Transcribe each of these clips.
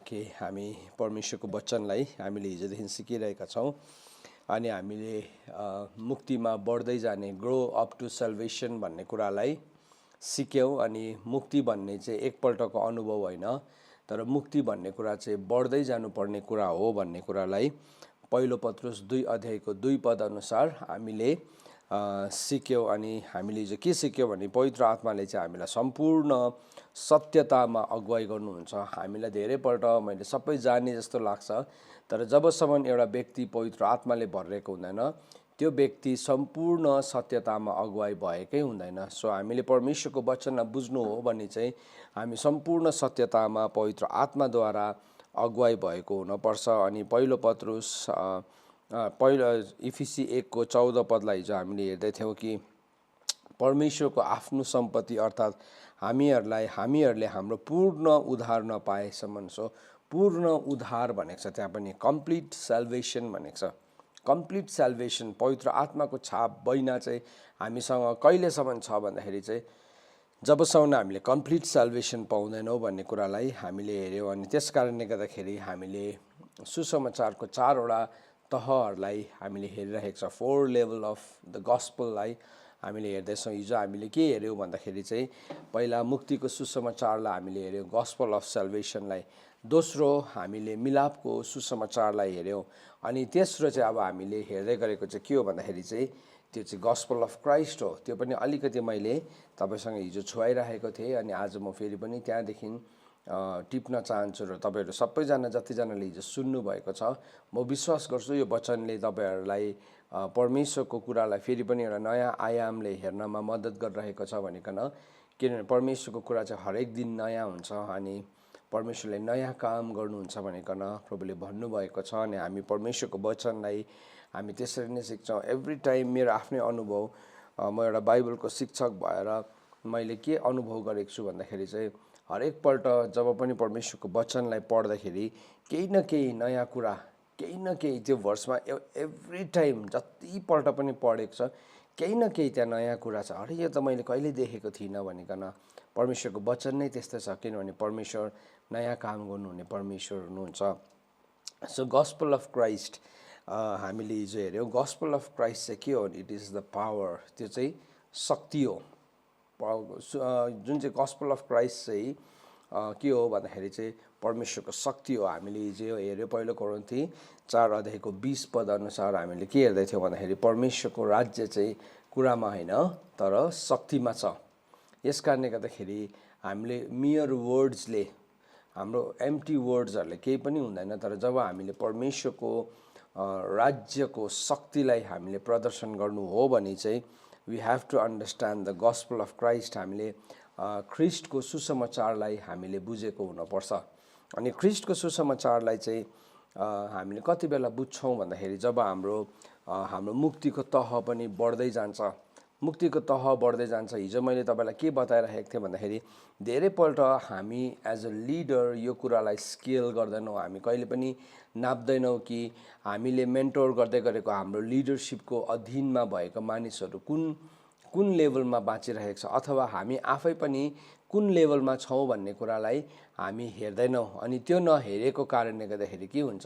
के हामी परमेश्वरको वचनलाई हामीले हिजोदेखि सिकिरहेका छौँ अनि हामीले मुक्तिमा बढ्दै जाने ग्रो अप टु सल्भेसन भन्ने कुरालाई सिक्यौँ। अनि मुक्ति भन्ने चाहिँ एकपल्टको अनुभव होइन, तर मुक्ति भन्ने कुरा चाहिँ बढ्दै जानुपर्ने कुरा हो भन्ने कुरालाई पहिलो पत्रुस 2 अध्यायको 2 पद अनुसार हामीले सिक्यौँ। अनि हामीले चाहिँ के सिक्यौँ भने पवित्र आत्माले चाहिँ हामीलाई सम्पूर्ण सत्यतामा अगुवाई गर्नुहुन्छ। हामीलाई धेरैपल्ट मैले सबै जाने जस्तो लाग्छ, तर जबसम्म एउटा व्यक्ति पवित्र आत्माले भरिएको हुँदैन त्यो व्यक्ति सम्पूर्ण सत्यतामा अगुवाई भएकै हुँदैन। सो हामीले परमेश्वरको वचनलाई बुझ्नु हो भने चाहिँ हामी सम्पूर्ण सत्यतामा पवित्र आत्माद्वारा अगुवाई भएको हुनपर्छ। अनि पहिलो पत्रुस पहिलो इफिसी 1 को 14 पदलाई हिजो हामीले हेर्दै थियौँ कि परमेश्वरको आफ्नो सम्पत्ति अर्थात् हामीहरूले हाम्रो पूर्ण उद्धार नपाएसम्म, सो पूर्ण उद्धार भनेको छ त्यहाँ पनि कम्प्लिट साल्भेसन भनेको छ। कम्प्लिट साल्भेसन पवित्र आत्माको छाप बैना चाहिँ हामीसँग कहिलेसम्म छ भन्दाखेरि चाहिँ जबसम्म हामीले कम्प्लिट साल्भेसन पाउँदैनौँ भन्ने कुरालाई हामीले हेऱ्यौँ। अनि त्यस कारणले गर्दाखेरि हामीले सुसमाचारको 4 वटा तहहरूलाई हामीले हेरिरहेको छ। 4 लेभल अफ द गस्पललाई हामीले हेर्दैछौँ। हिजो हामीले के हेऱ्यौँ भन्दाखेरि चाहिँ पहिला मुक्तिको सुसमाचारलाई हामीले हेऱ्यौँ, गस्पल अफ साल्भेसनलाई। दोस्रो हामीले मिलापको सुसमाचारलाई हेऱ्यौँ। अनि तेस्रो चाहिँ अब हामीले हेर्दै गरेको चाहिँ के हो भन्दाखेरि चाहिँ त्यो चाहिँ गस्पल अफ क्राइस्ट हो। त्यो पनि अलिकति मैले तपाईँसँग हिजो छुवाइरहेको थिएँ अनि आज म फेरि पनि त्यहाँदेखि टिप्न चाहन्छु र तपाईँहरू सबैजना जतिजनाले हिजो सुन्नुभएको छ, म विश्वास गर्छु यो वचनले तपाईँहरूलाई परमेश्वरको कुरालाई फेरि पनि एउटा नयाँ आयामले हेर्नमा मद्दत गरिरहेको छ भनिकन। किनभने परमेश्वरको कुरा चाहिँ हरेक दिन नयाँ हुन्छ अनि परमेश्वरले नयाँ काम गर्नुहुन्छ भनिकन प्रभुले भन्नुभएको छ। अनि हामी परमेश्वरको वचनलाई हामी त्यसरी नै सिक्छौँ। एभ्री टाइम मेरो आफ्नै अनुभव, म एउटा बाइबलको शिक्षक भएर मैले के अनुभव गरेको छु भन्दाखेरि चाहिँ हरेकपल्ट जब पनि परमेश्वरको वचनलाई पढ्दाखेरि केही न केही नयाँ कुरा, केही न केही त्यो भर्समा एभ्री टाइम जतिपल्ट पनि पढेको छ केही न केही त्यहाँ नयाँ कुरा छ। अरे यो त मैले कहिले देखेको थिइनँ भनिकन परमेश्वरको वचन नै त्यस्तै छ, किनभने परमेश्वर नयाँ काम गर्नुहुने परमेश्वर हुनुहुन्छ। सो गस्पल अफ क्राइस्ट हामीले हिजो हेऱ्यौँ। गस्पल अफ क्राइस्ट चाहिँ के हो? इट इज द पावर, त्यो चाहिँ शक्ति हो। जुन चाहिँ गस्पल अफ क्राइस्ट चाहिँ के हो भन्दाखेरि चाहिँ परमेश्वरको शक्ति हो। हामीले हिजो हेऱ्यौँ पहिलो कोरिन्थी 4 अध्यायको 20 पद अनुसार हामीले के हेर्दै थियौँ भन्दाखेरि परमेश्वरको राज्य चाहिँ कुरामा होइन तर शक्तिमा छ। यस कारणले गर्दाखेरि हामीले मियर वर्ड्सले, हाम्रो एम्प्टी वर्ड्सहरूले केही पनि हुँदैन, तर जब हामीले परमेश्वरको राज्यको शक्तिलाई हामीले प्रदर्शन गर्नु हो भने चाहिँ we have to understand the gospel of Christ. हामीले ख्रिस्टको सुसमाचारलाई हामीले बुझेको हुनुपर्छ। अनि ख्रिस्टको सुसमाचारलाई चाहिँ हामीले कति बेला बुझ्छौँ भन्दाखेरि जब हाम्रो मुक्तिको तह पनि बढ्दै जान्छ, मुक्तिको तह बढ्दै जान्छ। हिजो मैले तपाईँलाई के बताइरहेको थिएँ भन्दाखेरि धेरैपल्ट हामी एज अ लिडर यो कुरालाई स्केल गर्दैनौँ, हामी कहिले पनि नाप्दैनौँ कि हामीले मेन्टोर गर्दै गरेको हाम्रो लिडरसिपको अधीनमा भएको मानिसहरू कुन लेभलमा बाँचिरहेको छ अथवा हामी आफै पनि कुन लेभलमा छौँ भन्ने कुरालाई हामी हेर्दैनौँ। अनि त्यो नहेरेको कारणले गर्दाखेरि के हुन्छ,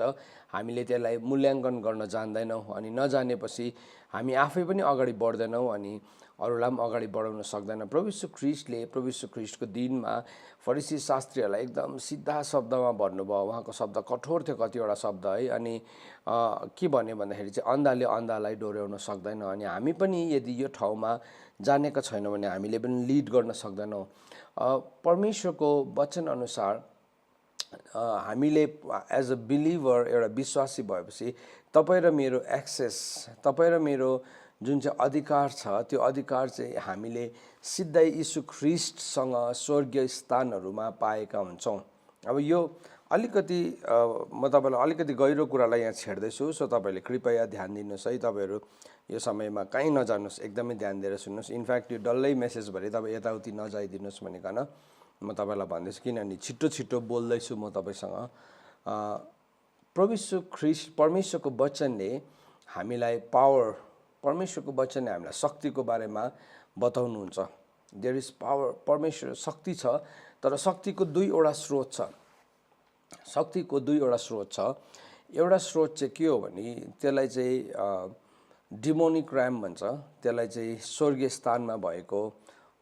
हामीले त्यसलाई मूल्याङ्कन गर्न जान्दैनौँ अनि नजानेपछि हामी आफै पनि अगाडि बढ्दैनौँ अनि अरूलाई पनि अगाडि बढाउन सक्दैन। प्रभु यीशु ख्रिस्टको दिनमा फरिसी शास्त्रीहरूलाई एकदम सिधा शब्दमा भन्नुभयो। उहाँको शब्द कठोर थियो, कतिवटा शब्द है। अनि के भन्यो भन्दाखेरि चाहिँ अन्धाले अन्धालाई डोर्याउन सक्दैन। अनि हामी पनि यदि यो ठाउँमा जानेका छैनौँ भने हामीले पनि लिड गर्न सक्दैनौँ। परमेश्वरको वचन अनुसार हामीले एज अ बिलिभर एउटा विश्वासी भएपछि तपाईँ र मेरो एक्सेस, तपाईँ र मेरो जुन चाहिँ अधिकार छ त्यो अधिकार चाहिँ हामीले सिधै यीशु ख्रिस्टसँग स्वर्गीय स्थानहरूमा पाएका हुन्छौँ। अब यो अलिकति म तपाईँलाई अलिकति गहिरो कुरालाई यहाँ छेड्दैछु, सो तपाईँहरूले कृपया ध्यान दिनुहोस् है। तपाईँहरू यो समयमा कहीँ नजानुहोस्, एकदमै ध्यान दिएर सुन्नुहोस्। इनफ्याक्ट यो डल्लै मेसेजभरि तपाईँ यताउति नजाइदिनुहोस् भनिकन म तपाईँलाई भन्दैछु, किनभने छिटो छिटो बोल्दैछु म तपाईँसँग। प्रभु यीशु ख्रिस्ट परमेश्वरको वचनले हामीलाई पावर, परमेश्वरको वचनले हामीलाई शक्तिको बारेमा बताउनुहुन्छ। देयर इज पावर, परमेश्वर शक्ति छ, तर शक्तिको 2 वटा स्रोत छ। शक्तिको दुईवटा स्रोत छ। एउटा स्रोत चाहिँ के हो भने त्यसलाई चाहिँ डिमोनिक र्याम भन्छ। त्यसलाई चाहिँ स्वर्गीय स्थानमा भएको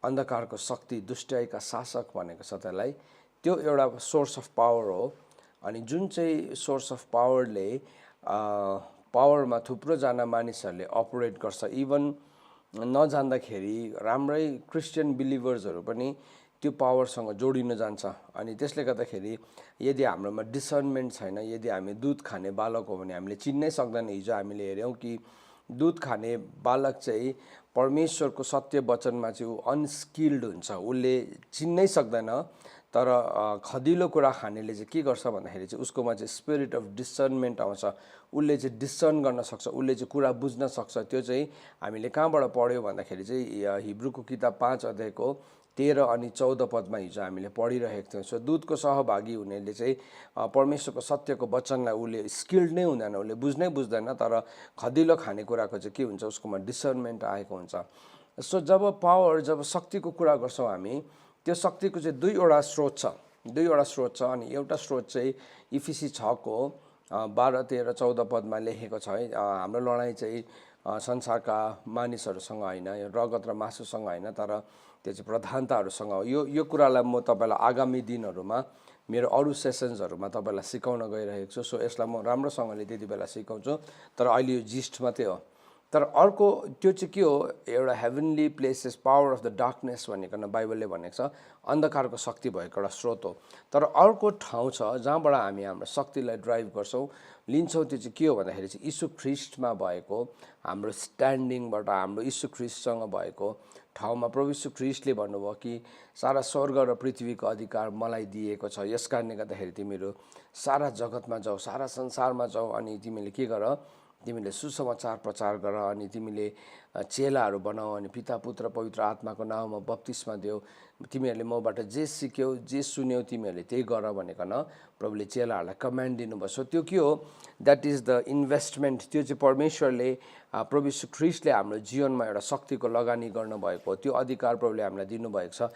अन्धकारको शक्ति, दुष्टाइका शासक भनेको छ त्यसलाई। त्यो एउटा सोर्स अफ पावर हो। अनि जुन चाहिँ सोर्स अफ पावरले पावरमा थुप्रोजना मानिसहरूले अपरेट गर्छ। इभन नजान्दाखेरि राम्रै क्रिस्चियन बिलिभर्सहरू पनि त्यो पावरसँग जोडिन जान्छ। अनि त्यसले गर्दाखेरि यदि हाम्रोमा डिसर्नमेन्ट छैन, यदि हामी दुध खाने बालक हो भने हामीले चिन्नै सक्दैन। हिजो हामीले हेऱ्यौँ कि दुध खाने बालक चाहिँ परमेश्वरको सत्य वचनमा चाहिँ ऊ अनस्किल्ड हुन्छ, उसले चिन्नै सक्दैन। तर खदिलो कुरा खानेले चाहिँ के गर्छ भन्दाखेरि चाहिँ उसकोमा चाहिँ स्पिरिट अफ डिसर्नमेन्ट आउँछ। उसले चाहिँ डिसर्न गर्न सक्छ, उसले चाहिँ कुरा बुझ्न सक्छ। त्यो चाहिँ हामीले कहाँबाट पढ्यौँ भन्दाखेरि चाहिँ हिब्रूको किताब 5 अध्यायको 13 अनि 14 पदमा हिजो हामीले पढिरहेको थियौँ। सो दूतको सहभागी हुनेले चाहिँ परमेश्वरको सत्यको वचनलाई उसले स्किल्ड नै हुँदैन, उसले बुझ्नै बुझ्दैन। तर खदिलो खानेकुराको चाहिँ के हुन्छ, उसकोमा डिसर्नमेन्ट आएको हुन्छ। सो जब पावर, जब शक्तिको कुरा गर्छौँ हामी, त्यो शक्तिको चाहिँ दुईवटा स्रोत छ, दुईवटा स्रोत छ। अनि एउटा स्रोत चाहिँ इफिसी 6को 12, 13, 14 पदमा लेखेको छ है। हाम्रो लडाइँ चाहिँ संसारका मानिसहरूसँग होइन, रगत र मासुसँग होइन, तर त्यो चाहिँ प्रधानताहरूसँग हो। यो कुरालाई म तपाईँलाई आगामी दिनहरूमा मेरो अरू सेसन्सहरूमा तपाईँलाई सिकाउन गइरहेको छु। सो यसलाई म राम्रोसँगले त्यति बेला सिकाउँछु, तर अहिले यो जिस्ट मात्रै हो। तर अर्को त्यो चाहिँ के हो, एउटा heavenly places, power of the darkness भनेको बाइबलले भनेको छ, अन्धकारको शक्ति भएको एउटा स्रोत हो। तर अर्को ठाउँ छ जहाँबाट हामी हाम्रो शक्तिलाई ड्राइभ गर्छौँ, लिन्छौँ। त्यो चाहिँ के हो भन्दाखेरि चाहिँ यीशु ख्रिस्टमा भएको हाम्रो स्ट्यान्डिङबाट, हाम्रो यीशु ख्रिस्टसँग भएको ठाउँमा प्रभु यीशु ख्रिस्टले भन्नुभयो कि सारा स्वर्ग र पृथ्वीको अधिकार मलाई दिएको छ, यस कारणले गर्दाखेरि तिमीहरू सारा जगतमा जाऊ, सारा संसारमा जाऊ, अनि तिमीले के गर, तिमीले सुसमाचार प्रचार गर, अनि तिमीले चेलाहरू बनाऊ, अनि पिता पुत्र पवित्र आत्माको नाउँमा बप्तिस्मा देऊ, तिमीहरूले मबाट जे सिक्यौ, जे सुन्यौ, तिमीहरूले त्यही गर भनेकन प्रभुले चेलाहरूलाई कमान्ड दिनुभयो। सो त्यो के हो, द्याट इज द इन्भेस्टमेन्ट। त्यो चाहिँ परमेश्वरले, प्रभु यीशु ख्रिस्टले हाम्रो जीवनमा एउटा शक्तिको लगानी गर्नुभएको, त्यो अधिकार प्रभुले हामीलाई दिनुभएको छ।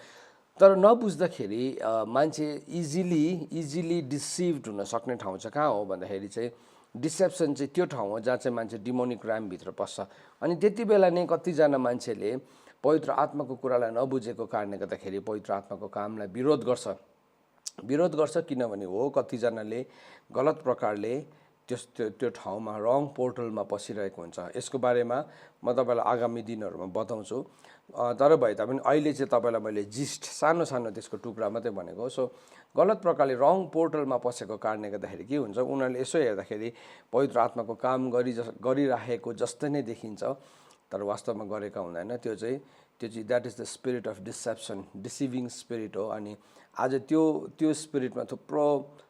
तर नबुझ्दाखेरि मान्छे इजिली डिसिभ्ड हुन सक्ने ठाउँ चाहिँ कहाँ हो भन्दाखेरि चाहिँ डिसेप्सन चाहिँ त्यो ठाउँ हो जहाँ चाहिँ मान्छे डिमोनिक र्यामभित्र पस्छ। अनि त्यति बेला नै कतिजना मान्छेले पवित्र आत्माको कुरालाई नबुझेको कारणले गर्दाखेरि पवित्र आत्माको कामलाई विरोध गर्छ। किनभने हो, कतिजनाले गलत प्रकारले त्यो ठाउँमा रङ पोर्टलमा पसिरहेको हुन्छ। यसको बारेमा म तपाईँलाई आगामी दिनहरूमा बताउँछु। तर भए तापनि अहिले चाहिँ तपाईँलाई मैले जिस्ट सानो त्यसको टुक्रा मात्रै भनेको। सो गलत प्रकारले रङ पोर्टलमा पसेको कारणले गर्दाखेरि के हुन्छ, उनीहरूले यसो हेर्दाखेरि पवित्र आत्माको काम गरिराखेको जस्तै नै देखिन्छ, तर वास्तवमा गरेका हुँदैन। त्यो चाहिँ that is the spirit of deception, deceiving spirit हो। अनि आज त्यो स्पिरिटमा थुप्रो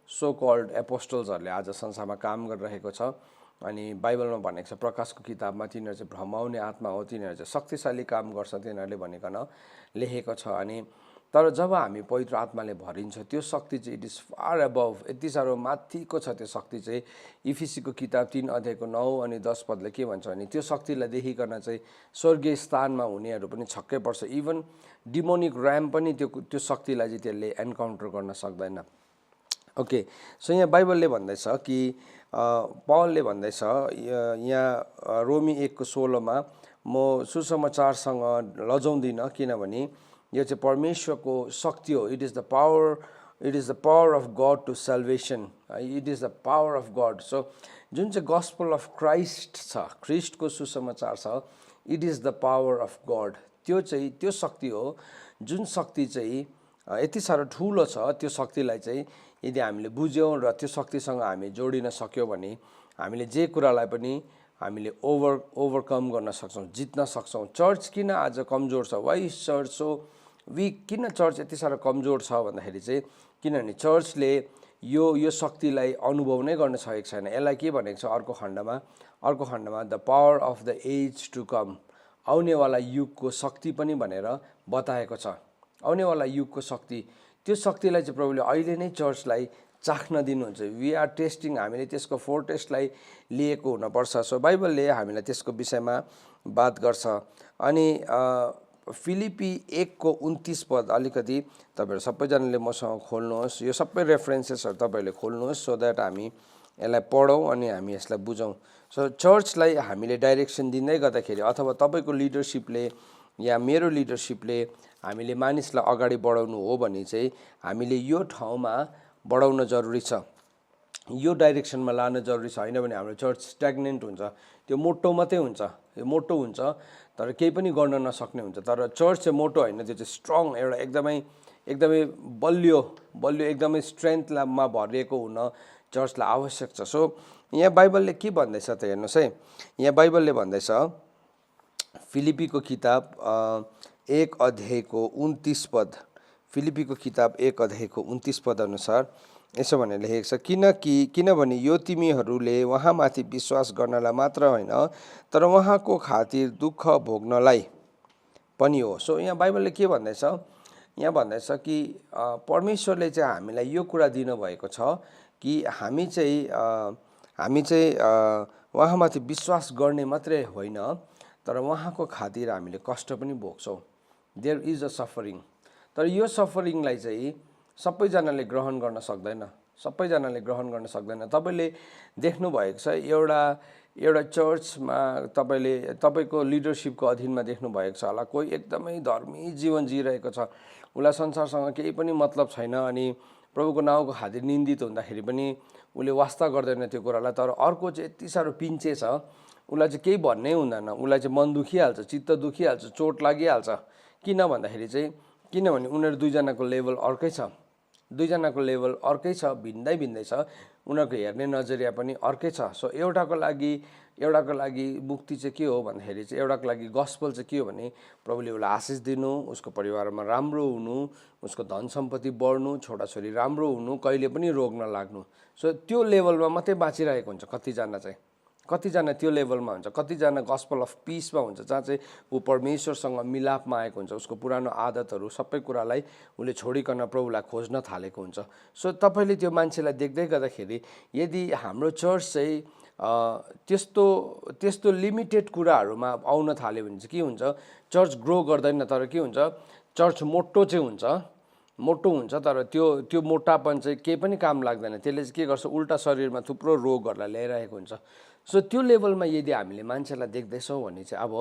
सो कल्ड एपोस्टल्सहरूले आज संसारमा काम गरिरहेको छ। अनि बाइबलमा भनेको छ, प्रकाशको किताबमा, तिनीहरू चाहिँ भ्रमाउने आत्मा हो, तिनीहरू चाहिँ शक्तिशाली काम गर्छ, तिनीहरूले भनेकन लेखेको छ। अनि तर जब हामी पवित्र आत्माले भरिन्छ, त्यो शक्ति चाहिँ इट इज फार एबभ, यति साह्रो माथिको छ त्यो शक्ति चाहिँ। इफिसीको किताब 3 अध्यायको 9 अनि 10 पदले के भन्छ भने त्यो शक्तिलाई देखिकन चाहिँ स्वर्गीय स्थानमा हुनेहरू पनि छक्कै पर्छ। इभन डिमोनिक र्याम पनि त्यो शक्तिलाई चाहिँ त्यसले एन्काउन्टर गर्न सक्दैन। ओके, सो यहाँ बाइबलले भन्दैछ कि पौलले भन्दैछ यहाँ रोमी 1:16मा, म सुसमाचारसँग लजाउँदिनँ, किनभने यो चाहिँ परमेश्वरको शक्ति हो। It is the power of God to salvation, it is the power of God. So जुन चाहिँ गस्पल अफ क्राइस्ट छ, ख्रिस्टको सुसमाचार छ, it is the power of God. त्यो शक्ति हो, जुन शक्ति चाहिँ यति साह्रो ठुलो छ। त्यो शक्तिलाई चाहिँ यदि हामीले बुझ्यौँ र त्यो शक्तिसँग हामी जोडिन सक्यौँ भने हामीले जे कुरालाई पनि हामीले ओभरकम गर्न सक्छौँ, जित्न सक्छौँ। चर्च किन आज कमजोर छ, why is church so weak, किन चर्च यति साह्रो कमजोर छ भन्दाखेरि चाहिँ किनभने चर्चले यो शक्तिलाई अनुभव नै गर्न सकेको छैन। यसलाई के भनेको छ अर्को खण्डमा the power of the age to come, आउनेवाला युगको शक्ति पनि भनेर बताएको छ। आउनेवाला युगको शक्ति, त्यो शक्तिलाई चाहिँ प्रभुले अहिले नै चर्चलाई चाख्न दिनुहुन्छ। वी आर टेस्टिङ, हामीले त्यसको फोरटेस्टलाई लिएको हुनपर्छ। सो बाइबलले हामीलाई त्यसको विषयमा बात गर्छ। अनि फिलिपी 1:29 पद अलिकति तपाईहरु सबैजनाले मसँग खोल्नुहोस्। यो सबै रेफरेन्सेसहरु तपाईहरुले खोल्नुहोस् सो दैट हामी यसलाई पढौं अनि हामी यसलाई बुझौं। सो चर्चलाई हामीले डाइरेक्सन दिँदै गर्दाखेरि अथवा तपाईको लिडरशिपले या मेरो लिडरशिपले हामीले मानिसलाई अगाडि बढाउनु हो भने चाहिँ हामीले यो ठाउँमा बढाउन जरुरी छ, यो डाइरेक्सनमा लान जरुरी छ। हैन भने हाम्रो चर्च स्ट्याग्नेन्ट हुन्छ, त्यो मोटो मात्रै हुन्छ, यो मोटो हुन्छ तर केही पनि गर्न नसक्ने हुन्छ। तर चर्च चाहिँ मोटो हैन, त्यो चाहिँ स्ट्रङ, एउटा एकदमै बलियो एकदमै स्ट्रेन्थमा भरिएको हुन चर्चलाई आवश्यक छ। सो यहाँ बाइबलले के भन्दैछ त हेर्नुस् है। यहाँ बाइबलले भन्दैछ फिलिपीको किताब 1:29 पद, फिलिपीको किताब 1:29 पद अनुसार यसो भनेर लेखेको छ, किनभने यो तिमीहरूले उहाँमाथि विश्वास गर्नलाई मात्र होइन तर उहाँको खातिर दुःख भोग्नलाई पनि हो। सो यहाँ बाइबलले के भन्दैछ, यहाँ भन्दैछ कि परमेश्वरले चाहिँ हामीलाई यो कुरा दिनुभएको छ कि हामी चाहिँ उहाँमाथि विश्वास गर्ने मात्रै होइन तर उहाँको खातिर हामीले कष्ट पनि भोग्छौँ। There is a suffering. तर यो सफरिङलाई चाहिँ सबैजनाले ग्रहण गर्न सक्दैन, सबैजनाले ग्रहण गर्न सक्दैन। तपाईले देख्नु भएको छ एउटा चर्चमा तपाईको लिडरशिपको अधीनमा देख्नु भएको छ होला, कोही एकदमै धर्मी जीवन जिरहेको छ, उलाई संसारसँग केही पनि मतलब छैन अनि प्रभुको नाउँको खातिर निन्दित हुँदाखेरि पनि उले वास्ता गर्दैन त्यो कुरालाई। तर अर्को चाहिँ यति साह्रो पिन्छे छ, उलाई चाहिँ केही भन्नै हुँदैन, उलाई चाहिँ मन दुखिहाल्छ, चित्त दुखिहाल्छ, चोट लागिहाल्छ। किन भन्दाखेरि चाहिँ किनभने उनीहरू दुईजनाको लेभल अर्कै छ, दुईजनाको लेभल अर्कै छ, भिन्दै छ, उनीहरूको हेर्ने नजरिया पनि अर्कै छ। सो एउटाको लागि मुक्ति चाहिँ के हो भन्दाखेरि चाहिँ एउटाको लागि गस्पल चाहिँ के हो भने प्रभुले उसलाई आशिष दिनु, उसको परिवारमा राम्रो हुनु, उसको धन सम्पत्ति बढ्नु, छोराछोरी राम्रो हुनु, कहिले पनि रोग नलाग्नु। सो त्यो लेभलमा मात्रै बाँचिरहेको हुन्छ कतिजना त्यो लेभलमा हुन्छ, कतिजना गस्पल अफ पिसमा हुन्छ जहाँ चाहिँ ऊ परमेश्वरसँग मिलापमा आएको हुन्छ, उसको पुरानो आदतहरू सबै कुरालाई उसले छोडिकन प्रभुलाई खोज्न थालेको हुन्छ। सो तपाईले त्यो मान्छेलाई देख्दै गर्दाखेरि यदि हाम्रो चर्च चाहिँ त्यस्तो लिमिटेड कुराहरूमा आउन थाल्यो भने चाहिँ के हुन्छ, चर्च ग्रो गर्दैन। तर के हुन्छ, चर्च मोटो हुन्छ तर त्यो मोटापन चाहिँ केही पनि काम लाग्दैन, त्यसले चाहिँ के गर्छ, उल्टा शरीरमा थुप्रो रोगहरूलाई ल्याइरहेको हुन्छ। सो त्यो लेभलमा यदि हामीले मान्छेलाई देख्दैछौँ भने चाहिँ अब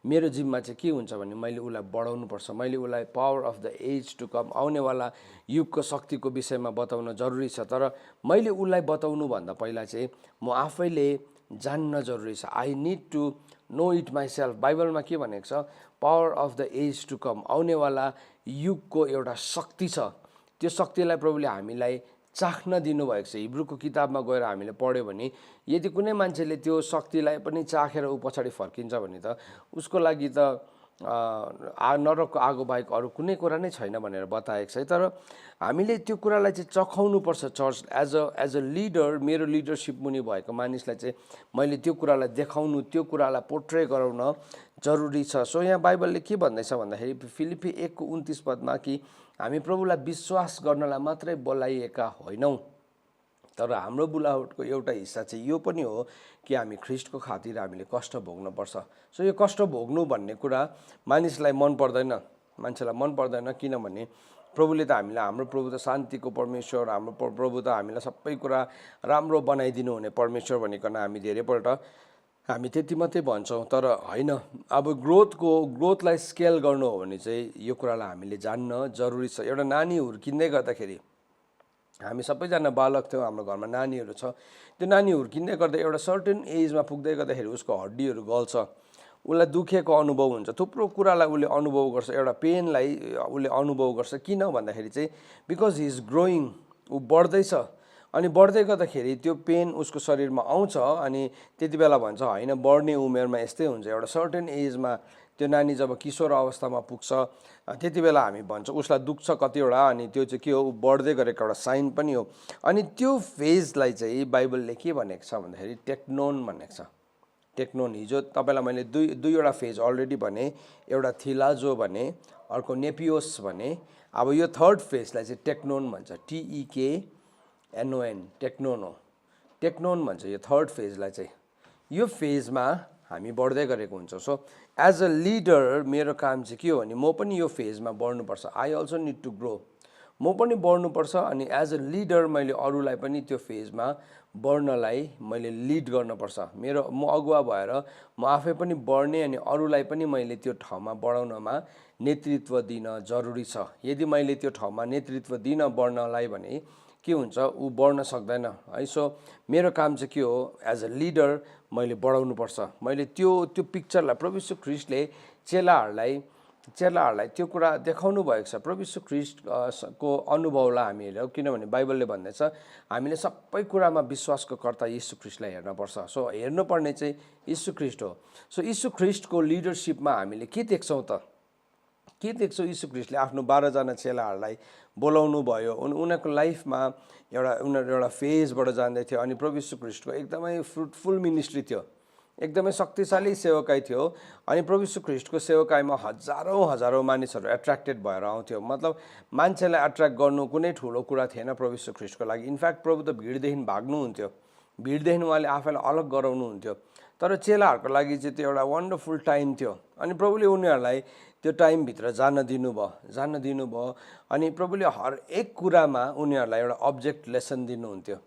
मेरो जिम्मा चाहिँ के हुन्छ भने मैले उसलाई बढाउनु पर्छ, मैले उसलाई power of the age to come, आउनेवाला युगको शक्तिको विषयमा बताउन जरुरी छ। तर मैले उसलाई बताउनु भन्दा पहिला चाहिँ म आफैले जान्न जरुरी छ। I need to know it myself. बाइबलमा के भनेको छ, power of the age to come, आउनेवाला युगको एउटा शक्ति छ, त्यो शक्तिलाई प्रभुले हामीलाई चाख्न दिनुभएको छ। हिब्रूको किताबमा गएर हामीले पढ्यो भने यदि कुनै मान्छेले त्यो शक्तिलाई पनि चाखेर ऊ पछाडि फर्किन्छ भने त उसको लागि त नरकको आगो बाहेक अरू कुनै कुरा नै छैन भनेर बताएको छ। तर हामीले त्यो कुरालाई चाहिँ चखाउनुपर्छ। चर्च एज अ लिडर, मेरो लिडरशिप मुनि भएको मानिसलाई चाहिँ मैले त्यो कुरालाई देखाउनु, त्यो कुरालाई पोर्ट्रे गराउन जरुरी छ। सो यहाँ बाइबलले के भन्दैछ भन्दाखेरि फिलिपी 1:29 पदमा कि हामी प्रभुलाई विश्वास गर्नलाई मात्रै बोलाइएका होइनौँ तर हाम्रो बुलावटको एउटा हिस्सा चाहिँ यो पनि हो कि हामी ख्रीष्टको खातिर हामीले कष्ट भोग्नुपर्छ। सो यो कष्ट भोग्नु भन्ने कुरा मानिसलाई मन पर्दैन, मान्छेलाई मन पर्दैन, किनभने प्रभुले त हामीलाई, हाम्रो प्रभु त शान्तिको परमेश्वर, हाम्रो प्रभु त हामीलाई सबै कुरा राम्रो बनाइदिनु हुने परमेश्वर भनिकन हामी धेरैपल्ट हामी त्यति मात्रै भन्छौँ। तर होइन, अब ग्रोथलाई स्केल गर्नु हो भने चाहिँ यो कुरालाई हामीले जान्न जरुरी छ। एउटा नानी हुर्किँदै गर्दाखेरि हामी सबैजना बालक थियौँ, हाम्रो घरमा नानीहरू छ, त्यो नानी हुर्किँदै गर्दा एउटा सर्टेन एजमा पुग्दै गर्दाखेरि उसको हड्डीहरू गल्छ, उसलाई दुखेको अनुभव हुन्छ, थुप्रो कुरालाई उसले अनुभव गर्छ, एउटा पेनलाई उसले अनुभव गर्छ। किन भन्दाखेरि चाहिँ बिकज हि इज ग्रोइङ, ऊ बढ्दैछ अनि बढ्दै गर्दाखेरि त्यो पेन उसको शरीरमा आउँछ अनि त्यति बेला भन्छ होइन बढ्ने उमेरमा यस्तै हुन्छ। एउटा सर्टेन एजमा त्यो नानी जब किशोर अवस्थामा पुग्छ त्यति बेला हामी भन्छौँ उसलाई दुख्छ कतिवटा, अनि त्यो चाहिँ के हो, बढ्दै गरेको एउटा साइन पनि हो। अनि त्यो फेजलाई चाहिँ बाइबलले के भनेको छ भन्दाखेरि टेक्नोन भनेको छ। टेक्नोन, हिजो तपाईँलाई मैले दुईवटा फेज अलरेडी भने, एउटा थिलाजो भने, अर्को नेपियोस भने। अब यो थर्ड फेजलाई चाहिँ टेक्नोन भन्छ, TEKNON, टेक्नोन हो, टेक्नोन भन्छ यो थर्ड फेजलाई चाहिँ। यो फेजमा हामी बढ्दै गरेको हुन्छौँ। सो एज अ लिडर मेरो काम चाहिँ के हो भने म पनि यो फेजमा बढ्नुपर्छ। I also need to grow. म पनि बढ्नुपर्छ अनि एज अ लिडर मैले अरूलाई पनि त्यो फेजमा बढ्नलाई मैले लिड गर्नुपर्छ। म अगुवा भएर म आफै पनि बढ्ने अनि अरूलाई पनि मैले त्यो ठाउँमा बढाउनमा नेतृत्व दिन जरुरी छ। यदि मैले त्यो ठाउँमा नेतृत्व दिन बढ्नलाई भने के हुन्छ, ऊ बढ्न सक्दैन है। सो मेरो काम चाहिँ के हो, एज अ लिडर मैले बढाउनुपर्छ। मैले त्यो पिक्चरलाई प्रभु यीशु ख्रीष्टले चेलाहरूलाई त्यो कुरा देखाउनु भएको छ। प्रभु यीशु ख्रीष्टको अनुभवलाई हामी हेरौँ, किनभने बाइबलले भन्दैछ हामीले सबै कुरामा विश्वासको कर्ता यीशु ख्रीष्टलाई हेर्नुपर्छ। सो हेर्नुपर्ने चाहिँ यीशु ख्रीष्ट हो। सो यीशु ख्रीष्टको लिडरसिपमा हामीले के देख्छौँ त? के देख्छौँ? यीशु ख्रीष्टले आफ्नो 12 जना चेलाहरूलाई बोलाउनु भयो। उनीहरूको लाइफमा उनीहरू एउटा फेजबाट जाँदै थियो अनि प्रभु यीशु ख्रीष्टको एकदमै फ्रुटफुल मिनिस्ट्री थियो, एकदमै शक्तिशाली सेवकाई थियो। अनि प्रभु यीशु ख्रीष्टको सेवकाईमा हजारौँ मानिसहरू एट्र्याक्टेड भएर आउँथ्यो। मतलब मान्छेलाई एट्र्याक्ट गर्नु कुनै ठुलो कुरा थिएन प्रभु यीशु ख्रीष्टको लागि। इनफ्याक्ट प्रभु त भिडदेखि भाग्नुहुन्थ्यो, भिडदेखि उहाँले आफैलाई अलग गराउनुहुन्थ्यो। तर चेलाहरूको लागि चाहिँ त्यो एउटा वन्डरफुल टाइम थियो अनि प्रभुले उनीहरूलाई त्यो टाइमभित्र जान दिनुभयो। अनि प्रभुले हरेक कुरामा उनीहरूलाई एउटा अब्जेक्ट लेसन दिनुहुन्थ्यो।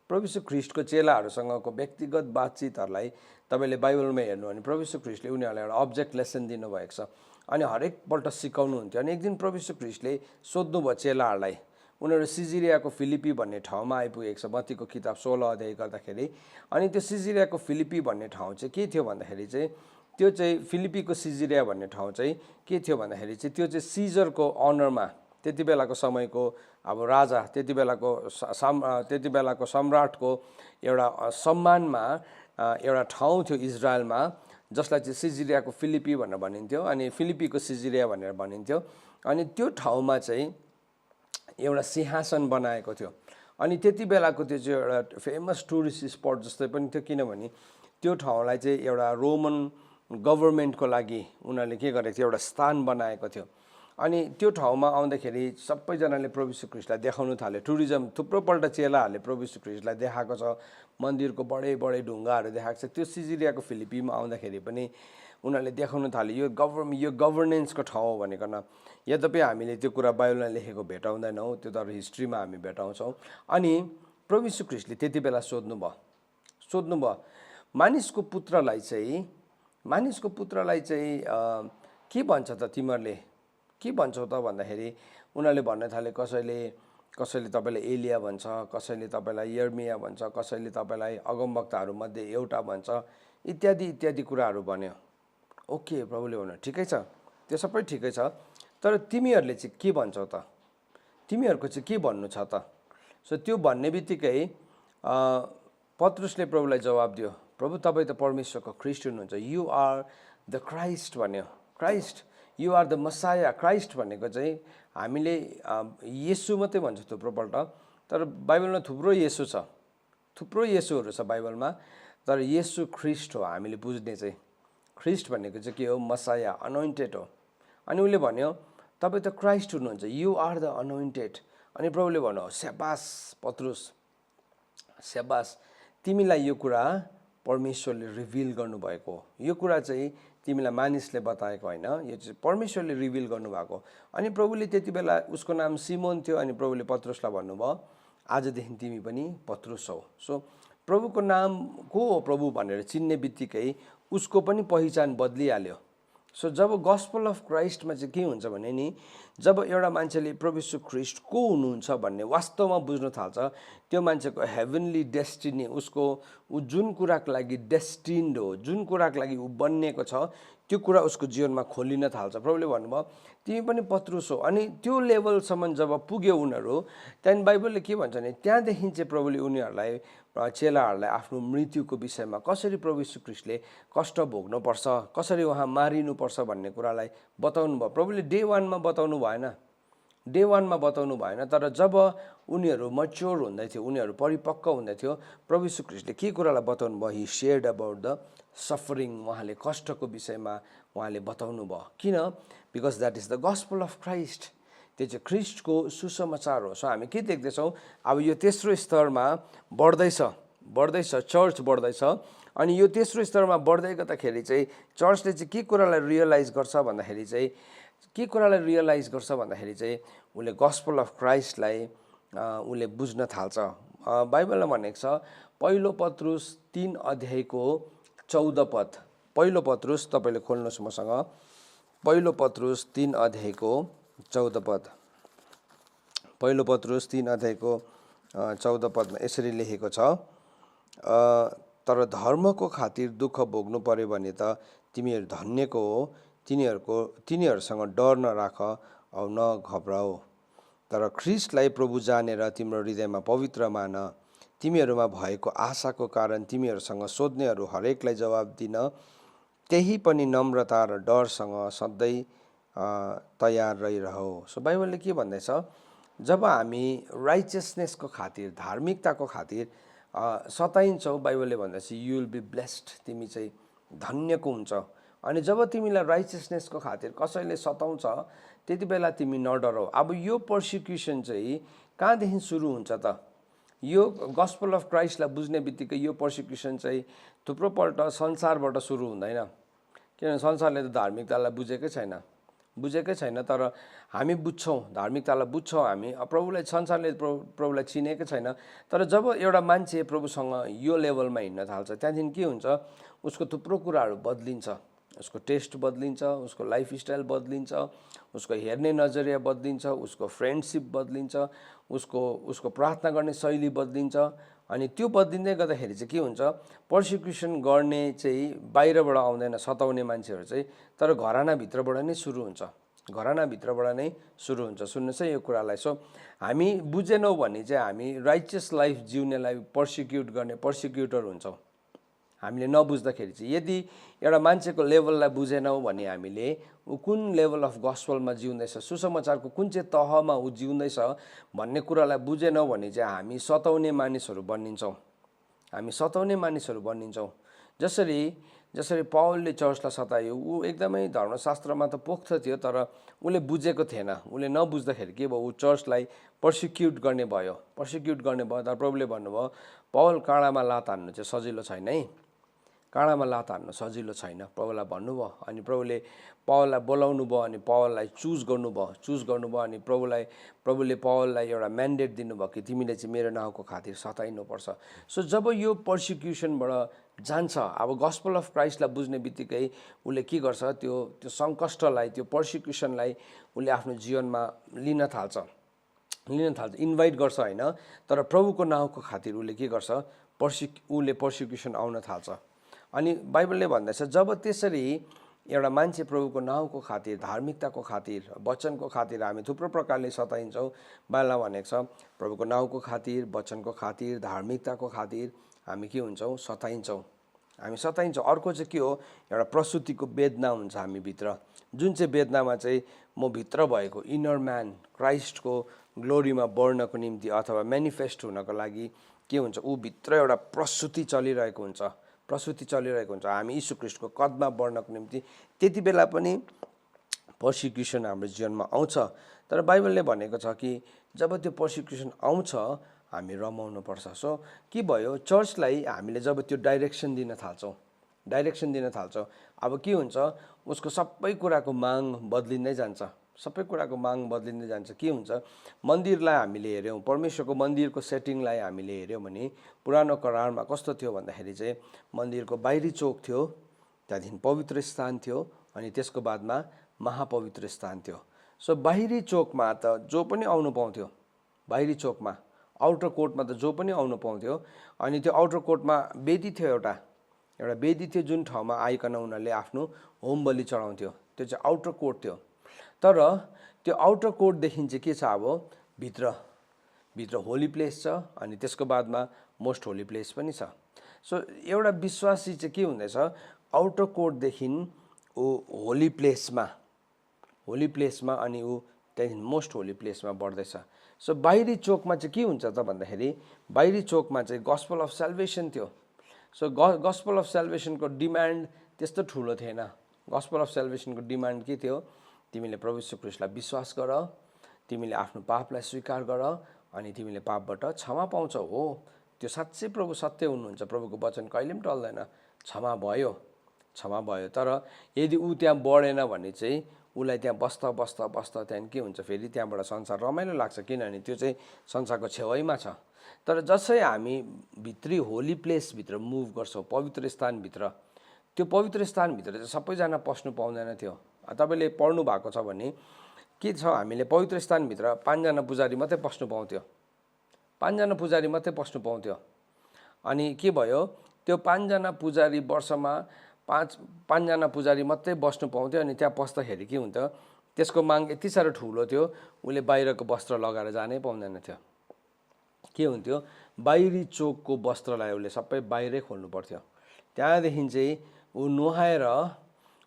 प्रभु यीशु ख्रीष्टको चेलाहरूसँगको व्यक्तिगत बातचितहरूलाई तपाईँले बाइबलमा हेर्नु भने प्रभु यीशु ख्रीष्टले उनीहरूलाई एउटा अब्जेक्ट लेसन दिनुभएको छ अनि हरेकपल्ट सिकाउनुहुन्थ्यो। अनि एक दिन प्रभु यीशु ख्रीष्टले सोध्नुभयो चेलाहरूलाई। उनीहरू सिजिरियाको फिलिपी भन्ने ठाउँमा आइपुगेको छ मत्तीको किताब 16 अध्याय गर्दाखेरि। अनि त्यो सिजिरियाको फिलिपी भन्ने ठाउँ चाहिँ के थियो भन्दाखेरि चाहिँ त्यो चाहिँ फिलिपीको सिजिरिया भन्ने ठाउँ चाहिँ के थियो भन्दाखेरि चाहिँ त्यो चाहिँ सिजरको अनरमा, त्यति बेलाको समयको अब राजा, त्यति बेलाको सम्राटको एउटा सम्मानमा एउटा ठाउँ थियो इजरायलमा, जसलाई चाहिँ सिजिरियाको फिलिपी भनेर भनिन्थ्यो अनि फिलिपीको सिजिरिया भनेर भनिन्थ्यो। अनि त्यो ठाउँमा चाहिँ एउटा सिंहासन बनाएको थियो। अनि त्यति बेलाको त्यो चाहिँ एउटा फेमस टुरिस्ट स्पट जस्तै पनि थियो, किनभने त्यो ठाउँलाई चाहिँ एउटा रोमन गभर्मेन्टको लागि उनीहरूले के गरेको थियो, एउटा स्थान बनाएको थियो। अनि त्यो ठाउँमा आउँदाखेरि सबैजनाले प्रभु यीशु ख्रीष्टलाई देखाउन थाल्यो। टुरिज्म थुप्रोपल्ट चेलाहरूले प्रभु यीशु ख्रीष्टलाई देखाएको छ, मन्दिरको बडे ढुङ्गाहरू देखाएको छ। त्यो सिजिरियाको फिलिपीमा आउँदाखेरि पनि उनीहरूले देखाउन थाल्यो यो गभर्नेन्सको ठाउँ हो भनिकन। यद्यपि हामीले त्यो कुरा बाइबलमा लेखेको भेटाउँदैनौँ, त्यो त हिस्ट्रीमा हामी भेटाउँछौँ। अनि प्रभु यीशु ख्रीष्टले त्यति बेला सोध्नुभयो मानिसको पुत्रलाई चाहिँ के भन्छ त तिमीहरूले, के भन्छौ त भन्दाखेरि उनीहरूले भन्न थाले, कसैले तपाईँलाई एलिया भन्छ, कसैले तपाईँलाई यर्मिया भन्छ, कसैले तपाईँलाई अगमवक्ताहरूमध्ये एउटा भन्छ, इत्यादि कुराहरू भन्यो। ओके, प्रभुले भन्नु ठिकै छ, त्यो सबै ठिकै छ, तर तिमीहरूले चाहिँ के भन्छौ त, तिमीहरूको चाहिँ के भन्नु छ त? सो त्यो भन्ने बित्तिकै पत्रुसले प्रभुलाई जवाब दियो, प्रभु तपाईँ त परमेश्वरको ख्रीष्ट हुनुहुन्छ, यु आर द क्राइस्ट भन्यो। Christ, you are the messiah. Christ भनेको चाहिँ हामीले येशू मात्रै भन्छ थुप्रोपल्ट, तर बाइबलमा थुप्रो येशूहरू छ बाइबलमा, तर येशू ख्रीष्ट हो हामीले बुझ्ने चाहिँ। ख्रीष्ट भनेको चाहिँ के हो, मसाया, अनोइन्टेड हो। अनि उसले भन्यो तपाईँ त क्राइस्ट हुनुहुन्छ, यु आर द अनोइन्टेड। अनि प्रभुले भन्यो स्याबास पत्रुस, स्याबास, तिमीलाई यो कुरा परमेश्वरले रिभिल गर्नुभएको हो। यो कुरा चाहिँ तिमीलाई मानिसले बताएको होइन, यो चाहिँ परमेश्वरले रिभिल गर्नुभएको। अनि प्रभुले त्यति बेला उसको नाम सिमोन थियो। अनि प्रभुले पत्रुसलाई भन्नुभयो आजदेखि तिमी पनि पत्रुस हौ। सो प्रभुको नाम को हो प्रभु भनेर चिन्ने बित्तिकै उसको पनि पहिचान बदलिहाल्यो। सो जब गस्पल अफ क्राइस्टमा चाहिँ के हुन्छ भने नि, जब एउटा मान्छेले प्रभु यीशु ख्रीष्ट को हुनुहुन्छ भन्ने वास्तवमा बुझ्न थाल्छ, त्यो मान्छेको हेभनली डेस्टिनी, ऊ जुन कुराको लागि डेस्टिन्ड हो, जुन कुराको लागि ऊ बनिएको छ, त्यो कुरा उसको जीवनमा खोलिन थाल्छ। प्रभुले भन्नुभयो तिमी पनि पत्रुस हो। अनि त्यो लेभलसम्म जब पुग्यो उनीहरू, त्यहाँदेखि बाइबलले के भन्छ भने त्यहाँदेखि चाहिँ प्रभुले उनीहरूलाई, चेलाहरूलाई आफ्नो मृत्युको विषयमा, कसरी प्रभु यीशु ख्रीष्टले कष्ट भोग्नुपर्छ, कसरी उहाँ मारिनुपर्छ भन्ने कुरालाई बताउनु भयो। प्रभुले डे वानमा बताउनु भएन, तर जब उनीहरू मच्योर हुँदै थियो, उनीहरू परिपक्व हुँदै थियो, प्रभु यीशु ख्रीष्टले के कुरालाई बताउनु भयो, ही शेयर्ड अबाउट द सफरिङ, उहाँले कष्टको विषयमा उहाँले बताउनु भयो। किन? Because that is the gospel of Christ, त्यो चाहिँ ख्रीष्टको सुसमाचार हो। सो हामी के देख्दैछौँ, अब यो तेस्रो स्तरमा बढ्दैछ, चर्च बढ्दैछ अनि यो तेस्रो स्तरमा बढ्दै गर्दाखेरि चाहिँ चर्चले चाहिँ के कुरालाई रियलाइज गर्छ भन्दाखेरि चाहिँ उसले गस्पल अफ क्राइस्टलाई उसले बुझ्न थाल्छ। बाइबलमा भनेको छ पहिलो पत्रुस 3 अध्यायको 14 पद। पहिलो पत्रुस तपाईँले खोल्नुहोस् मसँग, पहिलो पत्रुस 3 अध्यायको 14 पद। पहिलो पत्रुस 3 अध्यायको 14 पदमा यसरी लेखेको छ, तर धर्मको खातिर दुःख भोग्नु पर्यो भने त तिमीहरू धन्यको हो, तिनीहरूसँग डर नराख औ नघबराऊ। तर ख्रीष्टलाई प्रभु जानेर तिम्रो हृदयमा पवित्र मान। तिमीहरूमा भएको आशाको कारण तिमीहरूसँग सोध्नेहरू हरेकलाई जवाब दिन त्यही पनि नम्रता र डरसँग सधैँ तयार रहिरहौ। सो बाइबलले के भन्दैछ, जब हामी राइचियसनेसको खातिर, धार्मिकताको खातिर सताइन्छौ, बाइबलले भन्दैछ यु विल बी ब्लेस्ड, तिमी चाहिँ धन्यको हुन्छ। अनि जब तिमीलाई राइचियसनेसको खातिर कसैले सताउँछ त्यति बेला तिमी नडरौ। अब यो पर्सिक्युसन चाहिँ कहाँदेखि सुरु हुन्छ त? यो गस्पल अफ क्राइस्टलाई बुझ्ने बित्तिकै यो पर्सिक्युसन चाहिँ थुप्रोपल्ट संसारबाट सुरु हुँदैन, किनभने संसारले त धार्मिकतालाई बुझेकै छैन। तर हामी बुझ्छौँ, धार्मिकतालाई बुझ्छौँ हामी। प्रभुलाई, संसारले प्रभुलाई चिनेकै छैन। तर जब एउटा मान्छे प्रभुसँग यो लेभलमा हिँड्न थाल्छ, त्यहाँदेखि के हुन्छ, उसको थुप्रो कुराहरू बदलिन्छ। उसको टेस्ट बदलिन्छ, उसको लाइफस्टाइल बदलिन्छ, उसको हेर्ने नजरिया बदलिन्छ, उसको फ्रेन्डसिप बदलिन्छ, उसको प्रार्थना गर्ने शैली बदलिन्छ। अनि त्यो बदलिँदै गर्दाखेरि चाहिँ के हुन्छ, पर्सिक्युसन गर्ने चाहिँ बाहिरबाट आउँदैन सताउने मान्छेहरू चाहिँ, तर घरानाभित्रबाट नै सुरु हुन्छ। सुन्नुहोस् है यो कुरालाई। सो हामी बुझेनौँ भने चाहिँ हामी राइचियस लाइफ जिउनेलाई पर्सिक्युट गर्ने पर्सिक्युटर हुन्छौँ हामीले नबुझ्दाखेरि चाहिँ। यदि एउटा मान्छेको लेभललाई बुझेनौँ भने हामीले ऊ कुन लेभल अफ गस्पलमा जिउँदैछ, सुसमाचारको कुन चाहिँ तहमा ऊ जिउँदैछ भन्ने कुरालाई बुझेनौँ भने चाहिँ हामी सताउने मानिसहरू बनिन्छौँ। जसरी पावलले चर्चलाई सतायो, ऊ एकदमै धर्मशास्त्रमा त पोख्त थियो, तर उसले बुझेको थिएन। उसले नबुझ्दाखेरि के भयो, ऊ चर्चलाई पर्सिक्युट गर्ने भयो। तर प्रभुले भन्नुभयो पावल काँडामा लात हान्नु चाहिँ सजिलो छैन है, प्रभुलाई भन्नुभयो। अनि प्रभुले पावललाई बोलाउनु भयो, अनि पावललाई चुज गर्नुभयो। अनि प्रभुले पावललाई एउटा म्यान्डेट दिनुभयो कि तिमीले चाहिँ मेरो नाउँको खातिर सताइनुपर्छ। सो जब यो पर्सिक्युसनबाट जान्छ, अब गस्पल अफ क्राइस्टलाई बुझ्ने बित्तिकै उसले के गर्छ, त्यो सङ्कष्टलाई, त्यो पर्सिक्युसनलाई उसले आफ्नो जीवनमा लिन थाल्छ, इन्भाइट गर्छ होइन। तर प्रभुको नाउँको खातिर उसले के गर्छ, उसले पर्सिक्युसन आउन थाल्छ। अनि बाइबलले भन्दैछ जब त्यसरी एउटा मान्छे प्रभुको नाउँको खातिर, धार्मिकताको खातिर, वचनको खातिर हामी थुप्रो प्रकारले सताइन्छौँ। बाइबलमा भनेको छ प्रभुको नाउँको खातिर, वचनको खातिर, धार्मिकताको खातिर हामी के हुन्छौँ, सताइन्छौँ। अर्को चाहिँ के हो, एउटा प्रसुतिको वेदना हुन्छ हामी भित्र, जुन चाहिँ वेदनामा चाहिँ म भित्र भएको इनर म्यान क्राइस्टको ग्लोरीमा बढ्नको निम्ति अथवा मेनिफेस्ट हुनको लागि के हुन्छ, ऊ भित्र एउटा प्रसुति चलिरहेको हुन्छ। हामी यीशु ख्रीष्टको कदमा बढ्नको निम्ति त्यति बेला पनि पर्सिक्युसन हाम्रो जीवनमा आउँछ। तर बाइबलले भनेको छ कि जब त्यो पर्सिक्युसन आउँछ हामी रमाउनु पर्छ। सो के भयो, चर्चलाई हामीले जब त्यो डाइरेक्सन दिन थाल्छौँ, अब के हुन्छ, उसको सबै कुराको माग बदलिँदै जान्छ। के हुन्छ, मन्दिरलाई हामीले हेऱ्यौँ, परमेश्वरको मन्दिरको सेटिङलाई हामीले हेऱ्यौँ भने पुरानो करारमा कस्तो थियो भन्दाखेरि चाहिँ मन्दिरको बाहिरी चोक थियो, त्यहाँदेखि पवित्र स्थान थियो, अनि त्यसको बादमा महापवित्र स्थान थियो। सो बाहिरी चोकमा त जो पनि आउनु पाउँथ्यो, आउटर कोर्टमा त जो पनि आउनु पाउँथ्यो। अनि त्यो आउटर कोर्टमा वेदी थियो, एउटा वेदी थियो, जुन ठाउँमा आइकन उनीहरूले आफ्नो होम बलि चढाउँथ्यो, त्यो चाहिँ आउटर कोर्ट थियो। तर त्यो आउटर कोर्टदेखि चाहिँ के छ, अब भित्र होली प्लेस छ, अनि त्यसको बादमा मोस्ट होली प्लेस पनि छ। सो एउटा विश्वासी चाहिँ के हुँदैछ, आउटर कोर्टदेखि ऊ होली प्लेसमा अनि ऊ त्यहाँदेखि मोस्ट होली प्लेसमा बढ्दैछ। सो बाहिरी चोकमा चाहिँ के हुन्छ त भन्दाखेरि, बाहिरी चोकमा चाहिँ गस्पल अफ सेल्भेसन थियो। सो गस्पल अफ सेल्भेसनको डिमान्ड त्यस्तो ठुलो थिएन। गस्पल अफ सेल्भेसनको डिमान्ड के थियो, तिमीले प्रभु यीशु ख्रीष्टलाई विश्वास गर, तिमीले आफ्नो पापलाई स्वीकार गर, अनि तिमीले पापबाट क्षमा पाउँछौ। हो, त्यो साँच्चै प्रभु सत्य हुनुहुन्छ, प्रभुको वचन कहिले पनि टल्दैन। क्षमा भयो, तर यदि ऊ त्यहाँ बढेन भने चाहिँ उसलाई त्यहाँ बस्दा त्यहाँदेखि के हुन्छ, फेरि त्यहाँबाट संसार रमाइलो लाग्छ, किनभने त्यो चाहिँ संसारको छेउमा छ। तर जसै हामी भित्री होली प्लेसभित्र मुभ गर्छौँ, पवित्र स्थानभित्र, त्यो पवित्र स्थानभित्र चाहिँ सबैजना पस्नु पाउँदैन थियो। तपाईँले पढ्नु भएको छ भने के छ, हामीले पवित्र स्थानभित्र 5 जना पुजारी मात्रै पस्नु पाउँथ्यो, 5 जना पुजारी मात्रै पस्नु पाउँथ्यो। अनि के भयो, त्यो 5 जना पुजारी वर्षमा 5 जना पुजारी मात्रै बस्नु पाउँथ्यो। अनि त्यहाँ पस्दाखेरि के हुन्थ्यो, त्यसको माग यति साह्रो ठुलो थियो, उसले बाहिरको वस्त्र लगाएर जानै पाउँदैन थियो। के हुन्थ्यो, बाहिरी चोकको वस्त्रलाई उसले सबै बाहिरै खोल्नु पर्थ्यो। त्यहाँदेखि चाहिँ ऊ नुहाएर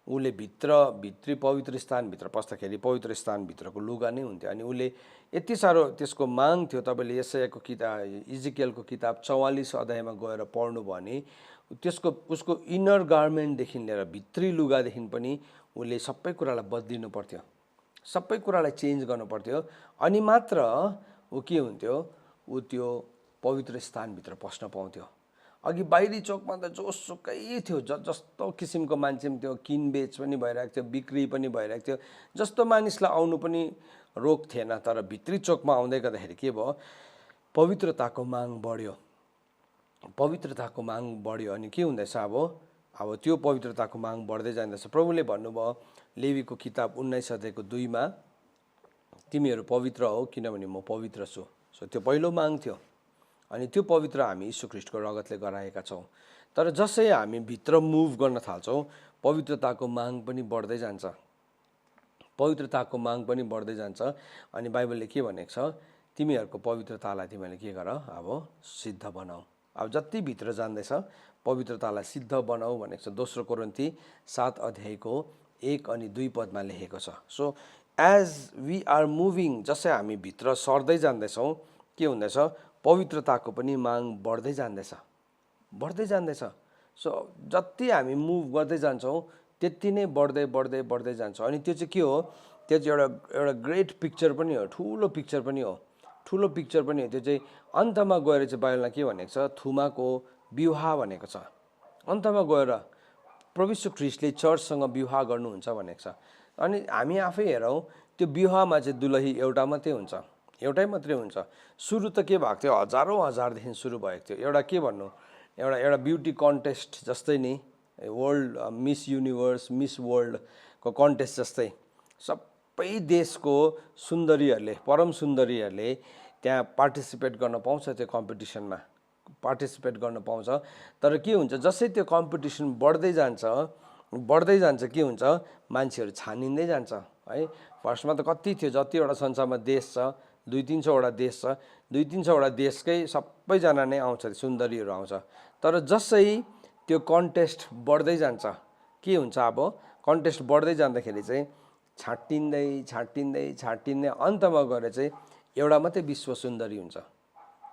उसले भित्री पवित्र स्थानभित्र पस्दाखेरि पवित्र स्थानभित्रको लुगा नै हुन्थ्यो। अनि उसले यति साह्रो त्यसको माग थियो। तपाईँले यशायाको किताब, इजिकियलको किताब 44 अध्यायमा गएर पढ्नु भने उसको इनर गार्मेन्टदेखि लिएर भित्री लुगादेखि पनि उसले सबै कुरालाई बदलिनु पर्थ्यो, सबै कुरालाई चेन्ज गर्नु पर्थ्यो। अनि मात्र ऊ के हुन्थ्यो, ऊ त्यो पवित्र स्थानभित्र पस्न पाउँथ्यो। अघि बाहिरी चोकमा त जोसुकै थियो, जस्तो किसिमको मान्छे पनि थियो, किनबेच पनि भइरहेको थियो, बिक्री पनि भइरहेको थियो, जस्तो मानिसलाई आउनु पनि रोक थिएन। तर भित्री चोकमा आउँदै गर्दाखेरि के भयो, पवित्रताको माग बढ्यो, पवित्रताको माग बढ्यो। अनि के हुँदैछ, अब त्यो पवित्रताको माग बढ्दै जाँदैछ। प्रभुले भन्नुभयो लेवीको किताब 19 अध्यायको 2 मा, तिमीहरू पवित्र हो किनभने म पवित्र छु। सो त्यो पहिलो माग थियो। अनि त्यो पवित्र हामी यीशु ख्रीष्टको रगतले गराएका छौँ। तर जसै हामी भित्र मुभ गर्न थाल्छौँ, पवित्रताको माग पनि बढ्दै जान्छ, पवित्रताको माग पनि बढ्दै जान्छ। अनि बाइबलले के भनेको छ, तिमीहरूको पवित्रतालाई तिमीहरूले के गर, अब सिद्ध बनाऊ। अब जति भित्र जान्दैछ पवित्रतालाई सिद्ध बनाऊ भनेको छ। दोस्रो कोरिन्थी 7 अध्यायको 1 अनि 2 पदमा लेखेको छ। So as we are moving, जसै हामी भित्र सर्दै जाँदैछौँ, के हुँदैछ, पवित्रताको पनि माग बढ्दै जाँदैछ, बढ्दै जाँदैछ। सो जति हामी मुभ गर्दै जान्छौँ त्यति नै बढ्दै बढ्दै बढ्दै जान्छ। अनि त्यो चाहिँ के हो, त्यो चाहिँ एउटा ग्रेट पिक्चर पनि हो, ठुलो पिक्चर पनि हो, ठुलो पिक्चर पनि हो। त्यो चाहिँ अन्तमा गएर चाहिँ बाइबलमा के भनेको छ, थुमाको विवाह भनेको छ। अन्तमा गएर प्रभु यीशु ख्रीष्टले चर्चसँग विवाह गर्नुहुन्छ भनेको छ। अनि हामी आफै हेरौँ, त्यो विवाहमा चाहिँ दुलही एउटा मात्रै हुन्छ, एउटै मात्रै हुन्छ। सुरु त के भएको थियो, हजारौँदेखि सुरु भएको थियो। एउटा के भन्नु, एउटा ब्युटी कन्टेस्ट जस्तै नि, वर्ल्ड मिस युनिभर्स, मिस वर्ल्डको कन्टेस्ट जस्तै सबै देशको सुन्दरीहरूले, परम सुन्दरीहरूले त्यहाँ पार्टिसिपेट गर्न पाउँछ, त्यो कम्पिटिसनमा पार्टिसिपेट गर्न पाउँछ। तर के हुन्छ, जसै त्यो कम्पिटिसन बढ्दै जान्छ के हुन्छ, मान्छेहरू छानिँदै जान्छ है। फर्स्टमा त कति थियो, जतिवटा संसारमा देश छ, 200-300वटा देश छ, 200-300वटा देशकै सबैजना नै आउँछ, सुन्दरीहरू आउँछ। तर जसै त्यो कन्टेस्ट बढ्दै जान्छ के हुन्छ, अब कन्टेस्ट बढ्दै जाँदाखेरि चाहिँ छाटिँदै अन्तमा गएर चाहिँ एउटा मात्रै विश्व सुन्दरी हुन्छ,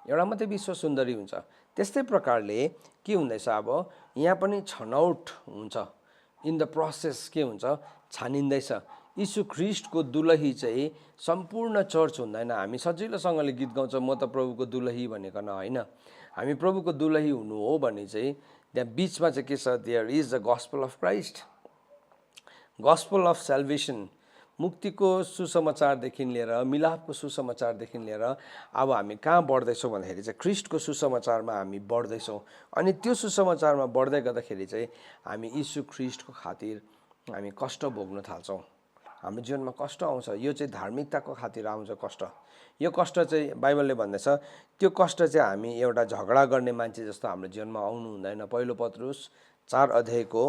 एउटा मात्रै विश्व सुन्दरी हुन्छ। त्यस्तै प्रकारले के हुँदैछ, अब यहाँ पनि छनौट हुन्छ, इन द प्रोसेस के हुन्छ, छानिँदैछ। यीशु ख्रीष्टको दुलही चाहिँ सम्पूर्ण चर्च हुँदैन। हामी सजिलोसँगले गीत गाउँछौँ, म त प्रभुको दुलही भनेको होइन। हामी प्रभुको दुलही हुनु हो भने चाहिँ त्यहाँ बिचमा चाहिँ के छ, there is the gospel of Christ, gospel of salvation, मुक्तिको सुसमाचारदेखि लिएर, मिलापको सुसमाचारदेखि लिएर अब हामी कहाँ बढ्दैछौँ भन्दाखेरि चाहिँ ख्रीष्टको सुसमाचारमा हामी बढ्दैछौँ। अनि त्यो सुसमाचारमा बढ्दै गर्दाखेरि चाहिँ हामी यीशु ख्रीष्टको खातिर हामी कष्ट भोग्न थाल्छौँ। हाम्रो जीवनमा कष्ट आउँछ, यो चाहिँ धार्मिकताको खातिर आउँछ कष्ट। यो कष्ट चाहिँ बाइबलले भन्दैछ, त्यो कष्ट चाहिँ हामी एउटा झगडा गर्ने मान्छे जस्तो हाम्रो जीवनमा आउनु हुँदैन। पहिलो पत्रुस 4 अध्यायको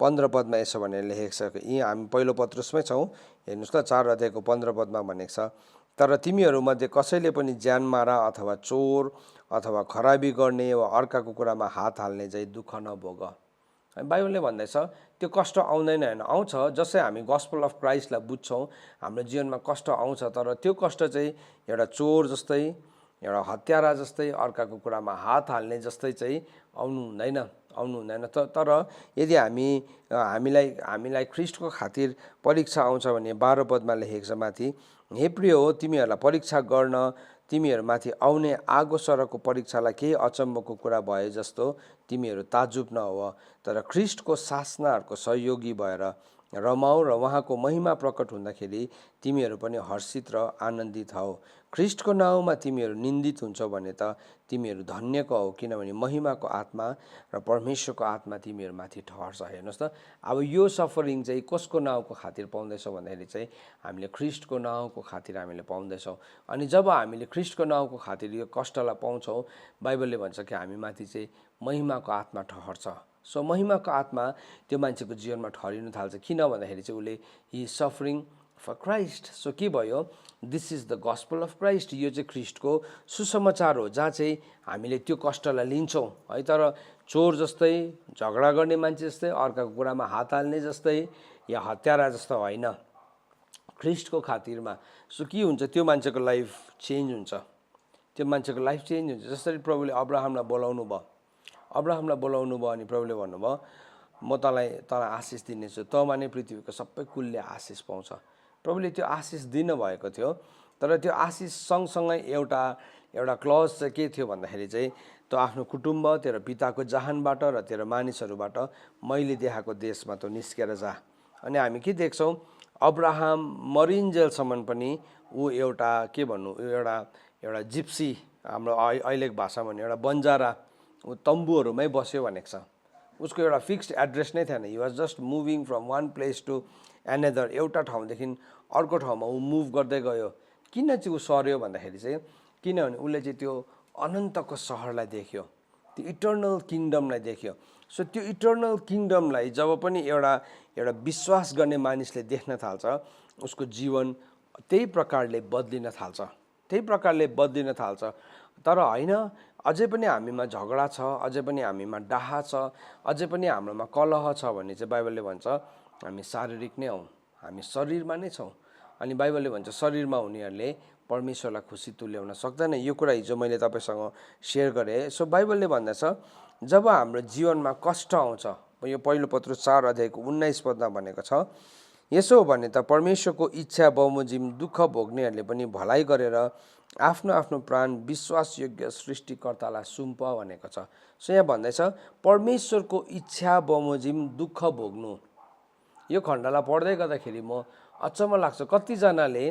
15 पदमा यसो भनेर लेखेको छ, यी हामी पहिलो पत्रुसमै छौँ, हेर्नुहोस् त, 4 अध्यायको 15 पदमा भनेको छ, तर तिमीहरूमध्ये कसैले पनि ज्यानमारा अथवा चोर अथवा खराबी गर्ने वा अर्काको कुरामा हात हाल्ने चाहिँ दुःख नभोग। बाइबलले भन्दैछ त्यो कष्ट आउँदैन होइन, आउँछ। जसै हामी गस्पल अफ क्राइस्टलाई बुझ्छौँ हाम्रो जीवनमा कष्ट आउँछ, तर त्यो कष्ट चाहिँ एउटा चोर जस्तै, एउटा हत्यारा जस्तै, अर्काको कुरामा हात हाल्ने जस्तै चाहिँ आउनु हुँदैन। तर यदि हामीलाई ख्रीष्टको खातिर परीक्षा आउँछ भने 12 पदमा लेखेको छ माथि, हे प्रिय हो, तिमीहरूलाई परीक्षा गर्न तिमीहरूमाथि आउने आगो सरको परीक्षालाई केही अचम्मको कुरा भए जस्तो तिमीहरू ताजुब नहो, तर ख्रीष्टको शासनाहरूको सहयोगी भएर रमाऊ र उहाँको महिमा प्रकट हुँदाखेरि तिमीहरू पनि हर्षित र आनन्दित हौ। ख्रीष्टको नाउँमा तिमीहरू निन्दित हुन्छौ भने त तिमीहरू धन्यको हौ, किनभने महिमाको आत्मा र परमेश्वरको आत्मा तिमीहरूमाथि ठहर्छ। हेर्नुहोस् त, अब यो सफरिङ चाहिँ कसको नाउँको खातिर पाउँदैछौँ भन्दाखेरि चाहिँ हामीले ख्रीष्टको नाउँको खातिर हामीले पाउँदैछौँ। अनि जब हामीले ख्रीष्टको नाउँको खातिर यो कष्टलाई पाउँछौँ, बाइबलले भन्छ कि हामीमाथि चाहिँ महिमाको आत्मा ठहर्छ। सो महिमाको आत्मा त्यो मान्छेको जीवनमा ठहरिन थाल्छ। किन भन्दाखेरि चाहिँ उसले he suffering for Christ. So के भयो, this is the gospel of Christ. यो चाहिँ ख्रीष्टको सुसमाचार हो, जहाँ चाहिँ हामीले त्यो कष्टलाई लिन्छौँ है। तर चोर जस्तै, झगडा गर्ने मान्छे जस्तै, अर्काको कुरामा हात हाल्ने जस्तै या हत्यारा जस्तो होइन, ख्रीष्टको खातिरमा। सो के हुन्छ, त्यो मान्छेको लाइफ चेन्ज हुन्छ, त्यो मान्छेको लाइफ चेन्ज हुन्छ। जसरी प्रभुले अब्राहमलाई बोलाउनु भयो अनि प्रभुले भन्नुभयो म तँलाई आशिष दिनेछु, तँमा नै पृथ्वीको सबै कुलले आशिष पाउँछ। प्रभुले त्यो आशिष दिनुभएको थियो, तर त्यो आशिष सँगसँगै एउटा क्लज चाहिँ के थियो भन्दाखेरि चाहिँ तँ आफ्नो कुटुम्ब, तेरो पिताको जहानबाट र तेरो मानिसहरूबाट मैले देखाएको देशमा तँ निस्केर जा। अनि हामी के देख्छौँ, अब्राहम मरिन्जेलसम्म पनि ऊ एउटा के भन्नु, एउटा जिप्सी, हाम्रो अहिलेको भाषामा भने एउटा बन्जारा, ऊ तम्बुहरूमै बस्यो भनेको छ। उसको एउटा फिक्स्ड एड्रेस नै थिएन। He was just moving from one place to another. एउटा ठाउँदेखि अर्को ठाउँमा ऊ मुभ गर्दै गयो। किन चाहिँ ऊ सर्यो भन्दाखेरि चाहिँ किनभने उसले चाहिँ त्यो अनन्तको सहरलाई देख्यो, त्यो इटर्नल किङडमलाई देख्यो। सो त्यो इटर्नल किङडमलाई जब पनि एउटा विश्वास गर्ने मानिसले देख्न थाल्छ, उसको जीवन त्यही प्रकारले बदलिन थाल्छ। तर होइन, अझै पनि हामीमा झगडा छ, अझै पनि हामीमा डाहा छ, अझै पनि हाम्रोमा कलह छ भने चाहिँ बाइबलले भन्छ हामी शारीरिक नै हौँ, हामी शरीरमा नै छौँ। अनि बाइबलले भन्छ शरीरमा हुनेहरूले परमेश्वरलाई खुसी तुल्याउन सक्दैन। यो कुरा हिजो मैले तपाईँसँग सेयर गरेँ। सो बाइबलले भन्दछ जब हाम्रो जीवनमा कष्ट आउँछ, यो पहिलो पत्रुस 4 अध्यायको 19 पदमा भनेको छ, यसो हो भने त परमेश्वरको इच्छा बमोजिम दुःख भोग्नेहरूले पनि भलाइ गरेर आफ्नो आफ्नो प्राण विश्वासयोग्य सृष्टिकर्तालाई सुम्प भनेको छ। सो यहाँ भन्दैछ परमेश्वरको इच्छा बमोजिम दुःख भोग्नु। यो खण्डलाई पढ्दै गर्दाखेरि म अचम्म लाग्छ, कतिजनाले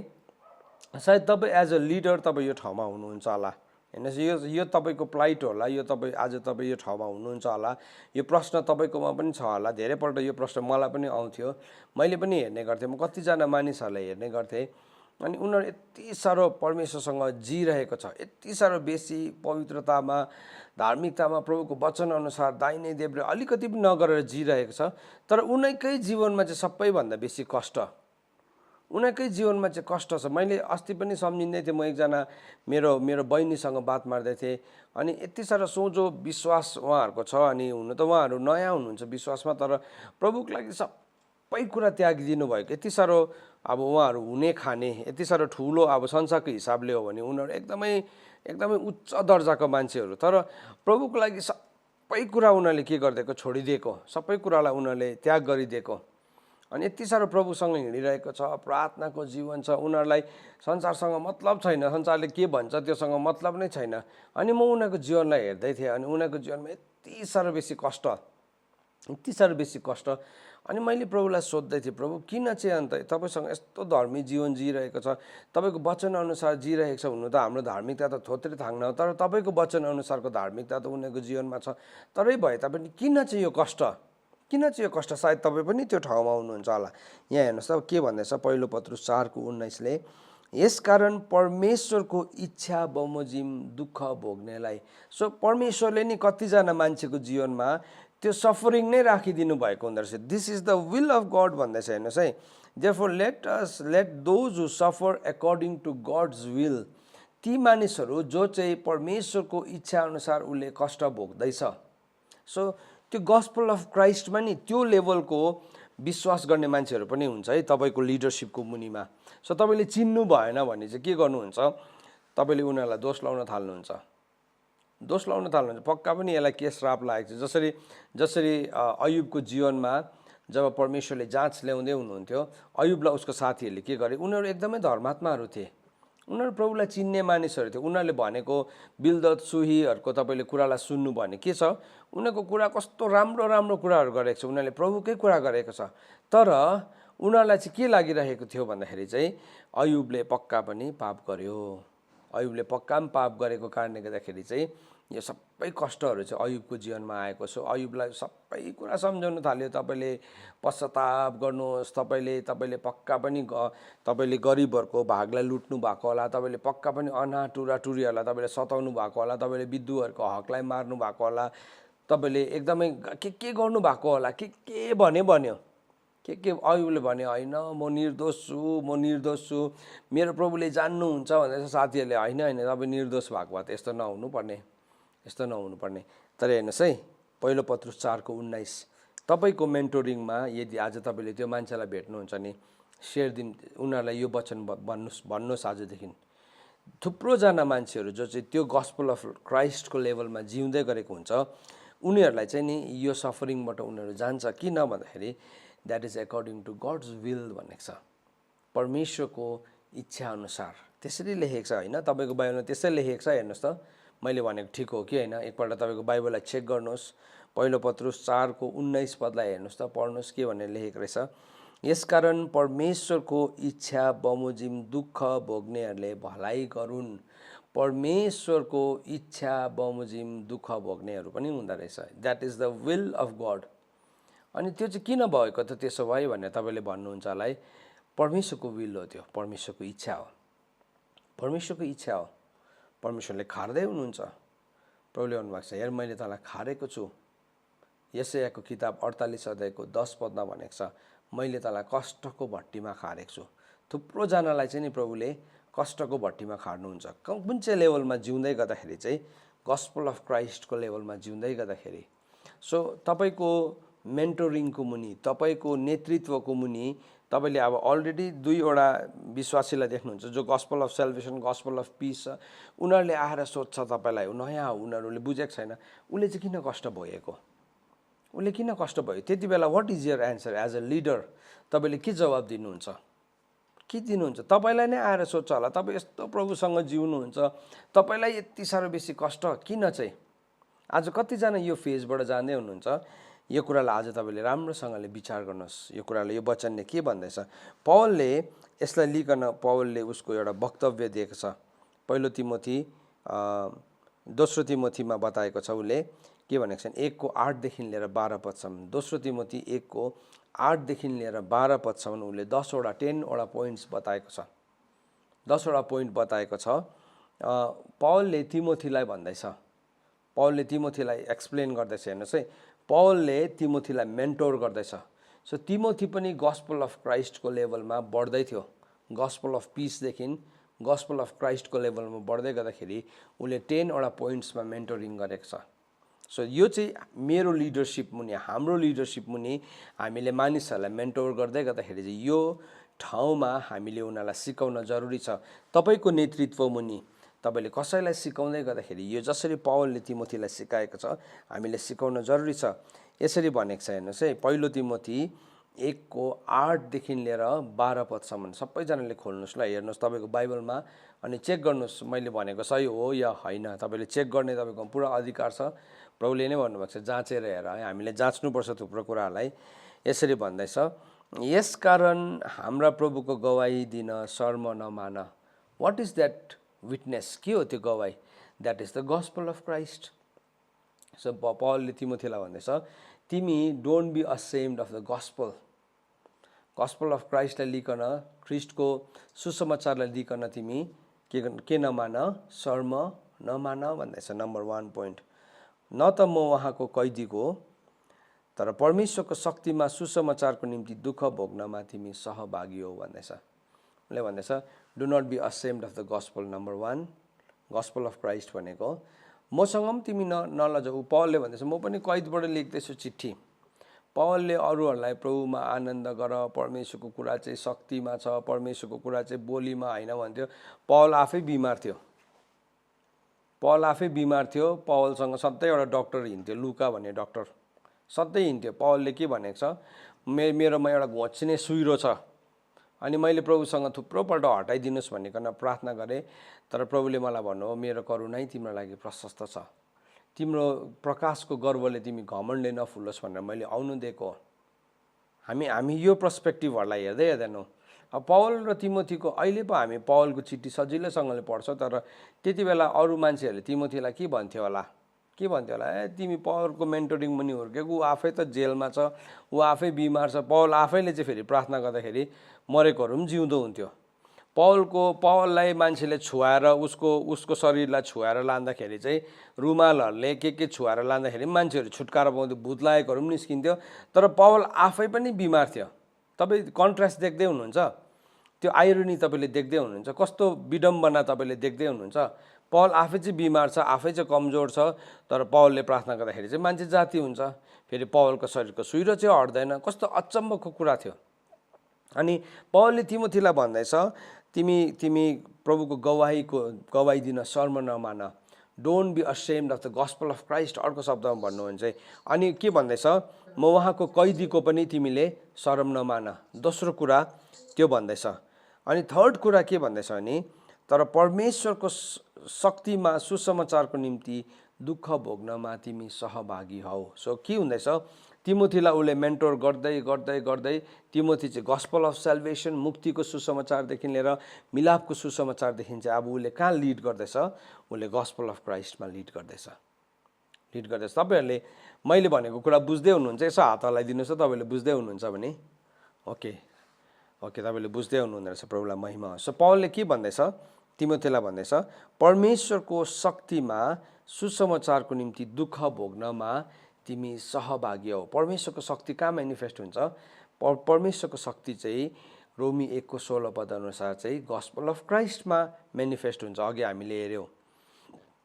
सायद तपाईँ एज अ लिडर तपाईँ यो ठाउँमा हुनुहुन्छ होला, हेर्नुहोस् यो तपाईँको प्लाइट होला, यो आज तपाईँ यो ठाउँमा हुनुहुन्छ होला, यो प्रश्न तपाईँकोमा पनि छ होला। धेरैपल्ट यो प्रश्न मलाई पनि आउँथ्यो, मैले पनि हेर्ने गर्थेँ, म कतिजना मानिसहरूलाई हेर्ने गर्थेँ। अनि उनीहरू यति साह्रो परमेश्वरसँग जिरहेको छ, यति साह्रो बेसी पवित्रतामा, धार्मिकतामा, प्रभुको वचनअनुसार दाहिने देब्रे अलिकति पनि नगरेर जिरहेको छ। तर उनीकै जीवनमा चाहिँ सबैभन्दा बेसी कष्ट, उनीकै जीवनमा चाहिँ कष्ट छ। मैले अस्ति पनि सम्झिँदै थिएँ, म एकजना मेरो बहिनीसँग बात मार्दै थिएँ। अनि यति साह्रो सोझो विश्वास उहाँहरूको छ, अनि हुन त उहाँहरू नयाँ हुनुहुन्छ विश्वासमा, तर प्रभुको लागि सबै कुरा त्यागिदिनु भएको। यति साह्रो अब उहाँहरू हुने खाने यति साह्रो ठुलो, अब संसारको हिसाबले हो भने उनीहरू एकदमै उच्च दर्जाको मान्छेहरू, तर प्रभुको लागि सबै कुरा उनीहरूले के गरिदिएको, छोडिदिएको, सबै कुरालाई उनीहरूले त्याग गरिदिएको। अनि यति साह्रो प्रभुसँग हिँडिरहेको छ, प्रार्थनाको जीवन छ, उनीहरूलाई संसारसँग मतलब छैन, संसारले के भन्छ त्योसँग मतलब नै छैन। अनि म उनीहरूको जीवनलाई हेर्दै थिएँ, अनि उनीहरूको जीवनमा यति साह्रो बेसी कष्ट। अनि मैले प्रभुलाई सोध्दै थिएँ, प्रभु किन चाहिँ अन्त तपाईँसँग यस्तो धर्मी जीवन जिरहेको छ, तपाईँको वचनअनुसार जिरहेको छ। हुनु त हाम्रो धार्मिकता त थोत्रै थाङ्न हो, तर तपाईँको वचनअनुसारको धार्मिकता त उनीहरूको जीवनमा छ। तरै भए तापनि किन चाहिँ यो कष्ट, सायद तपाईँ पनि त्यो ठाउँमा हुनुहुन्छ होला। यहाँ हेर्नुहोस् त के भन्दैछ पहिलो पत्रुस 4:19ले, यसकारण परमेश्वरको इच्छा बमोजिम दुःख भोग्नेलाई। सो परमेश्वरले नि कतिजना मान्छेको जीवनमा त्यो सफरिङ नै राखिदिनु भएको हुँदो रहेछ। This is the will of God भन्दैछ। हेर्नुहोस् है, therefore let those who suffer according to God's will. ती मानिसहरू जो चाहिँ परमेश्वरको इच्छा अनुसार उसले कष्ट भोग्दैछ। सो त्यो गस्पल अफ क्राइस्टमा नि त्यो लेभलको विश्वास गर्ने मान्छेहरू पनि हुन्छ है तपाईँको लिडरसिपको मुनिमा। सो तपाईँले चिन्नु भएन भने चाहिँ के गर्नुहुन्छ, तपाईँले उनीहरूलाई दोष लाउन थाल्नुहुन्छ। पक्का पनि यसलाई के श्राप लागेको छ। जसरी अयुबको जीवनमा जब परमेश्वरले जाँच ल्याउँदै हुनुहुन्थ्यो, अयुबलाई उसको साथीहरूले के गरे, उनीहरू एकदमै धर्मात्माहरू थिए, उनीहरू प्रभुलाई चिन्ने मानिसहरू थियो। उनीहरूले भनेको बिल्दत सुहीहरूको तपाईँले कुरालाई सुन्नु भने के छ, उनीहरूको कुरा कस्तो राम्रो राम्रो कुराहरू गरेको छ, उनीहरूले प्रभुकै कुरा गरेको छ। तर उनीहरूलाई चाहिँ के लागिरहेको थियो भन्दाखेरि चाहिँ अयुबले पक्का पनि पाप गर्यो। अयुबले पक्का पनि पाप गरेको कारणले गर्दाखेरि चाहिँ यो सबै कष्टहरू चाहिँ अयुबको जीवनमा आएको छ। अयुबलाई सबै कुरा सम्झाउनु थाल्यो, तपाईँले पश्चाताप गर्नुहोस्, तपाईँले पक्का पनि तपाईँले गरिबहरूको भागलाई लुट्नु भएको होला, तपाईँले पक्का पनि अनाथ टुराटुरीहरूलाई तपाईँले सताउनु भएको होला, तपाईँले विधुहरूको हकलाई मार्नु भएको होला, तपाईँले एकदमै के गर्नु भएको होला, के भन्यो के अयुबले भन्यो होइन म निर्दोष छु, मेरो प्रभुले जान्नुहुन्छ भनेर साथीहरूले होइन तपाईँ निर्दोष भएको भए त यस्तो नहुनु पर्ने। तर हेर्नुहोस् है, पहिलो पत्रुस 4:19 तपाईँको मेन्टोरिङमा यदि आज तपाईँले त्यो मान्छेलाई भेट्नुहुन्छ नि, सेयर दिन उनीहरूलाई यो वचन भन्नुहोस् आजदेखि। थुप्रोजना मान्छेहरू जो चाहिँ त्यो गस्पल अफ क्राइस्टको लेभलमा जिउँदै गरेको हुन्छ, उनीहरूलाई चाहिँ नि यो सफरिङबाट उनीहरू जान्छ। किन भन्दाखेरि that is according to God's will भनेको छ, परमेश्वरको इच्छा अनुसार त्यसरी लेखेको छ होइन। तपाईँको बाइबलमा त्यसै लेखेको छ, हेर्नुहोस् त मैले भनेको ठिक हो कि होइन। एकपल्ट तपाईँको बाइबललाई चेक गर्नुहोस्, पहिलो पत्रुस 4:19 हेर्नुहोस् त, पढ्नुहोस् के भनेर लेखेको रहेछ। यसकारण परमेश्वरको इच्छा बमोजिम दुःख भोग्नेहरूले भलाइ गरून्। परमेश्वरको इच्छा बमोजिम दुःख भोग्नेहरू पनि हुँदो रहेछ। That is the will of God. अनि त्यो चाहिँ किन भएको त त्यसो भयो भनेर तपाईँले भन्नुहुन्छ होला है। परमेश्वरको विल हो, त्यो परमेश्वरको इच्छा हो, परमेश्वरको इच्छा हो। परमेश्वरले खार्दै हुनुहुन्छ। प्रभुले भन्नुभएको छ, हेर मैले तँलाई खारेको छु। यशायाको किताब 48 अध्यायको 10 पदमा भनेको छ, मैले तँलाई कष्टको भट्टीमा खारेको छु। थुप्रोजनालाई चाहिँ नि प्रभुले कष्टको भट्टीमा खार्नुहुन्छ। कुन चाहिँ लेभलमा जिउँदै गर्दाखेरि चाहिँ गस्पल अफ क्राइस्टको लेभलमा जिउँदै गर्दाखेरि। सो तपाईँको मेन्टोरिङको मुनि, तपाईँको नेतृत्वको मुनि तपाईँले अब अलरेडी 2वटा विश्वासीलाई देख्नुहुन्छ जो gospel of salvation, gospel of piece छ। उनीहरूले आएर सोध्छ तपाईँलाई, नयाँ हो, उनीहरूले बुझेको छैन उसले चाहिँ किन कष्ट भएको, उसले किन कष्ट भयो। त्यति बेला what is your answer as a leader? तपाईँले के जवाब दिनुहुन्छ, के दिनुहुन्छ? तपाईँलाई नै आएर सोध्छ होला, तपाईँ यस्तो प्रभुसँग जिउनुहुन्छ, तपाईँलाई यति साह्रो बेसी कष्ट किन चाहिँ? आज कतिजना यो फेजबाट जाँदै हुनुहुन्छ, यो कुरालाई आज तपाईँले राम्रोसँगले विचार गर्नुहोस्। यो कुराले, यो वचनले के भन्दैछ? पौलले यसलाई लिकन पौलले उसको एउटा वक्तव्य दिएको छ। पहिलो तिमोथी 2 तिमोथीमा बताएको छ, उसले के भनेको छ, 1:8 लिएर 12 पदसम्म। 2 तिमोथी 1:8 लिएर 12 पदसम्म उसले 10वटा पोइन्ट्स बताएको छ। 10वटा पोइन्ट बताएको छ। पौलले तिमोथीलाई भन्दैछ, पौलले तिमोथीलाई एक्सप्लेन गर्दैछ। हेर्नुहोस् है, पौलले तिमोथीलाई मेन्टोर गर्दैछ। सो तिमोथी पनि गस्पल अफ क्राइस्टको लेभलमा बढ्दै थियो। गस्पल अफ पिसदेखि गस्पल अफ क्राइस्टको लेभलमा बढ्दै गर्दाखेरि उसले 10वटा पोइन्ट्समा मेन्टोरिङ गरेको छ। सो यो चाहिँ मेरो लिडरसिप मुनि, हाम्रो लिडरसिप मुनि हामीले मानिसहरूलाई मेन्टोर गर्दै गर्दाखेरि चाहिँ यो ठाउँमा हामीले उनीहरूलाई सिकाउन जरुरी छ। तपाईँको नेतृत्व मुनि तपाईँले कसैलाई सिकाउँदै गर्दाखेरि यो जसरी पौलले तिमोथीलाई सिकाएको छ, हामीले सिकाउन जरुरी छ। यसरी भनेको छ, हेर्नुहोस् है, पहिलो तिमोथी 1:8 लिएर 12 पदसम्म। सबैजनाले खोल्नुहोस् ल, हेर्नुहोस् तपाईँको बाइबलमा अनि चेक गर्नुहोस् मैले भनेको सही हो या होइन। तपाईँले चेक गर्ने तपाईँको पुरा अधिकार छ। प्रभुले नै भन्नुभएको छ जाँचेर हेर है, हामीले जाँच्नुपर्छ थुप्रो कुराहरूलाई। यसरी भन्दैछ, यसकारण हाम्रा प्रभुको गवाही दिन शर्म नमान। What is that witness? के हो त्यो गवाही? That is the gospel of Christ. So पौलले तिमोथीलाई भन्दैछ, तिमी don't be ashamed of the gospel. Gospel of क्राइस्टलाई लिकन, ख्रिस्टको सुसमाचारलाई लिकन तिमी के नमान, शर्म नमान भन्दैछ। नम्बर 1 पोइन्ट, न त म उहाँको कैदीको, तर परमेश्वरको शक्तिमा सुसमाचारको निम्ति दुःख भोग्नमा तिमी सहभागी हो भन्दैछ। उसले भन्दैछ do not be ashamed of the gospel. Number 1 gospel of Christ भनेको मसँग पनि तिमी नलजाऊ। पौलले भन्दैछ म पनि कैदबाट लेख्दैछु चिठी। पौलले अरूहरूलाई प्रभुमा आनन्द गर, परमेश्वरको कुरा चाहिँ शक्तिमा छ, परमेश्वरको कुरा चाहिँ बोलीमा होइन भन्थ्यो। पौल आफै बिमार थियो, पौलसँग सधैँ एउटा डक्टर हिँड्थ्यो, लुका भन्ने डक्टर सधैँ हिँड्थ्यो। पौलले के भनेको छ, मेरोमा एउटा घोच्ने सुइरो छ अनि मैले प्रभुसँग थुप्रोपल्ट हटाइदिनुहोस् भनिकन प्रार्थना गरेँ, तर प्रभुले मलाई भन्नुभयो मेरो करुणै तिम्रो लागि प्रशस्त छ, तिम्रो प्रकाशको गर्वले तिमी घमण्डले नफुलोस् भनेर मैले आउनु दिएको हो। हामी यो पर्सपेक्टिभहरूलाई हेर्दै हेर्दैनौँ। अब पौल र तिमोथीको अहिले पो हामी पौलको चिठी सजिलैसँगले पढ्छौँ, तर त्यति बेला अरू मान्छेहरूले तिमोथीलाई के भन्थ्यो होला, तिमी पौलको मेन्टोरिङ मुनि हुर्केको, ऊ आफै त जेलमा छ, ऊ आफै बिमार छ। पौल आफैले चाहिँ फेरि प्रार्थना गर्दाखेरि मरेकोहरू पनि जिउँदो हुन्थ्यो। पौललाई मान्छेले छुवाएर उसको शरीरलाई छुवाएर लाँदाखेरि चाहिँ रुमालहरूले के छुवाएर लाँदाखेरि मान्छेहरू छुटकारा पाउँथ्यो, भूत लागेकोहरू पनि निस्किन्थ्यो। तर पौल आफै पनि बिमार थियो। तपाईँ कन्ट्रास्ट देख्दै हुनुहुन्छ, त्यो आइरोनी तपाईँले देख्दै हुनुहुन्छ, कस्तो विडम्बना तपाईँले देख्दै हुनुहुन्छ। पौल आफै चाहिँ बिमार छ, आफै चाहिँ कमजोर छ, तर पौलले प्रार्थना गर्दाखेरि चाहिँ मान्छे जाति हुन्छ। फेरि पौलको शरीरको सुइरो चाहिँ हट्दैन। कस्तो अचम्मको कुरा थियो। अनि पौलले तिमोथीलाई भन्दैछ, तिमी प्रभुको गवाही दिन शर्म नमान, don't be ashamed of the gospel of Christ. अर्को शब्दमा भन्नुहुन्छ। अनि के भन्दैछ, म उहाँको कैदीको पनि तिमीले शरम नमान। दोस्रो कुरा त्यो भन्दैछ। अनि थर्ड कुरा के भन्दैछ भने, तर परमेश्वरको शक्तिमा सुसमाचारको निम्ति दुःख भोग्नमा तिमी सहभागी हौ। सो के हुँदैछ, तिमोथीलाई उसले मेन्टोर गर्दै तिमोथी चाहिँ गस्पल अफ सेल्भेसन, मुक्तिको सुसमाचारदेखि लिएर मिलापको सुसमाचारदेखि चाहिँ अब उसले कहाँ लिड गर्दैछ, उसले गस्पल अफ क्राइस्टमा लिड गर्दैछ। तपाईँहरूले मैले भनेको कुरा बुझ्दै हुनुहुन्छ? यसो हात हल्लाइदिनुहोस् त तपाईँले बुझ्दै हुनुहुन्छ भने। ओके, तपाईँले बुझ्दै हुनुहुँदो रहेछ, प्रभुलाई महिमा होस्। सो पौलले के भन्दैछ, तिमोथीलाई भन्दैछ, परमेश्वरको शक्तिमा सुसमाचारको निम्ति दुःख भोग्नमा तिमी सहभागी हौ। परमेश्वरको शक्ति कहाँ मेनिफेस्ट हुन्छ? परमेश्वरको शक्ति चाहिँ रोमी 1:16 अनुसार चाहिँ गस्पल अफ क्राइस्टमा मेनिफेस्ट हुन्छ। अघि हामीले हेऱ्यौँ,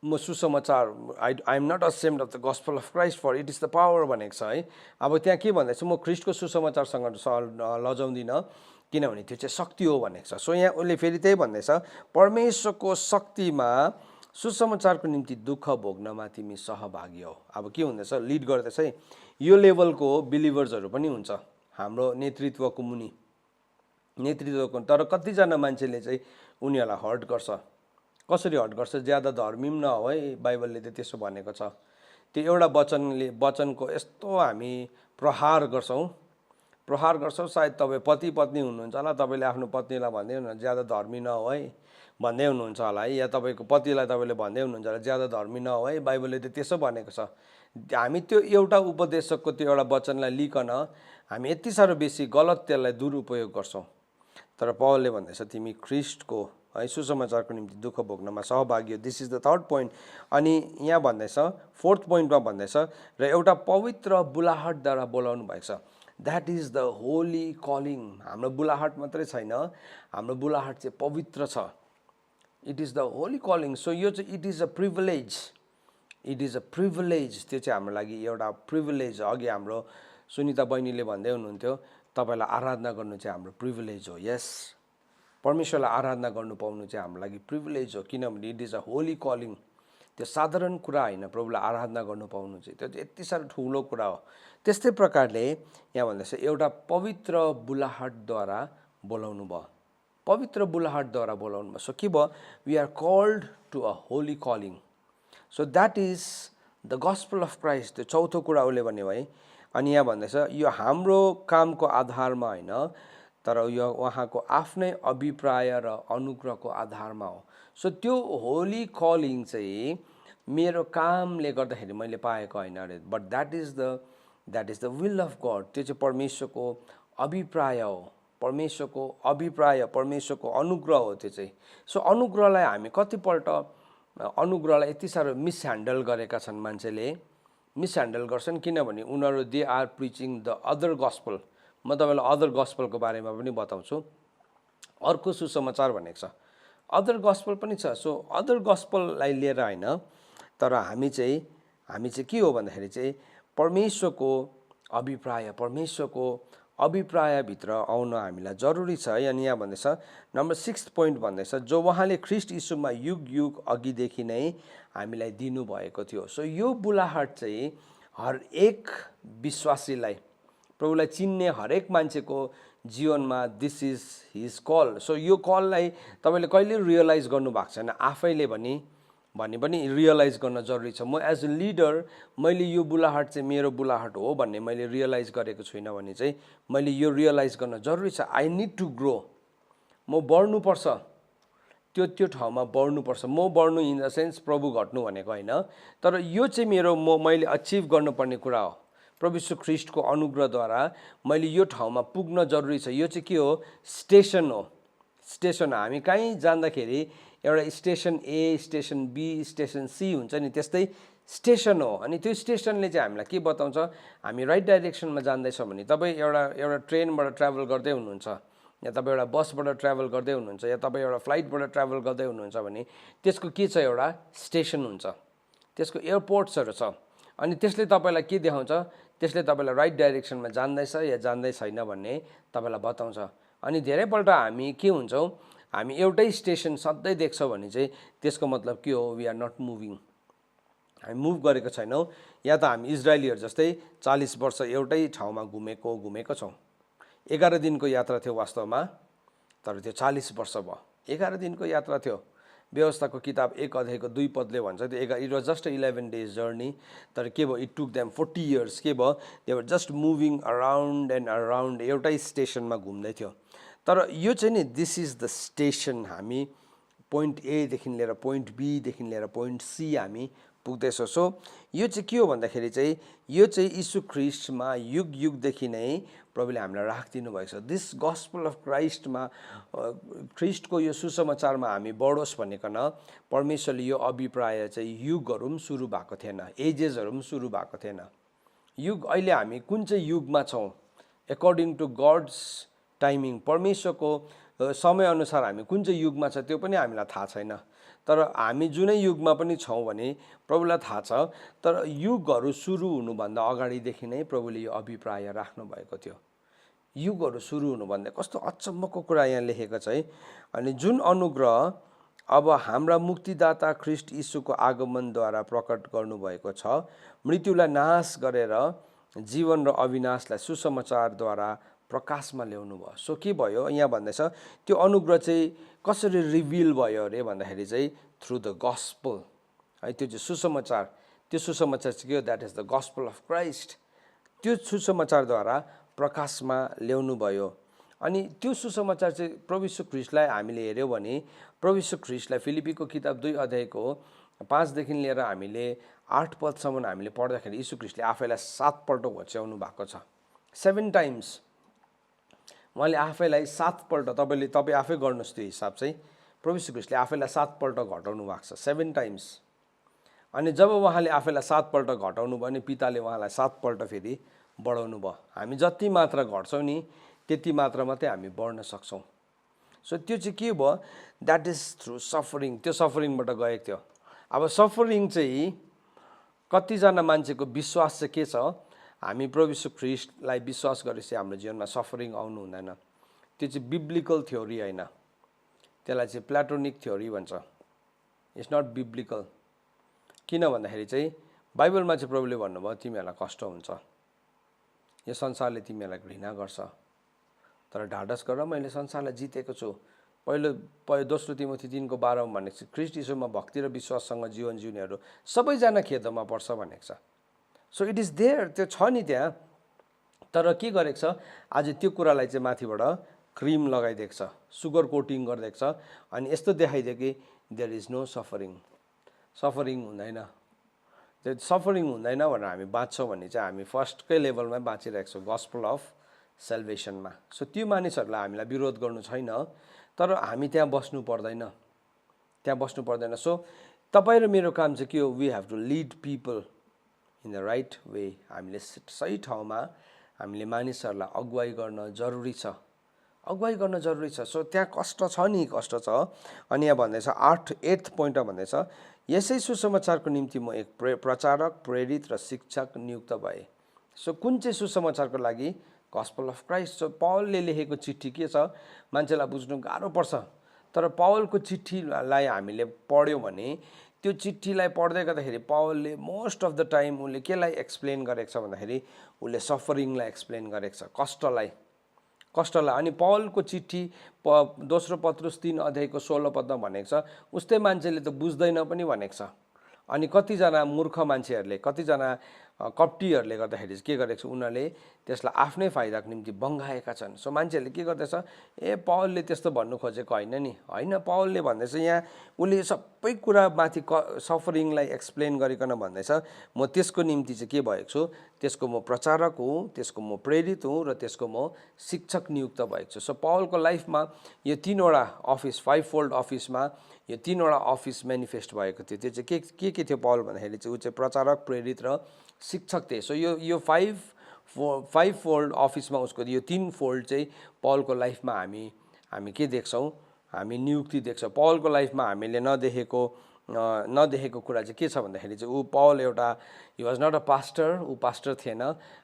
म सुसमाचार I am not ashamed of the gospel of Christ for it is the power भनेको छ है। अब त्यहाँ के भन्दैछ, म ख्रिस्टको सुसमाचारसँग लजाउँदिनँ, किनभने त्यो चाहिँ शक्ति हो भनेको छ। सो यहाँ उसले फेरि त्यही भन्दैछ, परमेश्वरको शक्तिमा सुसमाचारको निम्ति दुःख भोग्नमा तिमी सहभागी हौ। अब के हुँदैछ, लिड गर्दैछ है। यो लेभलको बिलिभर्सहरू पनि हुन्छ हाम्रो नेतृत्वको मुनि, तर कतिजना मान्छेले चाहिँ उनीहरूलाई हर्ट गर्छ। कसरी हर्ट गर्छ? ज्यादा धर्मी पनि नहो है, बाइबलले त त्यसो भनेको छ। त्यो एउटा वचनको यस्तो हामी प्रहार गर्छौँ। सायद तपाईँ पति पत्नी हुनुहुन्छ होला, तपाईँले आफ्नो पत्नीलाई भन्दै हुनुहुन्छ ज्यादा धर्मी नहो है भन्दै हुनुहुन्छ होला है, या तपाईँको पतिलाई तपाईँले भन्दै हुनुहुन्छ होला ज्यादा धर्मी नहो है, बाइबलले त त्यसो भनेको छ। हामी त्यो एउटा उपदेशकको त्यो एउटा वचनलाई लिकन हामी यति साह्रो बेसी गलत त्यसलाई दुरुपयोग गर्छौँ। तर पौलले भन्दैछ तिमी ख्रिस्टको है सुसमाचारको निम्ति दुःख भोग्नमा सहभागी हो। This is the third point. अनि यहाँ भन्दैछ, फोर्थ पोइन्टमा भन्दैछ, र एउटा पवित्र बुलाहटद्वारा बोलाउनु भएको छ। That is the Holi calling. हाम्रो बुलाहट मात्रै छैन, हाम्रो बुलाहट चाहिँ पवित्र छ। It is the Holi calling. So यो चाहिँ इट इज अ प्रिभिलेज। त्यो चाहिँ हाम्रो लागि एउटा प्रिभिलेज। अघि हाम्रो सुनिता बहिनीले भन्दै हुनुहुन्थ्यो, तपाईँलाई आराधना गर्नु चाहिँ हाम्रो प्रिभिलेज हो। यस, परमेश्वरलाई आराधना गर्नु पाउनु चाहिँ हाम्रो लागि प्रिभिलेज हो, किनभने it is a holy calling. त्यो साधारण कुरा होइन, प्रभुलाई आराधना गर्नु पाउनु चाहिँ त्यो चाहिँ यति साह्रो ठुलो कुरा हो। त्यस्तै प्रकारले यहाँ भन्दैछ एउटा पवित्र बुलाहटद्वारा बोलाउनु भयो। सो के भयो? We are called to a holy calling. So that is the gospel of Christ. त्यो चौथो कुरा उसले भन्यो है। अनि यहाँ भन्दैछ यो हाम्रो कामको आधारमा होइन, तर यो उहाँको आफ्नै अभिप्राय र अनुग्रहको आधारमा हो। सो त्यो होली कलिङ चाहिँ मेरो कामले गर्दाखेरि मैले पाएको होइन अरे, but that is the will of God. त्यो चाहिँ परमेश्वरको अभिप्राय हो, परमेश्वरको अनुग्रह हो त्यो चाहिँ। सो अनुग्रहलाई हामी कतिपल्ट अनुग्रहलाई यति साह्रो मिसह्यान्डल गरेका छन्, मान्छेले मिसह्यान्डल गर्छन्, किनभने उनीहरू they are preaching the other gospel. म तपाईँलाई अदर गस्पलको बारेमा पनि बताउँछु। अर्को सुसमाचार भनेको छ, अदर गस्पल पनि छ। सो अदर गस्पललाई लिएर होइन, तर हामी चाहिँ के हो भन्दाखेरि चाहिँ परमेश्वरको अभिप्रायभित्र आउन हामीलाई जरुरी छ। अनि यहाँ भन्दैछ नम्बर 6 पोइन्ट भन्दैछ, जो उहाँले ख्रिस्ट यीशुमा युग अघिदेखि नै हामीलाई दिनुभएको थियो। सो यो बुलाहट चाहिँ हरेक विश्वासीलाई प्रभुलाई चिन्ने हरेक मान्छेको जीवनमा this is his call. So यो कललाई तपाईँले कहिले रियलाइज गर्नु भएको छैन, आफैले पनि रियलाइज गर्न जरुरी छ। म एज अ लिडर मैले यो बुलाहट चाहिँ मेरो बुलाहट हो भन्ने मैले रियलाइज गरेको छुइनँ भने चाहिँ मैले यो रियलाइज गर्न जरुरी छ। आई निड टु ग्रो, म बढ्नुपर्छ, त्यो ठाउँमा बढ्नुपर्छ। म बढ्नु इन द सेन्स प्रभु घट्नु भनेको होइन, तर यो चाहिँ मैले अचिभ गर्नुपर्ने कुरा हो। प्रभु यीशु ख्रीष्टको अनुग्रहद्वारा मैले यो ठाउँमा पुग्न जरुरी छ। यो चाहिँ के हो? स्टेसन हो। स्टेसन। हामी कहीँ जाँदाखेरि एउटा station A, station B, station C हुन्छ नि, त्यस्तै स्टेसन हो। अनि त्यो स्टेसनले चाहिँ हामीलाई के बताउँछ? हामी राइट डाइरेक्सनमा जाँदैछौँ भने तपाईँ एउटा ट्रेनबाट ट्राभल गर्दै हुनुहुन्छ, या तपाईँ एउटा बसबाट ट्राभल गर्दै हुनुहुन्छ, या तपाईँ एउटा फ्लाइटबाट ट्राभल गर्दै हुनुहुन्छ भने त्यसको के छ? एउटा स्टेसन हुन्छ, त्यसको एयरपोर्ट्सहरू छ। अनि त्यसले तपाईँलाई के देखाउँछ? त्यसले तपाईँलाई राइट डाइरेक्सनमा जाँदैछ या जाँदै छैन भन्ने तपाईँलाई बताउँछ। अनि धेरैपल्ट हामी के हुन्छौँ? हामी एउटै स्टेसन सधैँ देख्छौँ भने चाहिँ त्यसको मतलब के हो? वी आर नट मुभिङ, हामी मुभ गरेको छैनौँ। या त हामी इजरायलीहरू जस्तै 40 वर्ष एउटै ठाउँमा घुमेको छौँ। 11 दिनको यात्रा थियो वास्तवमा, तर त्यो 40 वर्ष भयो। 11 दिनको यात्रा थियो। व्यवस्थाको किताब 1 अध्यायको 2 पदले भन्छ it was just 11 days journey, तर के भयो? It took them 40 years। के भयो? They were just moving around and around, एउटै स्टेसनमा घुम्दै थियो। तर यो चाहिँ नि दिस इज द स्टेसन। हामी पोइन्ट ए देखि लिएर पोइन्ट बी देखि लिएर पोइन्ट सी हामी पुग्दैछौँ। सो यो चाहिँ के हो भन्दाखेरि चाहिँ यो चाहिँ यीशु ख्रीष्टमा युग युगदेखि नै प्रभुले हामीलाई राखिदिनु भएको छ। दिस गस्पल अफ क्राइस्टमा, ख्रीष्टको यो सुसमाचारमा हामी बढोस् भनिकन परमेश्वरले यो अभिप्राय चाहिँ युगहरू पनि सुरु भएको थिएन, एजेसहरू पनि सुरु भएको थिएन। युग अहिले हामी कुन चाहिँ युगमा छौँ एकर्डिङ टु गड्स टाइमिङ, परमेश्वरको समयअनुसार हामी कुन चाहिँ युगमा छ त्यो पनि हामीलाई थाहा छैन। तर हामी जुनै युगमा पनि छौँ भने प्रभुलाई थाहा छ। तर युगहरू सुरु हुनुभन्दा अगाडिदेखि नै प्रभुले यो अभिप्राय राख्नु भएको थियो। युगहरू सुरु हुनुभन्दा कस्तो अचम्मको कुरा यहाँ लेखेको छ है। अनि जुन अनुग्रह अब हाम्रा मुक्तिदाता ख्रीष्ट यीशुको आगमनद्वारा प्रकट गर्नुभएको छ, मृत्युलाई नाश गरेर जीवन र अविनाशलाई सुसमाचारद्वारा प्रकाशमा ल्याउनु भयो। सो के भयो यहाँ भन्दैछ? त्यो अनुग्रह चाहिँ कसरी रिभिल भयो अरे भन्दाखेरि चाहिँ थ्रु द गस्पल है। त्यो चाहिँ सुसमाचार, त्यो सुसमाचार चाहिँ के हो? That is the gospel of Christ. त्यो सुसमाचारद्वारा प्रकाशमा ल्याउनु भयो। अनि त्यो सुसमाचार चाहिँ प्रभु यीशु ख्रीष्टलाई हामीले हेऱ्यौँ भने प्रभु यीशु ख्रीष्टलाई फिलिपीको किताब 2 अध्यायको 5 देखि लिएर हामीले 8 पदसम्म हामीले पढ्दाखेरि यीशु ख्रीष्टले आफैलाई 7 पल्ट घोच्याउनु भएको छ। 7 times उहाँले आफैलाई 7 पल्ट, तपाईँ आफै गर्नुहोस् त्यो हिसाब चाहिँ, प्रभु यीशु ख्रीष्टले आफैलाई 7 पल्ट घटाउनु भएको छ, 7 times। अनि जब उहाँले आफैलाई 7 पल्ट घटाउनु भयो नि पिताले उहाँलाई 7 पल्ट फेरि बढाउनु भयो। हामी जति मात्रा घट्छौँ नि त्यति मात्रा मात्रै हामी बढ्न सक्छौँ। सो त्यो चाहिँ के भयो? That is through suffering. त्यो सफरिङबाट गएको थियो। अब सफरिङ चाहिँ कतिजना मान्छेको विश्वास चाहिँ के छ? हामी प्रभु यीशु ख्रीष्टलाई विश्वास गरेपछि हाम्रो जीवनमा सफरिङ आउनु हुँदैन। त्यो चाहिँ बिब्लिकल थ्योरी होइन, त्यसलाई चाहिँ प्लाटोनिक थ्योरी भन्छ। It's not biblical. किन भन्दाखेरि चाहिँ बाइबलमा चाहिँ प्रभुले भन्नुभयो तिमीहरूलाई कष्ट हुन्छ, यो संसारले तिमीहरूलाई घृणा गर्छ, तर ढाडस गर मैले संसारलाई जितेको छु। दोस्रो तिमोथी 3:12 भनेको छ ख्रीष्ट यीशुमा भक्ति र विश्वाससँग जीवन जिउनेहरू सबैजना खेदमा पर्छ भनेको छ। सो इट इज देयर, त्यो छ नि त्यहाँ। तर के गरेको छ? आज त्यो कुरालाई चाहिँ माथिबाट क्रिम लगाइदिएको छ, सुगर कोटिङ गरिदिएको छ, अनि यस्तो देखाइदियो कि there is no suffering. Suffering हुँदैन। त्यो सफरिङ हुँदैन भनेर हामी बाँच्छौँ भने चाहिँ हामी फर्स्टकै लेभलमै बाँचिरहेको छौँ, गस्पल अफ सेल्भेसनमा। सो त्यो मानिसहरूलाई हामीलाई विरोध गर्नु छैन, तर हामी त्यहाँ बस्नु पर्दैन, त्यहाँ बस्नु पर्दैन। सो तपाईँ र मेरो काम चाहिँ के हो? We have to lead people in the right way. हामीले सही ठाउँमा हामीले मानिसहरूलाई अगुवाई गर्न जरुरी छ, अगुवाई गर्न जरुरी छ। सो त्यहाँ कष्ट छ नि, कष्ट छ। अनि यहाँ भन्दैछ 8th पोइन्टमा भन्दैछ यसै सुसमाचारको निम्ति म एक प्रचारक, प्रेरित र शिक्षक नियुक्त भए। सो कुन चाहिँ सुसमाचारको लागि? Gospel of Christ. सो पौलले लेखेको चिठी के छ? मान्छेलाई बुझ्नु गाह्रो पर्छ, तर पौलको चिठीलाई हामीले पढ्यौँ भने त्यो चिठीलाई पढ्दै गर्दाखेरि पावलले मोस्ट अफ द टाइम उसले केलाई एक्सप्लेन गरेको छ भन्दाखेरि उसले सफरिङलाई एक्सप्लेन गरेको छ, कष्टलाई। अनि पावलको चिठी दोस्रो पत्रुस 3 अध्यायको 16 पदमा भनेको छ, उस्तै मान्छेले त बुझ्दैन पनि भनेको छ। अनि कतिजना मूर्ख मान्छेहरूले, कतिजना कप्टीहरूले गर्दाखेरि के गरेको छ, उनीहरूले त्यसलाई आफ्नै फाइदाको निम्ति बङ्गाएका छन्। सो मान्छेहरूले के गर्दैछ, पावलले त्यस्तो भन्नु खोजेको होइन नि, होइन, पावलले भन्दैछ यहाँ उसले सबै कुरा माथि सफरिङलाई एक्सप्लेन गरिकन भन्दैछ, म त्यसको निम्ति चाहिँ के भएको छु, त्यसको म प्रचारक हुँ, त्यसको म प्रेरित हुँ र त्यसको म शिक्षक नियुक्त भएको छु। सो पावलको लाइफमा यो 3वटा अफिस, 5-फोल्ड अफिसमा यो 3वटा अफिस मेनिफेस्ट भएको थियो। त्यो चाहिँ के थियो पावल भन्दाखेरि चाहिँ ऊ चाहिँ प्रचारक, प्रेरित र शिक्षक थिए। सो यो 5-फोल्ड अफिसमा उसको यो 3 फोल्ड चाहिँ पावलको लाइफमा हामी के देख्छौँ, हामी नियुक्ति देख्छौँ। पावलको लाइफमा हामीले नदेखेको कुरा चाहिँ के छ भन्दाखेरि चाहिँ ऊ पावल एउटा, he was not a pastor, ऊ पास्टर थिएन,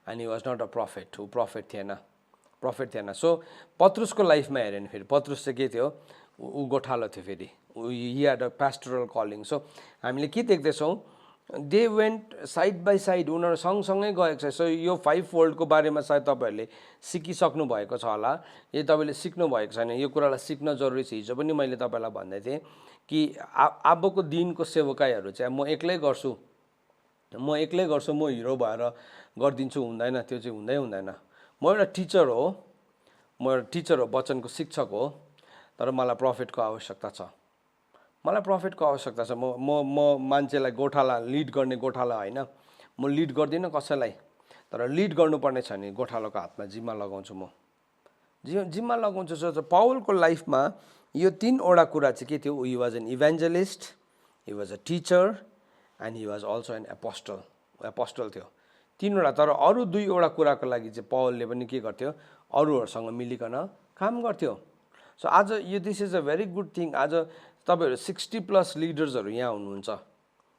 and he was not a prophet, ऊ प्रफेट थिएन। सो पत्रुसको लाइफमा हेऱ्यो भने फेरि पत्रुस चाहिँ के थियो, ऊ गोठालो थियो, फेरि he had a pastoral calling. So हामीले के देख्दैछौँ, they went side by side, उनीहरू सँगसँगै गएको छ। सो यो 5-फोल्डको बारेमा सायद तपाईँहरूले सिकिसक्नु भएको छ होला। यदि तपाईँले सिक्नु भएको छैन, यो कुरालाई सिक्न जरुरी छ। हिजो पनि मैले तपाईँलाई भन्दै थिएँ कि अबको दिनको सेवकाईहरू चाहिँ म एक्लै गर्छु, म हिरो भएर गरिदिन्छु, हुँदैन, त्यो चाहिँ हुँदैन। म एउटा टिचर हो, वचनको शिक्षक हो, तर मलाई प्रफिटको आवश्यकता छ। म मान्छेलाई गोठाला लिड गर्ने गोठाला होइन, म लिड गर्दिनँ कसैलाई, तर लिड गर्नुपर्ने छ भने गोठालोको हातमा जिम्मा लगाउँछु, म जिम्मा लगाउँछु। सो पावलको लाइफमा यो 3वटा कुरा चाहिँ के थियो, he was an evangelist, he was a teacher, and he was also an apostle थियो, 3वटा। तर अरू 2वटा कुराको लागि चाहिँ पावलले पनि के गर्थ्यो, अरूहरूसँग मिलिकन काम गर्थ्यो। सो आज यो this is a very good thing. आज तपाईँहरू 60+ लिडर्सहरू यहाँ हुनुहुन्छ,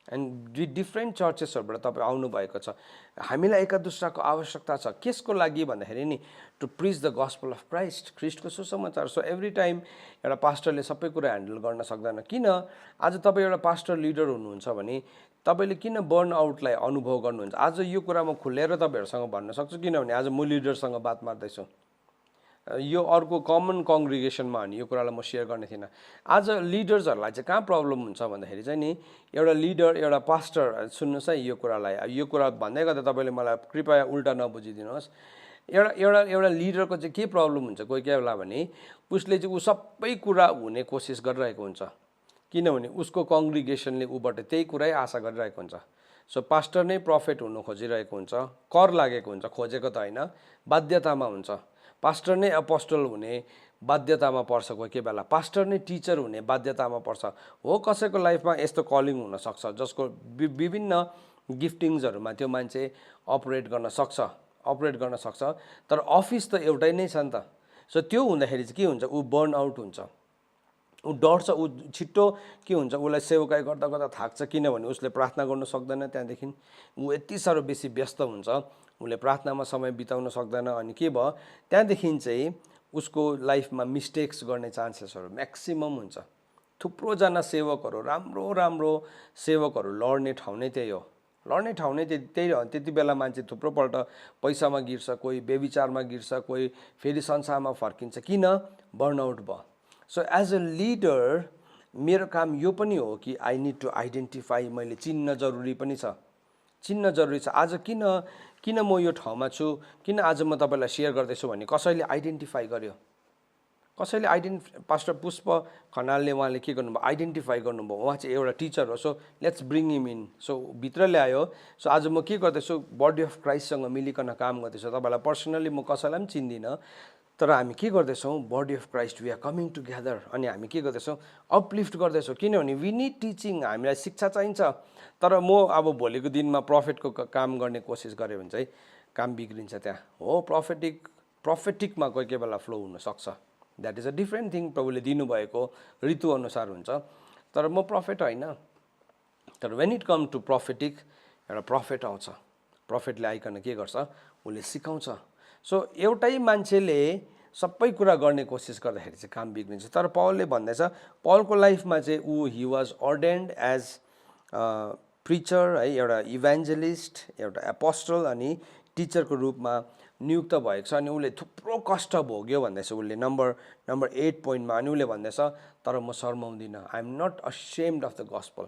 एन्ड डिफ्रेन्ट चर्चेसहरूबाट तपाईँ आउनुभएको छ। हामीलाई एका दुसराको आवश्यकता छ, केसको लागि भन्दाखेरि नि, to preach the gospel of Christ, ख्रिस्टको सुसमाचार। सो एभ्री टाइम एउटा पास्टरले सबै कुरा ह्यान्डल गर्न सक्दैन। किन आज तपाईँ एउटा पास्टर लिडर हुनुहुन्छ भने तपाईँले किन बर्न आउटलाई अनुभव गर्नुहुन्छ? आज यो कुरा म खुलेर तपाईँहरूसँग भन्न सक्छु, किनभने आज म लिडरसँग बात मार्दैछु। यो अर्को कमन कङ्ग्रिगेसनमा हो नि यो कुरालाई म सेयर गर्ने थिइनँ। आज लिडर्सहरूलाई चाहिँ कहाँ प्रब्लम हुन्छ भन्दाखेरि चाहिँ नि, एउटा लिडर, एउटा पास्टर, सुन्नुहोस् है यो कुरालाई, यो कुरा भन्दै गर्दा तपाईँले मलाई कृपया उल्टा नबुझिदिनुहोस्। एउटा लिडरको चाहिँ के प्रब्लम हुन्छ कोही बेला भने, उसले चाहिँ सबै कुरा हुने कोसिस गरिरहेको हुन्छ, किनभने उसको कङ्ग्रिगेसनले ऊबाट त्यही कुरै आशा गरिरहेको हुन्छ। सो पास्टर नै प्रफेट हुनु खोजिरहेको हुन्छ, कर लागेको हुन्छ, खोजेको त होइन, बाध्यतामा हुन्छ। पास्टर नै एपोस्टल हुने बाध्यतामा पर्छ, कोही बेला पास्टर नै टिचर हुने बाध्यतामा पर्छ। हो, कसैको लाइफमा यस्तो कलिङ हुनसक्छ जसको विभिन्न गिफ्टिङ्सहरूमा त्यो मान्छे अपरेट गर्न सक्छ, तर अफिस त एउटै नै छ नि त। सो त्यो हुँदाखेरि चाहिँ के हुन्छ, ऊ बर्न आउट हुन्छ, ऊ डढ्छ, ऊ छिट्टो के हुन्छ, उसलाई सेवकाई गर्दा गर्दा थाक्छ, किनभने उसले प्रार्थना गर्नु सक्दैन। त्यहाँदेखि ऊ यति साह्रो बेसी व्यस्त हुन्छ, उसले प्रार्थनामा समय बिताउन सक्दैन। अनि के भयो, त्यहाँदेखि चाहिँ उसको लाइफमा मिस्टेक्स गर्ने चान्सेसहरू म्याक्सिमम हुन्छ। थुप्रोजना सेवकहरू, राम्रो सेवकहरू लड्ने ठाउँ नै त्यही हो, त्यही हो। त्यति बेला मान्छे थुप्रोपल्ट पैसामा गिर्छ, कोही व्यभिचारमा गिर्छ, कोही फेरि संसारमा फर्किन्छ। किन? बर्नआउट भयो। सो एज अ लिडर मेरो काम यो पनि हो कि आई निड टु आइडेन्टिफाई, मैले चिन्न जरुरी छ। आज किन म यो ठाउँमा छु, किन आज म तपाईँलाई सेयर गर्दैछु भने कसैले आइडेन्टिफाई गर्यो, पास्टर पुष्प खनालले उहाँले के गर्नुभयो, आइडेन्टिफाई गर्नुभयो, उहाँ चाहिँ एउटा टिचर हो। So let's bring him in. So भित्र ल्यायो। सो आज म के गर्दैछु, बडी अफ क्राइस्टसँग मिलिकन काम गर्दैछु। तपाईँलाई पर्सनली म कसैलाई पनि चिन्दिनँ, तर हामी के गर्दैछौँ, body of Christ, we are coming together, अनि हामी के गर्दैछौँ, अपलिफ्ट गर्दैछौँ। किनभने वी निड टिचिङ, हामीलाई शिक्षा चाहिन्छ। तर म अब भोलिको दिनमा प्रफेटको काम गर्ने कोसिस गरेँ भने चाहिँ काम बिग्रिन्छ त्यहाँ। हो, प्रफेटिकमा कोही बेला फ्लो हुनसक्छ, that is a different thing. प्रभुले दिनुभएको ऋतु अनुसार हुन्छ, तर म प्रफेट होइन। तर when it come to prophetic, एउटा प्रफेट आउँछ, प्रफेटले आइकन के गर्छ, उसले सिकाउँछ। सो एउटै मान्छेले सबै कुरा गर्ने कोसिस गर्दाखेरि चाहिँ काम बिग्रिन्छ। तर पावलले भन्दैछ, पावलको लाइफमा चाहिँ हि वाज अर्डेन्ड एज प्रिचर है, एउटा इभान्जेलिस्ट, एउटा एपोस्टल अनि टिचरको रूपमा नियुक्त भएको छ। अनि उसले थुप्रो कष्ट भोग्यो भन्दैछ उसले नम्बर 8 पोइन्टमा। अनि उसले भन्दैछ तर म शर्माउँदिनँ, I am not ashamed of the gospel.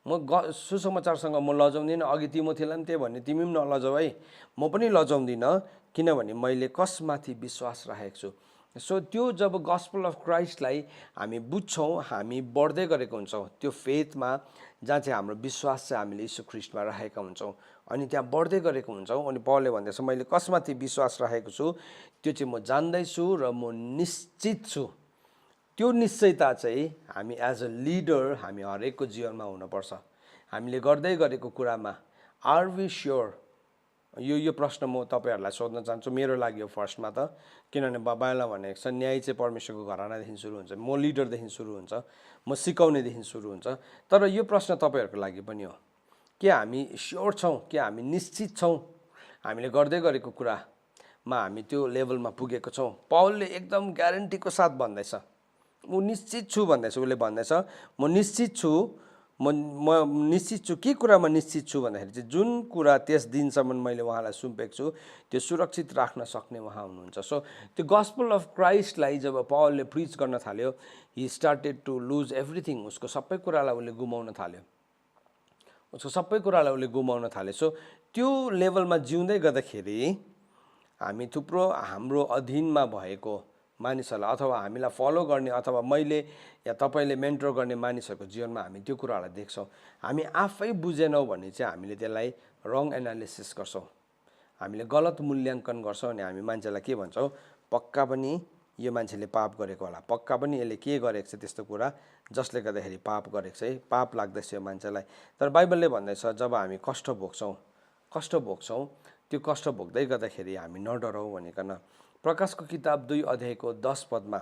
म सुसमाचारसँग म लजाउँदिनँ। अघि तिमोथीलाई पनि त्यही भन्ने, तिमी पनि नलजाऊ है, म पनि लजाउँदिनँ, किनभने मैले कसमाथि विश्वास राखेको छु। सो त्यो जब गस्पल अफ क्राइस्टलाई हामी बुझ्छौँ, हामी बढ्दै गरेको हुन्छौँ त्यो फेथमा, जहाँ चाहिँ हाम्रो विश्वास चाहिँ हामीले यीशु ख्रीष्टमा राखेका हुन्छौँ अनि त्यहाँ बढ्दै गरेको हुन्छौँ। अनि पौलले भन्दैछ मैले कसमाथि विश्वास राखेको छु त्यो चाहिँ म जान्दैछु र म निश्चित छु। त्यो निश्चयता चाहिँ हामी एज अ लिडर हामी हरेकको जीवनमा हुनुपर्छ। हामीले गर्दै गरेको कुरामा आर वी स्योर, यो प्रश्न म तपाईँहरूलाई सोध्न चाहन्छु। मेरो लागि यो फर्स्टमा त, किनभने बाबालाई भनेको छ न्याय चाहिँ परमेश्वरको घरानादेखि सुरु हुन्छ, म लिडरदेखि सुरु हुन्छ, म सिकाउनेदेखि सुरु हुन्छ। तर यो प्रश्न तपाईँहरूको लागि पनि हो, के हामी स्योर छौँ, के हामी निश्चित छौँ हामीले गर्दै गरेको कुरामा हामी त्यो लेभलमा पुगेको छौँ? पौलले एकदम ग्यारेन्टीको साथ भन्दैछ, म निश्चित छु भन्दैछ। उसले भन्दैछ म निश्चित छु, म निश्चित छु। के कुरामा निश्चित छु भन्दाखेरि चाहिँ जुन कुरा त्यस दिनसम्म मैले उहाँलाई सुम्पेको छु त्यो सुरक्षित राख्न सक्ने उहाँ हुनुहुन्छ। सो त्यो गस्पल अफ क्राइस्टलाई जब पौलले प्रिच गर्न थाल्यो, he started to lose everything. उसको सबै कुरालाई उसले गुमाउन थाल्यो, उसको सबै कुरालाई उसले गुमाउन थाल्यो। सो त्यो लेभलमा जिउँदै गर्दाखेरि हामी थुप्रो हाम्रो अधीनमा भएको मानिसहरूलाई अथवा हामीलाई फलो गर्ने अथवा मैले या तपाईँले मेन्टर गर्ने मानिसहरूको जीवनमा हामी त्यो कुराहरूलाई देख्छौँ। हामी आफै बुझेनौँ भने चाहिँ हामीले त्यसलाई रङ एनालिसिस गर्छौँ, हामीले गलत मूल्याङ्कन गर्छौँ अनि हामी मान्छेलाई के भन्छौँ, पक्का पनि यो मान्छेले पाप गरेको होला, पक्का पनि यसले के गरेको छ त्यस्तो कुरा जसले गर्दाखेरि पाप गरेको छ है, पाप लाग्दैछ यो मान्छेलाई। तर बाइबलले भन्दैछ जब हामी कष्ट भोग्छौँ त्यो कष्ट भोग्दै गर्दाखेरि हामी नडराउँ भनिकन। प्रकाशको किताब 2 अध्यायको 10 पदमा,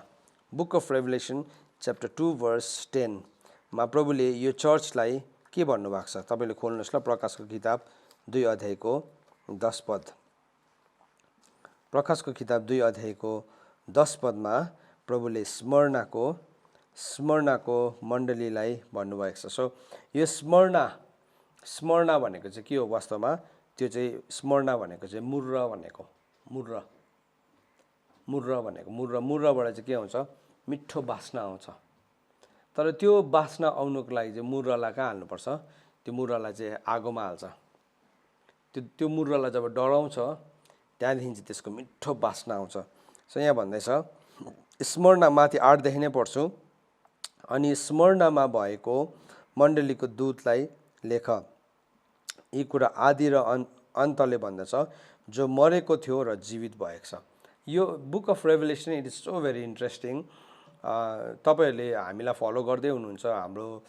बुक अफ रेभलेसन च्याप्टर 2 वर्स 10 मा प्रभुले यो चर्चलाई के भन्नुभएको छ? तपाईँले खोल्नुहोस् ल, प्रकाशको किताब 2 अध्यायको 10 पद। प्रकाशको किताब 2 अध्यायको 10 पदमा प्रभुले स्मर्नाको मण्डलीलाई भन्नुभएको छ। सो यो स्मर्ना भनेको चाहिँ के हो वास्तवमा? त्यो चाहिँ स्मर्ना भनेको चाहिँ मुर्रबाट चाहिँ के आउँछ? मिठो बास्ना आउँछ। तर त्यो बास्ना आउनुको लागि चाहिँ मुर्रलाई कहाँ हाल्नुपर्छ? त्यो मुर्रलाई चाहिँ आगोमा हाल्छ। त्यो मुर्रलाई जब डढाउँछ त्यहाँदेखि चाहिँ त्यसको मिठो बास्ना आउँछ। सो यहाँ भन्दैछ स्मर्ना, माथि 8 देखि नै पढ्छु। अनि स्मर्नामा भएको मण्डलीको दूतलाई लेख, यी कुरा आदि र अन्तले भन्दछ, जो मरेको थियो र जीवित भएको छ। यो book of revelation it is so very interesting. तपाईँहरूले हामीलाई फलो गर्दै हुनुहुन्छ, हाम्रो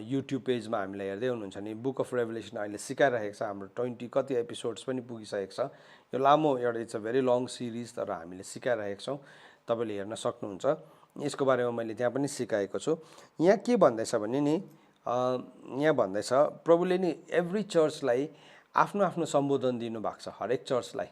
युट्युब पेजमा हामीलाई हेर्दै हुनुहुन्छ भने बुक अफ रेभलेसन अहिले सिकाइरहेको छ। हाम्रो 20 कति एपिसोड्स पनि पुगिसकेको छ। यो लामो एउटा it's a very long series, तर हामीले सिकाइरहेको छौँ, तपाईँले हेर्न सक्नुहुन्छ। यसको बारेमा मैले त्यहाँ पनि सिकाएको छु। यहाँ के भन्दैछ भने नि, यहाँ भन्दैछ प्रभुले नि एभ्री चर्चलाई आफ्नो आफ्नो सम्बोधन दिनुभएको छ। हरेक चर्चलाई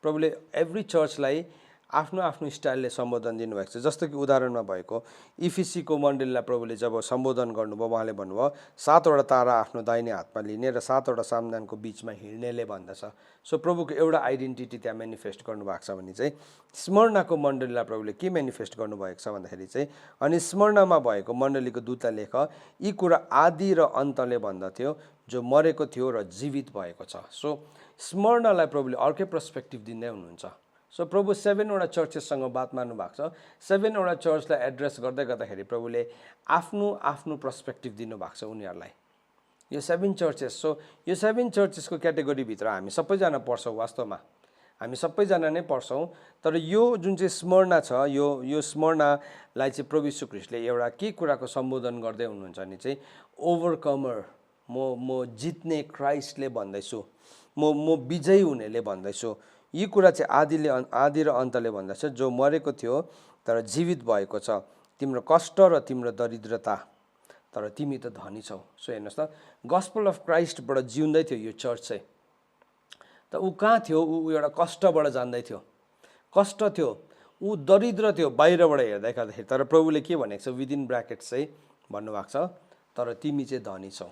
प्रभुले एभ्री चर्चलाई आफ्नो आफ्नो स्टाइलले सम्बोधन दिनुभएको छ। जस्तो कि उदाहरणमा भएको इफिसीको मण्डलीलाई प्रभुले जब सम्बोधन गर्नुभयो, उहाँले भन्नुभयो 7वटा तारा आफ्नो दाहिने हातमा लिने र 7वटा सामदानको बिचमा हिँड्नेले भन्दछ। सो प्रभुको एउटा आइडेन्टिटी त्यहाँ मेनिफेस्ट गर्नुभएको छ भने चाहिँ स्मर्नाको मण्डलीलाई प्रभुले के मेनिफेस्ट गर्नुभएको छ भन्दाखेरि चाहिँ, अनि स्मर्नामा भएको मण्डलीको दूतलाई लेख, यी कुरा आदि र अन्तले भन्दथ्यो, जो मरेको थियो र जीवित भएको छ। सो स्मर्नालाई प्रभुले अर्कै पर्सपेक्टिभ दिँदै हुनुहुन्छ। सो प्रभु 7वटा चर्चेससँग बात मार्नु भएको छ। 7वटा चर्चलाई एड्रेस गर्दै गर्दाखेरि प्रभुले आफ्नो आफ्नो पर्सपेक्टिभ दिनुभएको छ उनीहरूलाई, यो 7 चर्चेस। सो यो 7 चर्चेसको क्याटेगोरीभित्र हामी सबैजना पर्छौँ, वास्तवमा हामी सबैजना नै पर्छौँ। तर यो जुन चाहिँ स्मर्ना छ, यो स्मर्नालाई चाहिँ प्रभु यीशु ख्रीष्टले एउटा के कुराको सम्बोधन गर्दै हुनुहुन्छ भने चाहिँ ओभरकमर, म जित्ने क्राइस्टले भन्दैछु, म विजयी हुनेले भन्दैछु। यी कुरा चाहिँ आदि र अन्तले भन्दछ, जो मरेको थियो तर जीवित भएको छ, तिम्रो कष्ट र तिम्रो दरिद्रता, तर तिमी त धनी छौ। सो हेर्नुहोस् त, गस्पल अफ क्राइस्टबाट जिउँदै थियो यो चर्च चाहिँ। त ऊ कहाँ थियो? ऊ एउटा कष्टबाट जान्दै थियो, कष्ट थियो, ऊ दरिद्र थियो बाहिरबाट हेर्दाखेरि। तर प्रभुले के भनेको छ विदिन ब्राकेट चाहिँ भन्नुभएको छ, तर तिमी चाहिँ धनी छौ,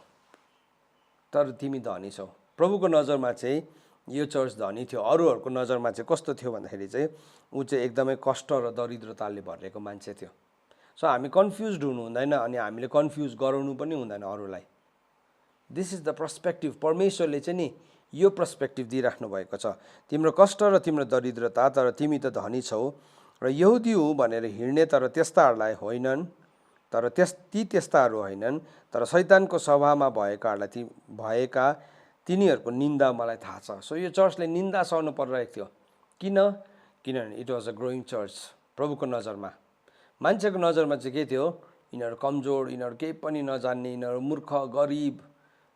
तर तिमी धनी छौ। प्रभुको नजरमा चाहिँ यो चर्च धनी थियो। अरूहरूको नजरमा चाहिँ कस्तो थियो भन्दाखेरि चाहिँ ऊ चाहिँ एकदमै कष्ट र दरिद्रताले भरिएको मान्छे थियो। सो हामी कन्फ्युज हुनु हुँदैन अनि हामीले कन्फ्युज गराउनु पनि हुँदैन अरूलाई। This is the perspective. परमेश्वरले चाहिँ नि यो पर्सपेक्टिभ दिइराख्नु भएको छ, तिम्रो कष्ट र तिम्रो दरिद्रता, तर तिमी त धनी छौ। र यहुदी हो भनेर हिँड्ने तर त्यस्ताहरूलाई होइनन्, तर ती त्यस्ताहरू होइनन्, तर शैतानको सभामा भएका तिनीहरूको निन्दा मलाई थाहा छ। सो यो चर्चले निन्दा सहनु परिरहेको थियो। किनभने it was a growing church. प्रभुको नजरमा, मान्छेको नजरमा चाहिँ के थियो, यिनीहरू कमजोर, यिनीहरू केही पनि नजान्ने, यिनीहरू मूर्ख, गरिब,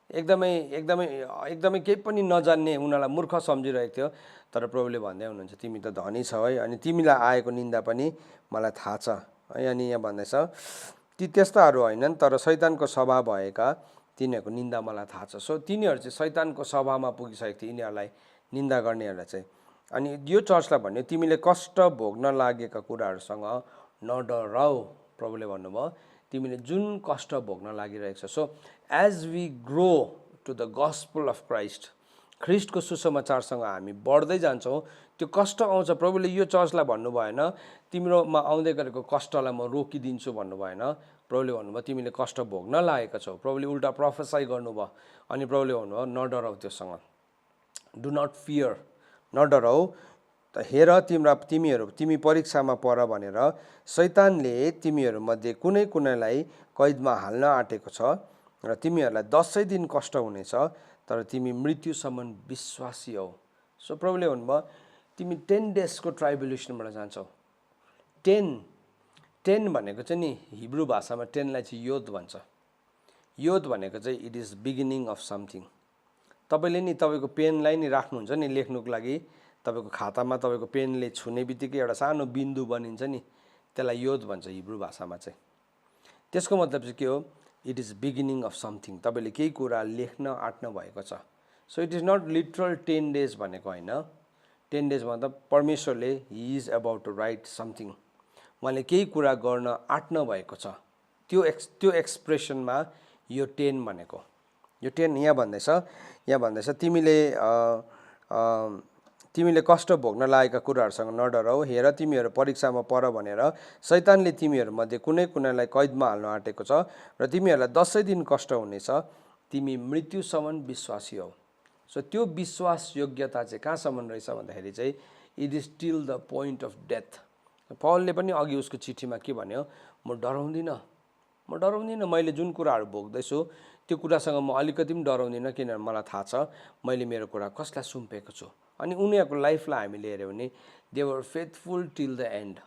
एकदमै केही पनि नजान्ने, उनीहरूलाई मूर्ख सम्झिरहेको थियो। तर प्रभुले भन्दै हुनुहुन्छ तिमी त धनी छौ है, अनि तिमीलाई आएको निन्दा पनि मलाई थाहा छ है। अनि यहाँ भन्दैछ ती त्यस्ताहरू होइनन्, तर शैतानको सभा भएका तिनीहरूको निन्दा मलाई थाहा छ। सो तिनीहरू चाहिँ शैतानको सभामा पुगिसकेको थियो, यिनीहरूलाई निन्दा गर्नेहरूलाई चाहिँ। अनि यो चर्चलाई भन्यो तिमीले कष्ट भोग्न लागेका कुराहरूसँग नडराऊ। प्रभुले भन्नुभयो तिमीले जुन कष्ट भोग्न लागिरहेको छ। So as we grow to the gospel of Christ, ख्रिस्टको सुसमाचारसँग हामी बढ्दै जान्छौँ, त्यो कष्ट आउँछ। प्रभुले यो चर्चलाई भन्नु भएन तिम्रोमा आउँदै गरेको कष्टलाई म रोकिदिन्छु भन्नु भएन। प्रभुले भन्नुभयो तिमीले कष्ट भोग्न लागेका छौ। प्रभुले उल्टा प्रोफेसाइ गर्नुभयो। अनि प्रभुले भन्नुभयो नडराऊ त्योसँग, डु नट फियर, नडराऊ। त हेर तिमी परीक्षामा पर भनेर शैतानले तिमीहरूमध्ये कुनैलाई कैदमा हाल्न आँटेको छ र तिमीहरूलाई 10 दिन कष्ट हुनेछ, तर तिमी मृत्युसम्म विश्वासी हौ। सो प्रभुले भन्नुभयो तिमी 10 डेजको ट्राइबुलेसनबाट जान्छौ। 10 भनेको चाहिँ नि हिब्रू भाषामा 10 लाई चाहिँ योद भन्छ। योद भनेको चाहिँ it is beginning of something. तपाईँले नि तपाईँको पेनलाई नि राख्नुहुन्छ नि लेख्नुको लागि, तपाईँको खातामा तपाईँको पेनले छुने बित्तिकै एउटा सानो बिन्दु बनिन्छ नि, त्यसलाई योद भन्छ हिब्रू भाषामा चाहिँ। त्यसको मतलब चाहिँ के हो, it is beginning of something. तपाईँले केही कुरा लेख्न आँट्नु भएको छ। So it is not literal 10 days भनेको होइन। 10 डेज मतलब परमेश्वरले he is about to write something, उहाँले केही कुरा गर्न आँट्नु भएको छ। त्यो एक्सप्रेसनमा यो 10 भनेको, यो 10 यहाँ भन्दैछ तिमीले कष्ट भोग्न लागेका कुराहरूसँग नडराऊ। हेर तिमीहरू परीक्षामा पर भनेर शैतानले तिमीहरूमध्ये कुनैलाई कैदमा हाल्न आँटेको छ र तिमीहरूलाई 10 दिन कष्ट हुनेछ, तिमी मृत्युसम्म विश्वासी हौ। सो त्यो विश्वास योग्यता चाहिँ कहाँसम्म रहेछ भन्दाखेरि चाहिँ it is till the point of death. पौलले पनि अघि उसको चिठीमा के भन्यो, म डराउँदिनँ, मैले जुन कुराहरू भोग्दैछु त्यो कुरासँग म अलिकति पनि डराउँदिनँ, किनभने मलाई थाहा छ मैले मेरो कुरा कसलाई सुम्पेको छु। अनि उनीहरूको लाइफलाई हामीले हेऱ्यौँ भने they were faithful till the and.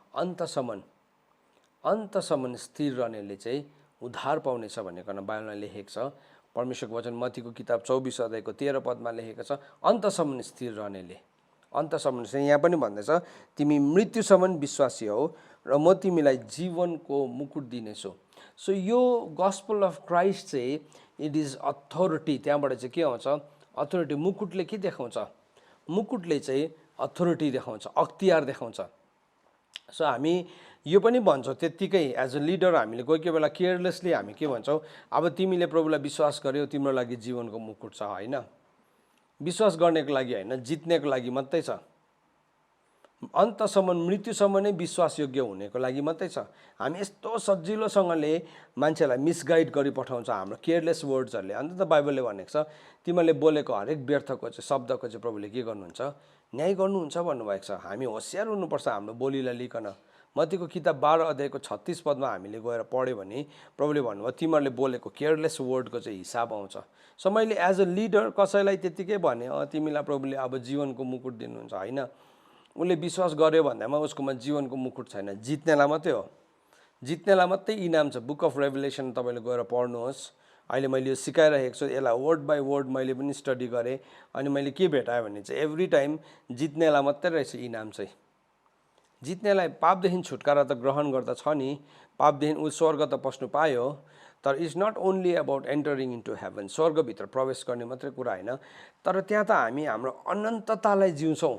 अन्तसम्म स्थिर रहनेले चाहिँ उद्धार पाउनेछ भनेर बाइबलमा लेखेको छ। परमेश्वरको वचन मत्तीको किताब 24 अध्यायको 13 पदमा लेखेको छ, अन्तसम्म स्थिर रहनेले। अन्तसम्म चाहिँ यहाँ पनि भन्दैछ तिमी मृत्युसम्म विश्वासी हौ र म तिमीलाई जीवनको मुकुट दिनेछु। सो यो गस्पल अफ क्राइस्ट चाहिँ इट इज अथोरिटी। त्यहाँबाट चाहिँ के आउँछ, अथोरिटी। मुकुटले के देखाउँछ, मुकुटले चाहिँ अथोरिटी देखाउँछ, अख्तियार देखाउँछ। सो हामी यो पनि भन्छौँ त्यत्तिकै एज अ लिडर हामीले कोही बेला केयरलेसली हामी के भन्छौँ, अब तिमीले प्रभुलाई विश्वास गर्यौ तिम्रो लागि जीवनको मुकुट छ। होइन, विश्वास गर्नेको लागि होइन, जित्नेको लागि मात्रै छ। अन्तसम्म मृत्युसम्म नै विश्वासयोग्य हुनेको लागि मात्रै छ। हामी यस्तो सजिलोसँगले मान्छेलाई मिसगाइड गरी पठाउँछ हाम्रो केयरलेस वर्ड्सहरूले। अन्त त बाइबलले भनेको छ तिमीले बोलेको हरेक व्यर्थको चाहिँ शब्दको चाहिँ प्रभुले के गर्नुहुन्छ, न्याय गर्नुहुन्छ भन्नुभएको छ। हामी होसियार हुनुपर्छ हाम्रो बोलीलाई लिकन। मत्तीको किताब 12 अध्यायको 36 पदमा हामीले गएर पढ्यो भने प्रभुले भन्नुभयो तिमीहरूले बोलेको केयरलेस वर्डको चाहिँ हिसाब आउँछ। सो मैले एज अ लिडर कसैलाई त्यत्तिकै भने तिमीलाई प्रभुले अब जीवनको मुकुट दिनुहुन्छ, होइन, उसले विश्वास गर्यो भन्दामा उसकोमा जीवनको मुकुट छैन, जित्नेलाई मात्रै हो। जित्नेलाई मात्रै इनाम छ। बुक अफ रेभलेसन तपाईँले गएर पढ्नुहोस्। अहिले मैले यो सिकाइरहेको छु, यसलाई वर्ड बाई वर्ड मैले पनि स्टडी गरेँ। अनि मैले के भेटाएँ भने चाहिँ एभ्री टाइम जित्नेलाई मात्रै रहेछ इनाम चाहिँ। जित्नेलाई पापदेखि छुटकारा त ग्रहण गर्दा छ नि, पापदेखि ऊ स्वर्ग त पस्नु पायो, तर it's not only about entering into heaven, स्वर्गभित्र प्रवेश गर्ने मात्रै कुरा होइन, तर त्यहाँ त हामी हाम्रो अनन्ततालाई जिउँछौँ।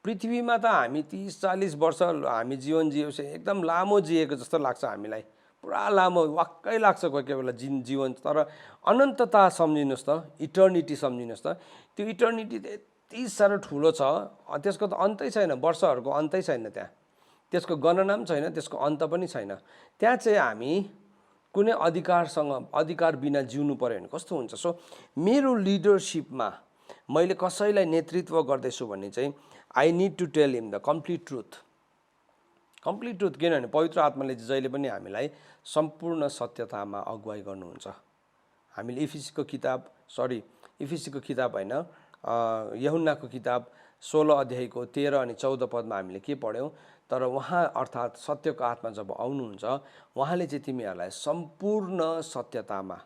पृथ्वीमा त हामी 30-40 वर्ष हामी जीवन जिएपछि एकदम लामो जिएको जस्तो लाग्छ हामीलाई, पुरा लामो वाक्कै लाग्छ कोही कोही बेला जीवन, तर अनन्तता सम्झिनुहोस् त, इटर्निटी सम्झिनुहोस् त। त्यो इटर्निटी त यति साह्रो ठुलो छ, त्यसको त अन्तै छैन, वर्षहरूको अन्तै छैन त्यहाँ, त्यसको गणना पनि छैन, त्यसको अन्त पनि छैन। त्यहाँ चाहिँ हामी कुनै अधिकार बिना जिउनु पऱ्यो भने कस्तो हुन्छ? सो मेरो लिडरसिपमा मैले कसैलाई नेतृत्व गर्दैछु भने चाहिँ I need to tell him the complete truth. किनभने पवित्र आत्माले जहिले पनि हामीलाई सम्पूर्ण सत्यतामा अगुवाई गर्नुहुन्छ। हामीले इफिसीको किताब होइन, यूहन्नाको किताब 16 अध्यायको 13 अनि 14 पदमा हामीले के पढ्यौँ? तर उहाँ अर्थात् सत्यको आत्मा जब आउनुहुन्छ, उहाँले चाहिँ तिमीहरूलाई सम्पूर्ण सत्यतामा,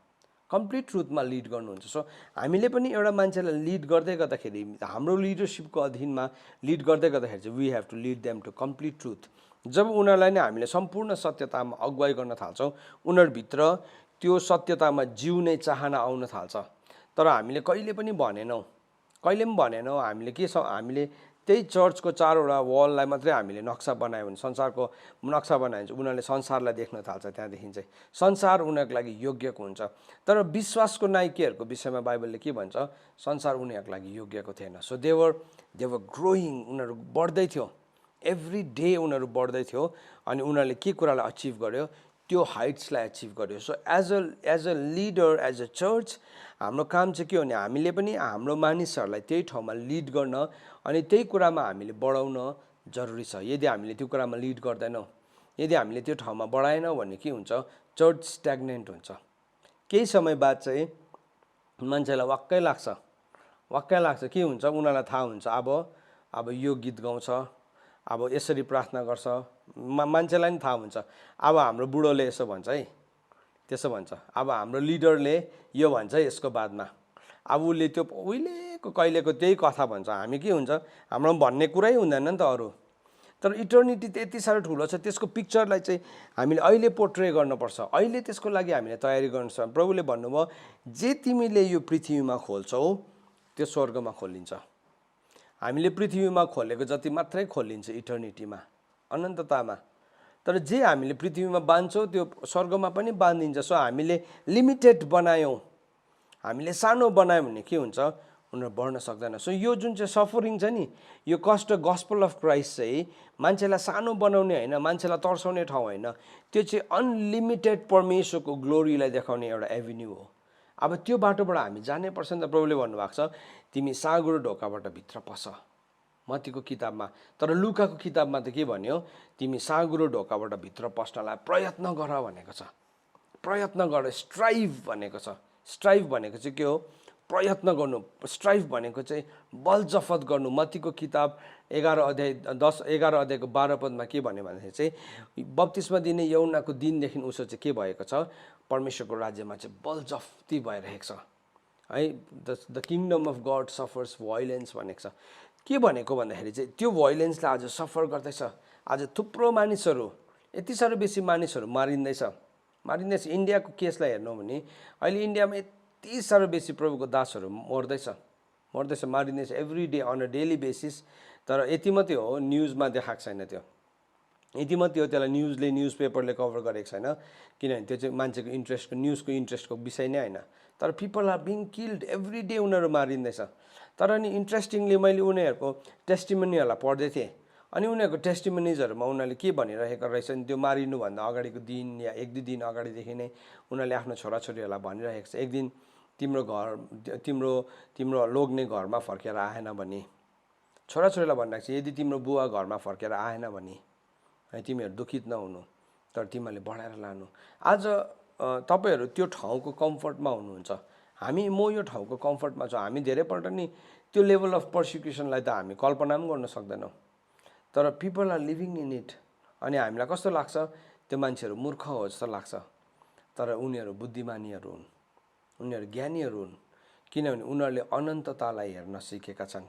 कम्प्लिट ट्रुथमा लिड गर्नुहुन्छ। सो हामीले पनि एउटा मान्छेलाई लिड गर्दै गर्दाखेरि, हाम्रो लिडरसिपको अधीनमा लिड गर्दै गर्दाखेरि चाहिँ we have to lead them to complete truth. जब उनीहरूलाई नै हामीले सम्पूर्ण सत्यतामा अगुवाई गर्न थाल्छौँ, उनीहरूभित्र त्यो सत्यतामा जिउने चाहना आउन थाल्छ। तर हामीले कहिले पनि भनेनौँ, हामीले के छ, हामीले त्यही चर्चको 4वटा वललाई मात्रै हामीले नक्सा बनायो भने, संसारको नक्सा बनायो भने उनीहरूले संसारलाई देख्न थाल्छ। त्यहाँदेखि चाहिँ संसार उनीहरूको लागि योग्यको हुन्छ। तर विश्वासको नायकहरूको विषयमा बाइबलले के भन्छ? संसार उनीहरूको लागि योग्यको थिएन। सो दे वर ग्रोइङ, उनीहरू बढ्दै थियो, एभ्री डे उनीहरू बढ्दै थियो, अनि उनीहरूले के कुरालाई अचिभ गर्यो? त्यो हाइट्सलाई अचिभ गर्यो। So as a leader, as a church, हाम्रो काम चाहिँ के हो भने हामीले पनि हाम्रो मानिसहरूलाई त्यही ठाउँमा लिड गर्न अनि त्यही कुरामा हामीले बढाउन जरुरी छ। यदि हामीले त्यो कुरामा लिड गर्दैनौँ, यदि हामीले त्यो ठाउँमा बढाएनौँ भने के हुन्छ? चर्च स्ट्याग्नेन्ट हुन्छ। केही समय बाद चाहिँ मान्छेलाई वाक्कै लाग्छ के हुन्छ? उनीहरूलाई थाहा हुन्छ अब यो गीत गाउँछ, अब यसरी प्रार्थना गर्छ, मान्छेलाई पनि थाहा हुन्छ। अब हाम्रो बुढोले यसो भन्छ है, त्यसो भन्छ, अब हाम्रो लिडरले यो भन्छ है, यसको बादमा अब उसले त्यो उहिलेको कहिलेको त्यही कथा भन्छ। हामी के हुन्छ? हाम्रो भन्ने कुरै हुँदैन नि त अरू। तर इटर्निटी त यति साह्रो ठुलो छ, त्यसको पिक्चरलाई चाहिँ हामीले अहिले पोर्ट्रे गर्नुपर्छ, अहिले त्यसको लागि हामीले तयारी गर्नुपर्छ। प्रभुले भन्नुभयो, जे तिमीले यो पृथ्वीमा खोल्छौ त्यो स्वर्गमा खोलिन्छ। हामीले पृथ्वीमा खोलेको जति मात्रै खोलिन्छ इटर्निटीमा, अनन्ततामा। तर जे हामीले पृथ्वीमा बाँध्छौँ त्यो स्वर्गमा पनि बाँधिन्छ। सो हामीले लिमिटेड बनायौँ, हामीले सानो बनायौँ भने के हुन्छ? उनीहरू बढ्न सक्दैन। सो यो जुन चाहिँ सफरिङ छ नि, यो कस्ट गस्पल अफ क्राइस्ट चाहिँ मान्छेलाई सानो बनाउने होइन, मान्छेलाई तर्साउने ठाउँ होइन, त्यो चाहिँ अनलिमिटेड परमेश्वरको ग्लोरीलाई देखाउने एउटा एभिन्यू हो। अब त्यो बाटोबाट हामी जानै पर्छ नि त। प्रभुले भन्नुभएको छ, तिमी साँघुरो ढोकाबाट भित्र पस, मत्तीको किताबमा। तर लुकाको किताबमा त के भन्यो? तिमी साँघुरो ढोकाबाट भित्र पस्नलाई प्रयत्न गर भनेको छ। प्रयत्न गर, स्ट्राइभ भनेको छ। स्ट्राइभ भनेको चाहिँ के हो? प्रयत्न गर्नु। स्ट्राइभ भनेको चाहिँ बलजफत गर्नु। मत्तीको किताब 11 अध्यायको 12 पदमा के भन्यो भन्दाखेरि चाहिँ बप्तिस्मा दिने यूहन्नाको दिनदेखि उसो चाहिँ के भएको छ? परमेश्वरको राज्यमा चाहिँ बलजफ्ती भइरहेको छ है। The kingdom of God suffers violence भनेको छ। के भनेको भन्दाखेरि चाहिँ त्यो भायोलेन्सलाई आज सफर गर्दैछ। आज थुप्रो मानिसहरू, यति साह्रो बेसी मानिसहरू मारिँदैछ। इन्डियाको केसलाई हेर्नु भने अहिले इन्डियामा यति साह्रो बेसी प्रभुको दासहरू मर्दैछ, मारिँदैछ every day on a daily basis. तर यति मात्रै हो, न्युजमा देखाएको छैन त्यो, यति मात्रै हो, त्यसलाई न्युज पेपरले कभर गरेको छैन, किनभने त्यो चाहिँ मान्छेको न्युजको इन्ट्रेस्टको विषय नै होइन। तर people are being killed every day, उनीहरू मारिँदैछ। तर अनि इन्ट्रेस्टिङली मैले उनीहरूको टेस्टिमनीहरूलाई पढ्दै थिएँ, अनि उनीहरूको टेस्टिमनिजहरूमा उनीहरूले के भनिरहेको रहेछन्? त्यो मारिनुभन्दा अगाडिको दिन या 1-2 दिन अगाडिदेखि नै उनीहरूले आफ्नो छोराछोरीहरूलाई भनिरहेको छ, एक दिन तिम्रो लोग्ने घरमा फर्केर आएन भने, छोराछोरीलाई भनिरहेको छ, यदि तिम्रो बुवा घरमा फर्केर आएन भने तिमीहरू दुखित नहुनु, तर तिमीहरूले बढाएर लानु। आज तपाईँहरू त्यो ठाउँको कम्फर्टमा हुनुहुन्छ, म यो ठाउँको कम्फर्टमा छु। हामी धेरैपल्ट नि त्यो लेभल अफ पर्सिक्युसनलाई त हामी कल्पना पनि गर्न सक्दैनौँ। तर people are living in it. अनि हामीलाई कस्तो लाग्छ? त्यो मान्छेहरू मूर्ख हो जस्तो लाग्छ। तर उनीहरू बुद्धिमानीहरू हुन्, उनीहरू ज्ञानीहरू हुन्, किनभने उनीहरूले अनन्ततालाई हेर्न सिकेका छन्।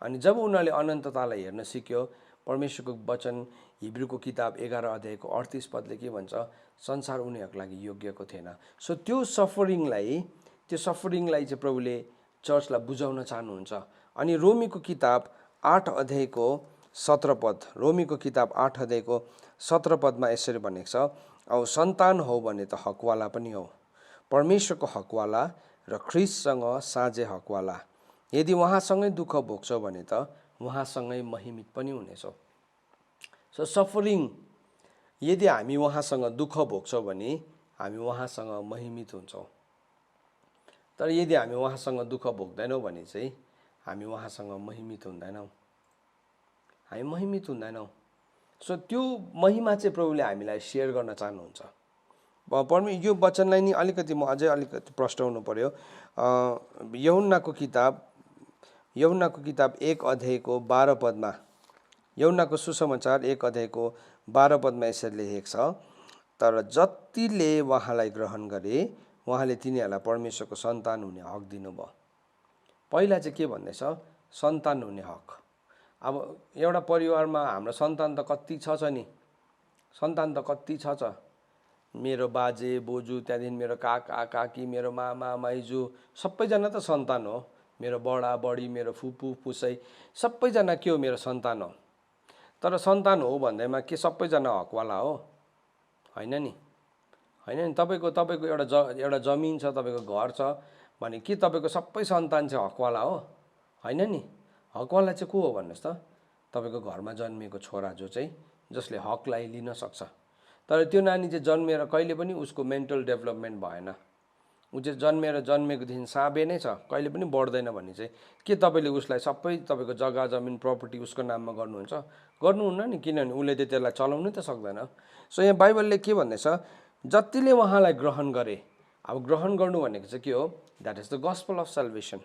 अनि जब उनीहरूले अनन्ततालाई हेर्न सिक्यो, परमेश्वरको वचन हिब्रूको किताब 11 अध्यायको 38 पदले के भन्छ? संसार उनीहरूको लागि योग्यको थिएन। सो त्यो सफरिङलाई चाहिँ प्रभुले चर्चलाई बुझाउन चाहनुहुन्छ। अनि रोमीको किताब 8 अध्यायको 17 पद, रोमीको किताब 8 अध्यायको 17 पदमा यसरी भनेको छ, अब सन्तान हो भने त हकवाला पनि हो, परमेश्वरको हकवाला र ख्रिस्टसँग साझे हकवाला। यदि उहाँसँगै दुःख भोग्छौ भने त उहाँसँगै महिमित पनि हुनेछौ। सो सफरिङ, यदि हामी उहाँसँग दुःख भोग्छौँ भने हामी उहाँसँग महिमित हुन्छौँ। तर यदि हामी उहाँसँग दुःख भोग्दैनौँ भने चाहिँ हामी उहाँसँग महिमित हुँदैनौँ, हामी महिमित हुँदैनौँ। सो त्यो महिमा चाहिँ प्रभुले हामीलाई सेयर गर्न चाहनुहुन्छ। यो वचनलाई नि अलिकति म अझै अलिकति प्रस्ताउनु पर्यो। यूहन्नाको किताब 1 अध्यायको 12 पदमा, यूहन्नाको सुसमाचार 1 अध्यायको 12 पदमा यसरी लेखेको छ, तर जतिले उहाँलाई ग्रहण गरे उहाँले तिनीहरूलाई परमेश्वरको सन्तान हुने हक दिनुभयो। पहिला चाहिँ के भन्दैछ? सन्तान हुने हक। अब एउटा परिवारमा हाम्रो सन्तान त कति छ नि, सन्तान त कति छ। मेरो बाजे बोजू, त्यहाँदेखि मेरो काका काकी, मेरो मामा माइजू, सबैजना त सन्तान हो। मेरो बडा बडी, मेरो फुपू पुसै, सबैजना के हो? मेरो सन्तान हो। तर सन्तान हो भन्दैमा के सबैजना हकवाला हो? होइन नि, होइन नि। तपाईँको एउटा जमिन छ, तपाईँको घर छ भने के तपाईँको सबै सन्तान चाहिँ हकवाला हो? होइन नि। हकवाला चाहिँ को हो भन्नुहोस् त? तपाईँको घरमा जन्मिएको छोरा जसले हकलाई लिन सक्छ। तर त्यो नानी चाहिँ जन्मेर कहिले पनि उसको मेन्टल डेभलपमेन्ट भएन, ऊ चाहिँ जन्मेकोदेखि साबे नै छ, कहिले पनि बढ्दैन भने चाहिँ के तपाईँले उसलाई सबै तपाईँको जग्गा जमिन प्रपर्टी उसको नाममा गर्नुहुन्छ? गर्नुहुन्न नि, किनभने उसले त त्यसलाई चलाउनै त सक्दैन। सो यहाँ बाइबलले के भन्दैछ? जतिले उहाँलाई ग्रहण गरे। अब ग्रहण गर्नु भनेको चाहिँ के हो? That is the gospel of salvation.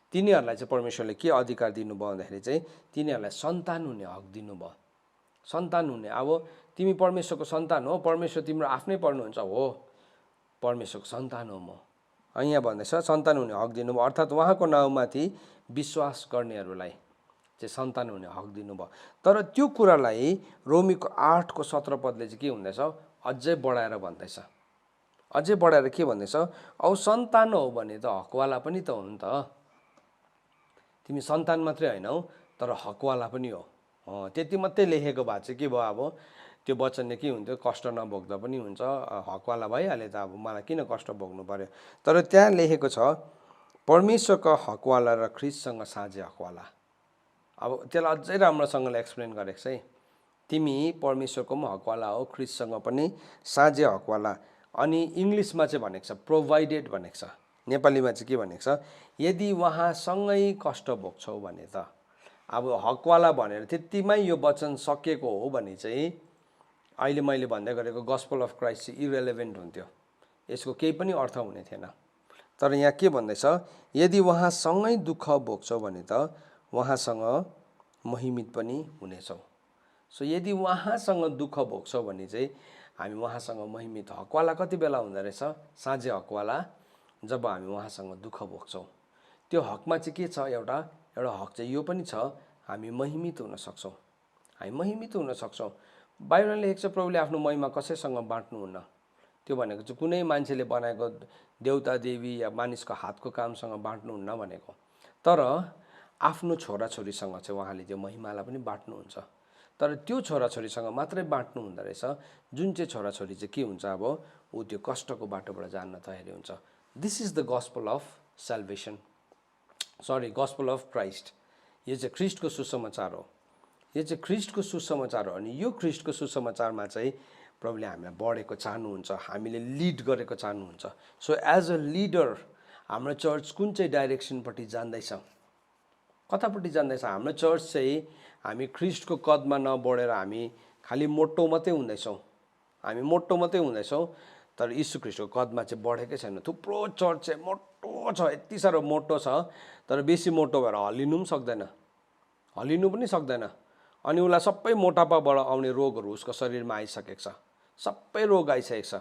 तिनीहरूलाई चाहिँ परमेश्वरले के अधिकार दिनुभयो भन्दाखेरि चाहिँ तिनीहरूलाई सन्तान हुने हक दिनुभयो। सन्तान हुने, अब तिमी परमेश्वरको सन्तान हो, परमेश्वर तिम्रो आफ्नै पर्नुहुन्छ हो, परमेश्वरको सन्तान हो म। यहाँ भन्दैछ सन्तान हुने हक दिनुभयो, अर्थात् उहाँको नाउँमाथि विश्वास गर्नेहरूलाई चाहिँ सन्तान हुने हक दिनुभयो। तर त्यो कुरालाई रोमीको 8को 17 पदले चाहिँ के हुँदैछ? अझै बढाएर भन्दैछ। अझै बढाएर के भन्दैछ? औ सन्तान हो भने त हकवाला पनि त हो नि त। तिमी सन्तान मात्रै होइनौ तर हकवाला पनि हो। त्यति मात्रै लेखेको भए चाहिँ के भयो? अब त्यो वचनले के हुन्थ्यो? कष्ट नभोग्दा पनि हुन्छ, हकवाला भइहाले त, अब मलाई किन कष्ट भोग्नु पर्यो? तर त्यहाँ लेखेको छ परमेश्वरको हकवाला र ख्रिस्टसँग साझे हकवाला। अब त्यसलाई अझै राम्रोसँगले एक्सप्लेन गरेको छ है। तिमी परमेश्वरको पनि हकवाला हो, ख्रिस्टसँग पनि साझे हकवाला। अनि इङ्ग्लिसमा चाहिँ भनेको छ प्रोभाइडेड भनेको छ। नेपालीमा चाहिँ के भनेको छ? यदि उहाँसँगै कष्ट भोग्छौ भने त। अब हकवाला भनेर त्यतिमै यो वचन सकिएको हो भने चाहिँ अहिले मैले भन्दै गरेको गस्पल अफ क्राइस्ट चाहिँ इरेलेभेन्ट हुन्थ्यो, यसको केही पनि अर्थ हुने थिएन। तर यहाँ के भन्दैछ? यदि उहाँसँगै दुःख भोग्छौ भने त उहाँसँग महिमित पनि हुनेछौ। सो यदि उहाँसँग दुःख भोग्छौ भने चाहिँ हामी उहाँसँग महिमित। हकवाला कति बेला हुँदो रहेछ? साझे हकवाला जब हामी उहाँसँग दुःख भोग्छौँ। त्यो हकमा चाहिँ के छ? एउटा हक चाहिँ यो पनि छ, हामी महिमित हुन सक्छौँ। हामी महिमित हुन सक्छौँ। बाइबलले लेखेको छ प्रभुले आफ्नो महिमा कसैसँग बाँड्नुहुन्न। त्यो भनेको चाहिँ कुनै मान्छेले बनाएको देउता देवी या मानिसको हातको कामसँग बाँड्नुहुन्न भनेको। तर आफ्नो छोराछोरीसँग चाहिँ उहाँले त्यो महिमालाई पनि बाँड्नुहुन्छ। तर त्यो छोराछोरीसँग मात्रै बाँड्नु हुँदो रहेछ जुन चाहिँ छोराछोरी चाहिँ के हुन्छ? अब ऊ त्यो कष्टको बाटोबाट जान्न तयारी हुन्छ। This is the gospel of salvation, gospel of Christ. यो चाहिँ ख्रिस्टको सुसमाचार हो। यो चाहिँ ख्रिस्टको सुसमाचार हो। अनि यो ख्रिस्टको सुसमाचारमा चाहिँ प्रभुले हामीलाई बढेको चाहनुहुन्छ, हामीले लिड गरेको चाहनुहुन्छ। सो एज अ लिडर हाम्रो चर्च कुन चाहिँ डाइरेक्सनपट्टि जाँदैछ? कतापट्टि जाँदैछ? हाम्रो चर्च चाहिँ हामी ख्रिस्टको कदमा नबढेर हामी खालि मोटो मात्रै हुँदैछौँ। हामी मोटो मात्रै हुँदैछौँ तर यीशु ख्रिस्टको कदमा चाहिँ बढेकै छैन। थुप्रो चर्च चाहिँ मोटो छ, यति साह्रो मोटो छ, तर बेसी मोटो भएर हल्लिनु पनि सक्दैन, हल्लिनु पनि सक्दैन। अनि उसलाई सबै मोटापाबाट आउने रोगहरू उसको शरीरमा आइसकेको छ, सबै रोग आइसकेको छ।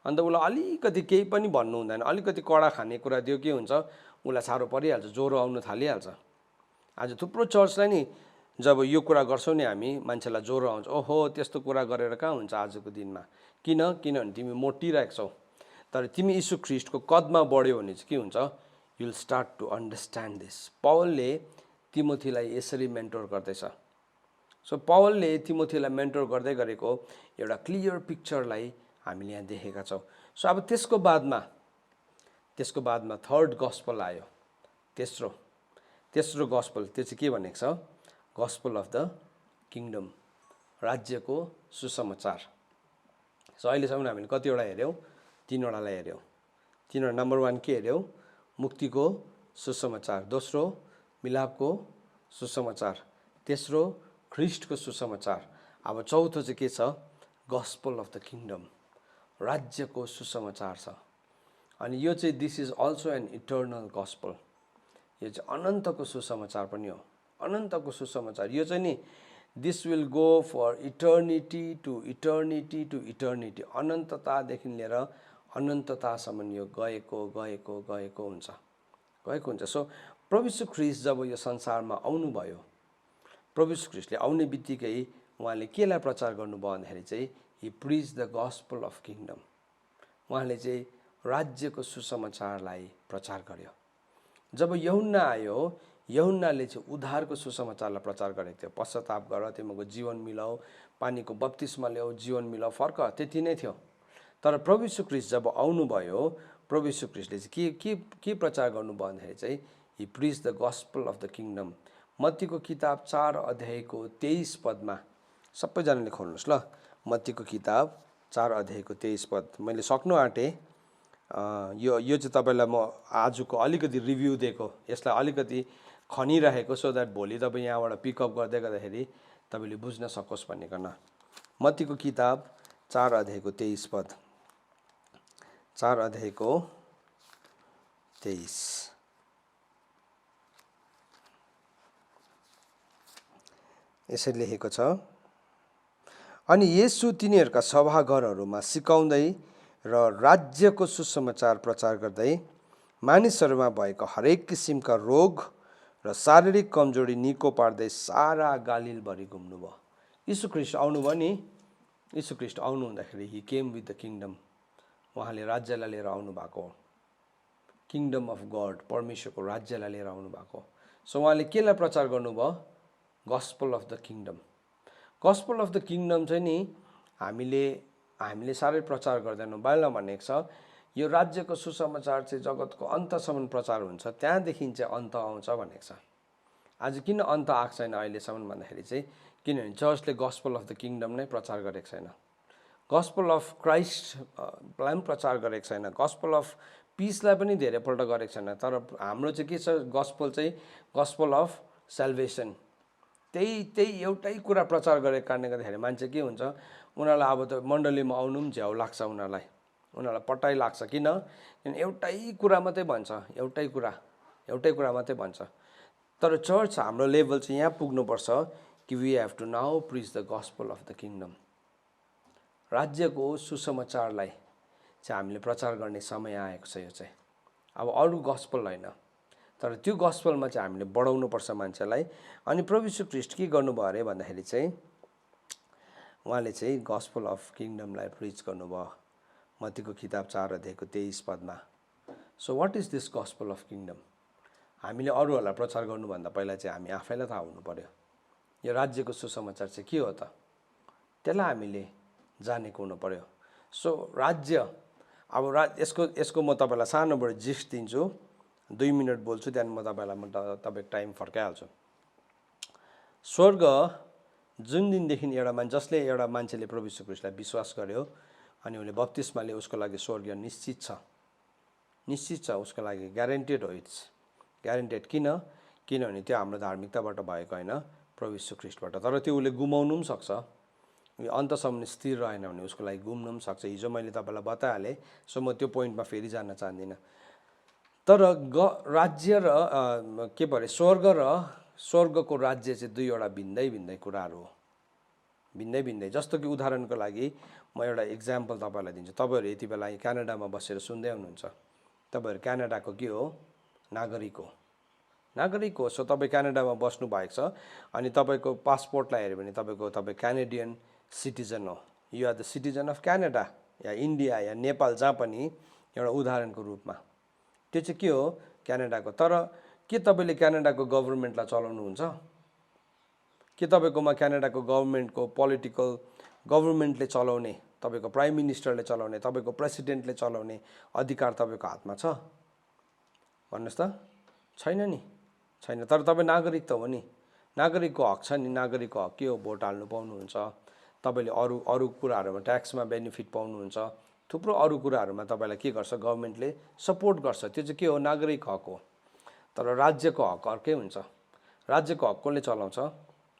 अन्त उसलाई अलिकति केही पनि भन्नु हुँदैन, अलिकति कडा खानेकुरा दियो के हुन्छ? उसलाई साह्रो परिहाल्छ, ज्वरो आउनु थालिहाल्छ। आज थुप्रो चर्चलाई नि जब यो कुरा गर्छौँ नि हामी, मान्छेलाई ज्वरो आउँछ। ओहो, त्यस्तो कुरा गरेर कहाँ हुन्छ आजको दिनमा? किनभने तिमी मोटिरहेको छौ। तर तिमी यीशु ख्रिस्टको कदमा बढ्यो भने चाहिँ के हुन्छ? You will start to understand this. पौलले तिमोथीलाई यसरी मेन्टोर गर्दैछ। सो पौलले तिमोथीलाई मेन्टोर गर्दै गरेको एउटा क्लियर पिक्चरलाई हामीले यहाँ देखेका छौँ। सो अब त्यसको बादमा थर्ड गस्पल आयो। तेस्रो गस्पल, त्यो चाहिँ के भनेको छ? गस्पल अफ द किङडम, राज्यको सुसमाचार। सो अहिलेसम्म हामीले कतिवटा हेऱ्यौँ? 3वटालाई हेऱ्यौँ। 3वटा, नम्बर 1 के हेऱ्यौँ? मुक्तिको सुसमाचार। दोस्रो मिलापको सुसमाचार। तेस्रो ख्रिस्टको सुसमाचार। अब चौथो चाहिँ के छ? गस्पल अफ द किङडम, राज्यको सुसमाचार छ। अनि यो चाहिँ this is also an eternal gospel. यो चाहिँ अनन्तको सुसमाचार पनि हो। अनन्तको सुसमाचार यो चाहिँ नि this will go for eternity to eternity to eternity. अनन्ततादेखि लिएर अनन्ततासम्म यो गएको हुन्छ। सो प्रभु यीशु ख्रीष्ट जब यो संसारमा आउनुभयो, प्रभु यीशु ख्रीष्टले आउने बित्तिकै उहाँले केलाई प्रचार गर्नुभयो भन्दाखेरि चाहिँ he preach the gospel of kingdom. उहाँले चाहिँ राज्यको सुसमाचारलाई प्रचार गर्यो। जब यूहन्ना आयो, यूहन्नाले चाहिँ उद्धारको सुसमाचारलाई प्रचार गरेको थियो। पश्चाताप गर, तिमीको जीवन मिलाऊ, पानीको बप्तिस्मा ल्याऊ, जीवन मिलाऊ, फर्क, त्यति नै थियो। तर प्रभु यीशु ख्रीष्ट जब आउनुभयो, प्रभु यीशु ख्रीष्टले चाहिँ के प्रचार गर्नुभयो भन्दाखेरि चाहिँ he preach the gospel of the kingdom. मत्तीको किताब 4 अध्यायको 23 पदमा, सबैजनाले खोल्नुहोस् ल। मत्तीको किताब 4 अध्यायको 23 पद। मैले सक्नु आँटेँ। यो चाहिँ तपाईँलाई म आजको अलिकति रिभ्यू दिएको, यसलाई अलिकति खनिरहेको, सो द्याट भोलि तपाईँ यहाँबाट पिकअप गर्दै गर्दाखेरि तपाईँले बुझ्न सकोस् भनिकन। मत्तीको किताब 4 अध्यायको 23 पद। 4 अध्यायको 23। यसरी लेखेको छ, अनि येशू तिनीहरूका सभाघरहरूमा सिकाउँदै र राज्यको सुसमाचार प्रचार गर्दै मानिसहरूमा भएको हरेक किसिमका रोग र शारीरिक कमजोरी निको पार्दै सारा गालिलभरि घुम्नुभयो। यीशु ख्रीष्ट आउनुभयो नि। यीशु ख्रीष्ट आउनु हुँदाखेरि ही केम विथ द किङडम। उहाँले राज्यलाई लिएर आउनु भएको, किङडम अफ गड, परमेश्वरको राज्यलाई लिएर आउनु भएको। सो उहाँले केलाई प्रचार गर्नुभयो? Gospel of the kingdom. Gospel of the kingdom चाहिँ नि हामीले साह्रै प्रचार गर्दैनौँ। बाइबलमा भनेको छ यो राज्यको सुसमाचार चाहिँ जगतको अन्तसम्म प्रचार हुन्छ, त्यहाँदेखि चाहिँ अन्त आउँछ भनेको छ। आज किन अन्त आएको छैन अहिलेसम्म भन्दाखेरि चाहिँ किनभने चर्चले गस्पल अफ द किङडम नै प्रचार गरेको छैन। गस्पल अफ क्राइस्टलाई पनि प्रचार गरेको छैन। गस्पल अफ पिसलाई पनि धेरैपल्ट गरेको छैन। तर हाम्रो चाहिँ के छ? गस्पल चाहिँ गस्पल अफ सेल्भेसन। त्यही एउटै कुरा प्रचार गरेको कारणले गर्दाखेरि मान्छे के हुन्छ, उनीहरूलाई अब त मण्डलीमा आउनु पनि झ्याउ लाग्छ, उनीहरूलाई पट्टाइ लाग्छ। किनभने एउटै कुरा मात्रै भन्छ, एउटै कुरा मात्रै भन्छ। तर चर्च हाम्रो लेभल चाहिँ यहाँ पुग्नुपर्छ कि we have to now preach the gospel of the kingdom. राज्यको सुसमाचारलाई चाहिँ हामीले प्रचार गर्ने समय आएको छ। यो चाहिँ अब अरू गस्पल होइन, तर त्यो गस्पलमा चाहिँ हामीले बढाउनुपर्छ मान्छेलाई। अनि प्रभु यीशु ख्रीष्ट के गर्नुभयो अरे भन्दाखेरि चाहिँ उहाँले चाहिँ गस्पल अफ किङडमलाई प्रिच गर्नुभयो। मत्तीको किताब 4 अध्यायको 23 पदमा। So what is this gospel of kingdom? हामीले अरूहरूलाई प्रचार गर्नुभन्दा पहिला चाहिँ हामी आफैलाई थाहा हुनु पर्यो यो राज्यको सुसमाचार चाहिँ के हो त। त्यसलाई हामीले जानेको हुनु पर्यो। सो राज्य, अब यसको म तपाईँलाई सानोबाट जिस्ट दिन्छु, 2 मिनट बोल्छु, त्यहाँदेखि म तपाईँको टाइम फर्काइहाल्छु। स्वर्ग जुन दिनदेखि जसले एउटा मान्छेले प्रभु यीशु ख्रीष्टलाई विश्वास गर्यो अनि उसले बप्तिस्मा लिए, उसको लागि स्वर्ग निश्चित छ, उसको लागि ग्यारेन्टेड हो। It's guaranteed. किनभने त्यो हाम्रो धार्मिकताबाट भएको होइन, प्रभु यीशु ख्रीष्टबाट। तर त्यो उसले गुमाउनु पनि सक्छ, अन्तसम्म स्थिर रहेन भने उसको लागि गुम्न पनि सक्छ। हिजो मैले तपाईँलाई बताइहालेँ, सो म त्यो पोइन्टमा फेरि जान चाहदिनँ। तर राज्य र के भरे स्वर्गको राज्य चाहिँ दुईवटा भिन्दै कुराहरू हो, भिन्दै। जस्तो कि उदाहरणको लागि म एउटा इक्जाम्पल तपाईँलाई दिन्छु। तपाईँहरू यति बेला क्यानाडामा बसेर सुन्दै हुनुहुन्छ। तपाईँहरू क्यानाडाको के हो? नागरिक हो। सो तपाईँ क्यानाडामा बस्नु भएको छ अनि तपाईँको पासपोर्टलाई हेऱ्यो भने तपाईँ क्यानेडियन सिटिजन हो। You are the citizen of Canada या इन्डिया या नेपाल, जहाँ पनि एउटा उदाहरणको रूपमा। त्यो चाहिँ के हो? क्यानाडाको। तर के तपाईँले क्यानाडाको गभर्मेन्टलाई चलाउनुहुन्छ? के तपाईँकोमा क्यानाडाको गभर्मेन्टको पोलिटिकल गभर्मेन्टले चलाउने तपाईको प्राइम मिनिस्टरले चलाउने, तपाईको प्रेसिडेन्टले चलाउने अधिकार तपाईको हातमा छ भन्नुस् त? छैन नि, छैन। तर तपाईँ नागरिक त हो नि, नागरिकको हक छ नि। नागरिकको हक के हो? भोट हाल्नु पाउनुहुन्छ, तपाईँले अरू अरू कुराहरूमा ट्याक्समा बेनिफिट पाउनुहुन्छ, थुप्रो अरू कुराहरूमा तपाईँलाई के गर्छ? गभर्मेन्टले सपोर्ट गर्छ। त्यो चाहिँ के हो? नागरिक हक हो। तर राज्यको हक अर्कै हुन्छ। राज्यको हक कसले चलाउँछ?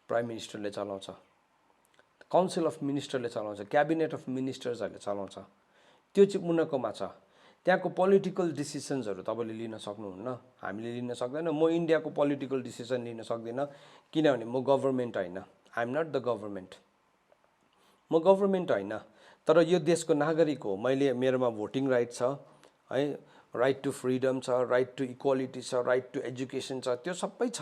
प्राइम मिनिस्टरले चलाउँछ, काउन्सिल अफ मिनिस्टरले चलाउँछ, क्याबिनेट अफ मिनिस्टर्सहरूले चलाउँछ। त्यो चाहिँ उनीहरूकोमा छ। त्यहाँको पोलिटिकल डिसिसन्सहरू तपाईँले लिन सक्नुहुन्न, हामीले लिन सक्दैन। म इन्डियाको पोलिटिकल डिसिसन लिन सक्दिनँ, किनभने म गभर्मेन्ट होइन। I am not the government, म गभर्मेन्ट होइन। तर यो देशको नागरिक हो। मैले, मेरोमा भोटिङ राइट छ है, राइट टु फ्रिडम छ, राइट टु इक्वालिटी छ, राइट टु एजुकेसन छ, त्यो सबै छ।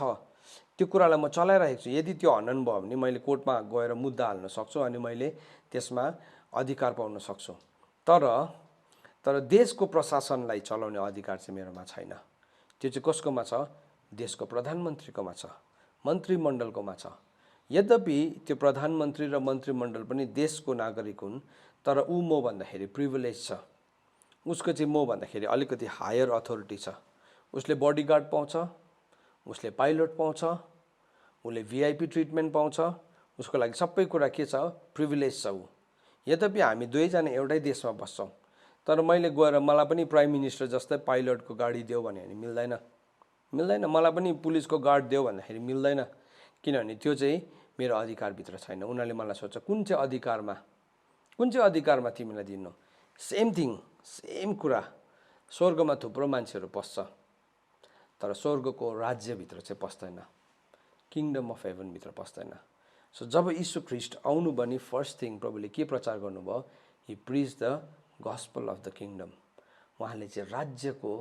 त्यो कुरालाई म चलाइरहेको छु। यदि त्यो हनन भयो भने मैले कोर्टमा गएर मुद्दा हाल्न सक्छु अनि मैले त्यसमा अधिकार पाउन सक्छु। तर देशको प्रशासनलाई चलाउने अधिकार चाहिँ मेरोमा छैन। त्यो चाहिँ कसकोमा छ? देशको प्रधानमन्त्रीकोमा छ, मन्त्रीमण्डलकोमा छ। यद्यपि त्यो प्रधानमन्त्री र मन्त्रीमण्डल पनि देशको नागरिक हुन्, तर ऊ म भन्दाखेरि प्रिभिलेज छ। उसको चाहिँ म भन्दाखेरि अलिकति हायर अथोरिटी छ। उसले बडीगार्ड पाउँछ, उसले पाइलट पाउँछ, उसले भिआइपी ट्रिटमेन्ट पाउँछ। उसको लागि सबै कुरा के छ? प्रिभिलेज छ ऊ। यद्यपि हामी दुवैजना एउटै देशमा बस्छौँ, तर मैले गएर मलाई पनि प्राइम मिनिस्टर जस्तै पाइलटको गाडी देऊ भने मिल्दैन, मिल्दैन। मलाई पनि पुलिसको गार्ड देऊ भन्दाखेरि मिल्दैन, किनभने त्यो चाहिँ मेरो अधिकारभित्र छैन। उनीहरूले मलाई सोध्छ कुन चाहिँ अधिकारमा तिमीलाई दिनु? सेम थिङ, सेम कुरा। स्वर्गमा थुप्रो मान्छेहरू पस्छ, तर स्वर्गको राज्यभित्र चाहिँ पस्दैन, किङडम अफ हेभनभित्र पस्दैन। सो जब यीशु ख्रीष्ट आउनु भने फर्स्ट थिङ प्रभुले के प्रचार गर्नुभयो? He preach the gospel of the kingdom. उहाँले चाहिँ राज्यको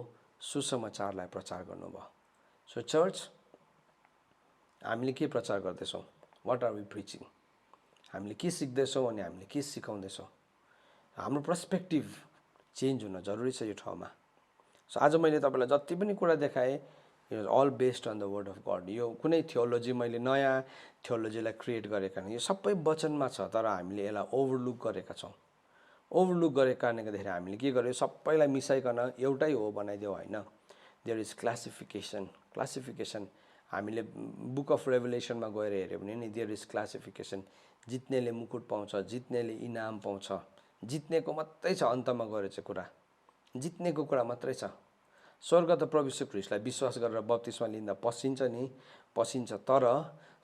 सुसमाचारलाई प्रचार गर्नुभयो। सो चर्च, हामीले के प्रचार गर्दैछौँ? What are we preaching? हामीले के सिक्दैछौँ अनि हामीले के सिकाउँदैछौँ? हाम्रो पर्सपेक्टिभ चेन्ज हुन जरुरी छ यो ठाउँमा। सो आज मैले तपाईँलाई जति पनि कुरा देखाएँ, it was all based on the word of God. यो कुनै थियोलोजी, मैले नयाँ थियोलोजीलाई क्रिएट गरेका होइन। यो सबै वचनमा छ, तर हामीले यसलाई ओभरलुक गरेका छौँ। ओभरलुक गरेको कारणले गर्दाखेरि हामीले के गर्यो? सबैलाई मिसाइकन एउटै हो बनाइदियो, होइन। There is classification. हामीले बुक अफ रेभुलेसनमा गएर हेऱ्यो भने नि देयर इज क्लासिफिकेसन। जित्नेले मुकुट पाउँछ, जित्नेले इनाम पाउँछ, जित्नेको मात्रै छ। अन्तमा गएर चाहिँ कुरा जित्नेको कुरा मात्रै छ। स्वर्ग त प्रभु यीशु ख्रीष्टलाई विश्वास गरेर बप्तिस्मा लिँदा पसिन्छ नि, पसिन्छ। तर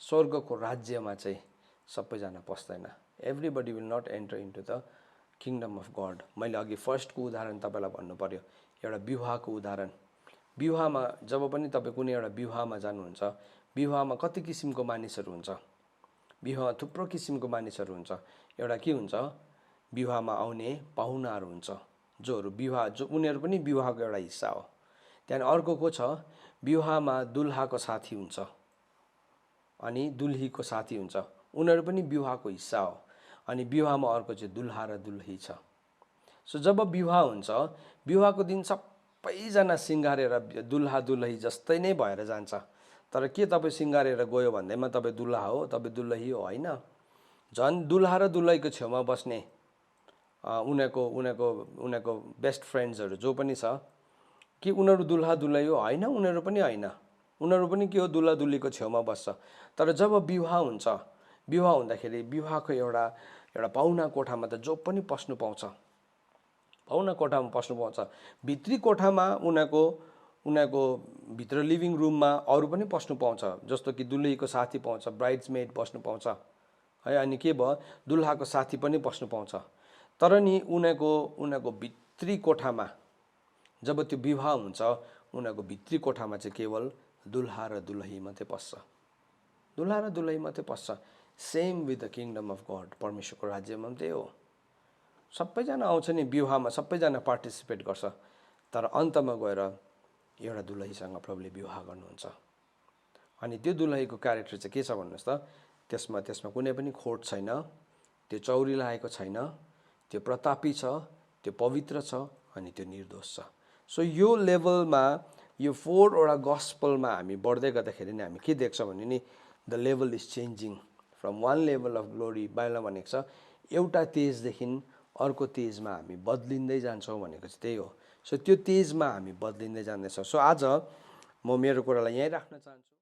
स्वर्गको राज्यमा चाहिँ सबैजना पस्दैन। Everybody will not enter into the kingdom of God. मैले अघि फर्स्टको उदाहरण तपाईँलाई भन्नु पर्यो, एउटा विवाहको उदाहरण। विवाहमा जब पनि तपाईँ कुनै एउटा विवाहमा जानुहुन्छ, विवाहमा कति किसिमको मानिसहरू हुन्छ? विवाहमा थुप्रो किसिमको मानिसहरू हुन्छ। एउटा के हुन्छ? विवाहमा आउने पाहुनाहरू हुन्छ, जो उनीहरू पनि विवाहको एउटा हिस्सा हो। त्यहाँदेखि अर्को को छ? विवाहमा दुल्हाको साथी हुन्छ अनि दुल्हीको साथी हुन्छ, उनीहरू पनि विवाहको हिस्सा हो। अनि विवाहमा अर्को चाहिँ दुल्हा र दुल्ही छ। सो जब विवाह हुन्छ, विवाहको दिन सबैजना सिँगारेर दुल्हा दुल्ही जस्तै नै भएर जान्छ। तर के तपाईँ सिँगारेर गयो भन्दैमा तपाईँ दुल्हा हो, तपाईँ दुल्ही हो? होइन। झन् दुल्हा र दुल्हीको छेउमा बस्ने उनीहरूको बेस्ट फ्रेन्ड्सहरू जो पनि छ, कि उनीहरू दुल्हा दुल्ही हो? होइन, उनीहरू पनि होइन। उनीहरू पनि के हो? दुल्हा दुल्हीको छेउमा बस्छ। तर जब विवाह हुन्छ, विवाह हुँदाखेरि विवाहको एउटा पाहुना कोठामा त जो पनि पस्नु पाउँछ, पाहुना कोठामा पस्नु पाउँछ। भित्री कोठामा उनीहरूको भित्र लिभिङ रुममा अरू पनि पस्नु पाउँछ, जस्तो कि दुल्हीको साथी पाउँछ, ब्राइड्समेड बस्नु पाउँछ है। अनि के भयो? दुल्हाको साथी पनि पस्नु पाउँछ। तर नि उनीहरूको भित्री कोठामा जब त्यो विवाह हुन्छ, उनीहरूको भित्री कोठामा चाहिँ केवल दुल्हा र दुल्ही मात्रै पस्छ, दुल्हा र दुल्ही मात्रै पस्छ। Same with the kingdom of God. परमेश्वरको राज्यमा पनि त्यही हो। सबैजना आउँछ नि विवाहमा, सबैजना पार्टिसिपेट गर्छ, तर अन्तमा गएर एउटा दुल्हीसँग प्रभुले विवाह गर्नुहुन्छ। अनि त्यो दुल्हीको क्यारेक्टर चाहिँ के छ भन्नुहोस् त? त्यसमा कुनै पनि खोट छैन, त्यो चौरी लागेको छैन, त्यो प्रतापी छ, त्यो पवित्र छ, अनि त्यो निर्दोष छ। सो यो लेभलमा, यो 4 वटा गस्पलमा हामी बढ्दै गर्दाखेरि नि हामी के देख्छौँ भने नि, the level is changing from one level of glory. बाइबलमा भनेको छ एउटा तेजदेखि अर्को तेजमा हामी बदलिँदै जान्छौँ भनेको चाहिँ त्यही हो। सो त्यो तेजमा हामी बदलिँदै जाँदैछौँ। सो आज म मेरो कुरालाई यहीँ राख्न चाहन्छु।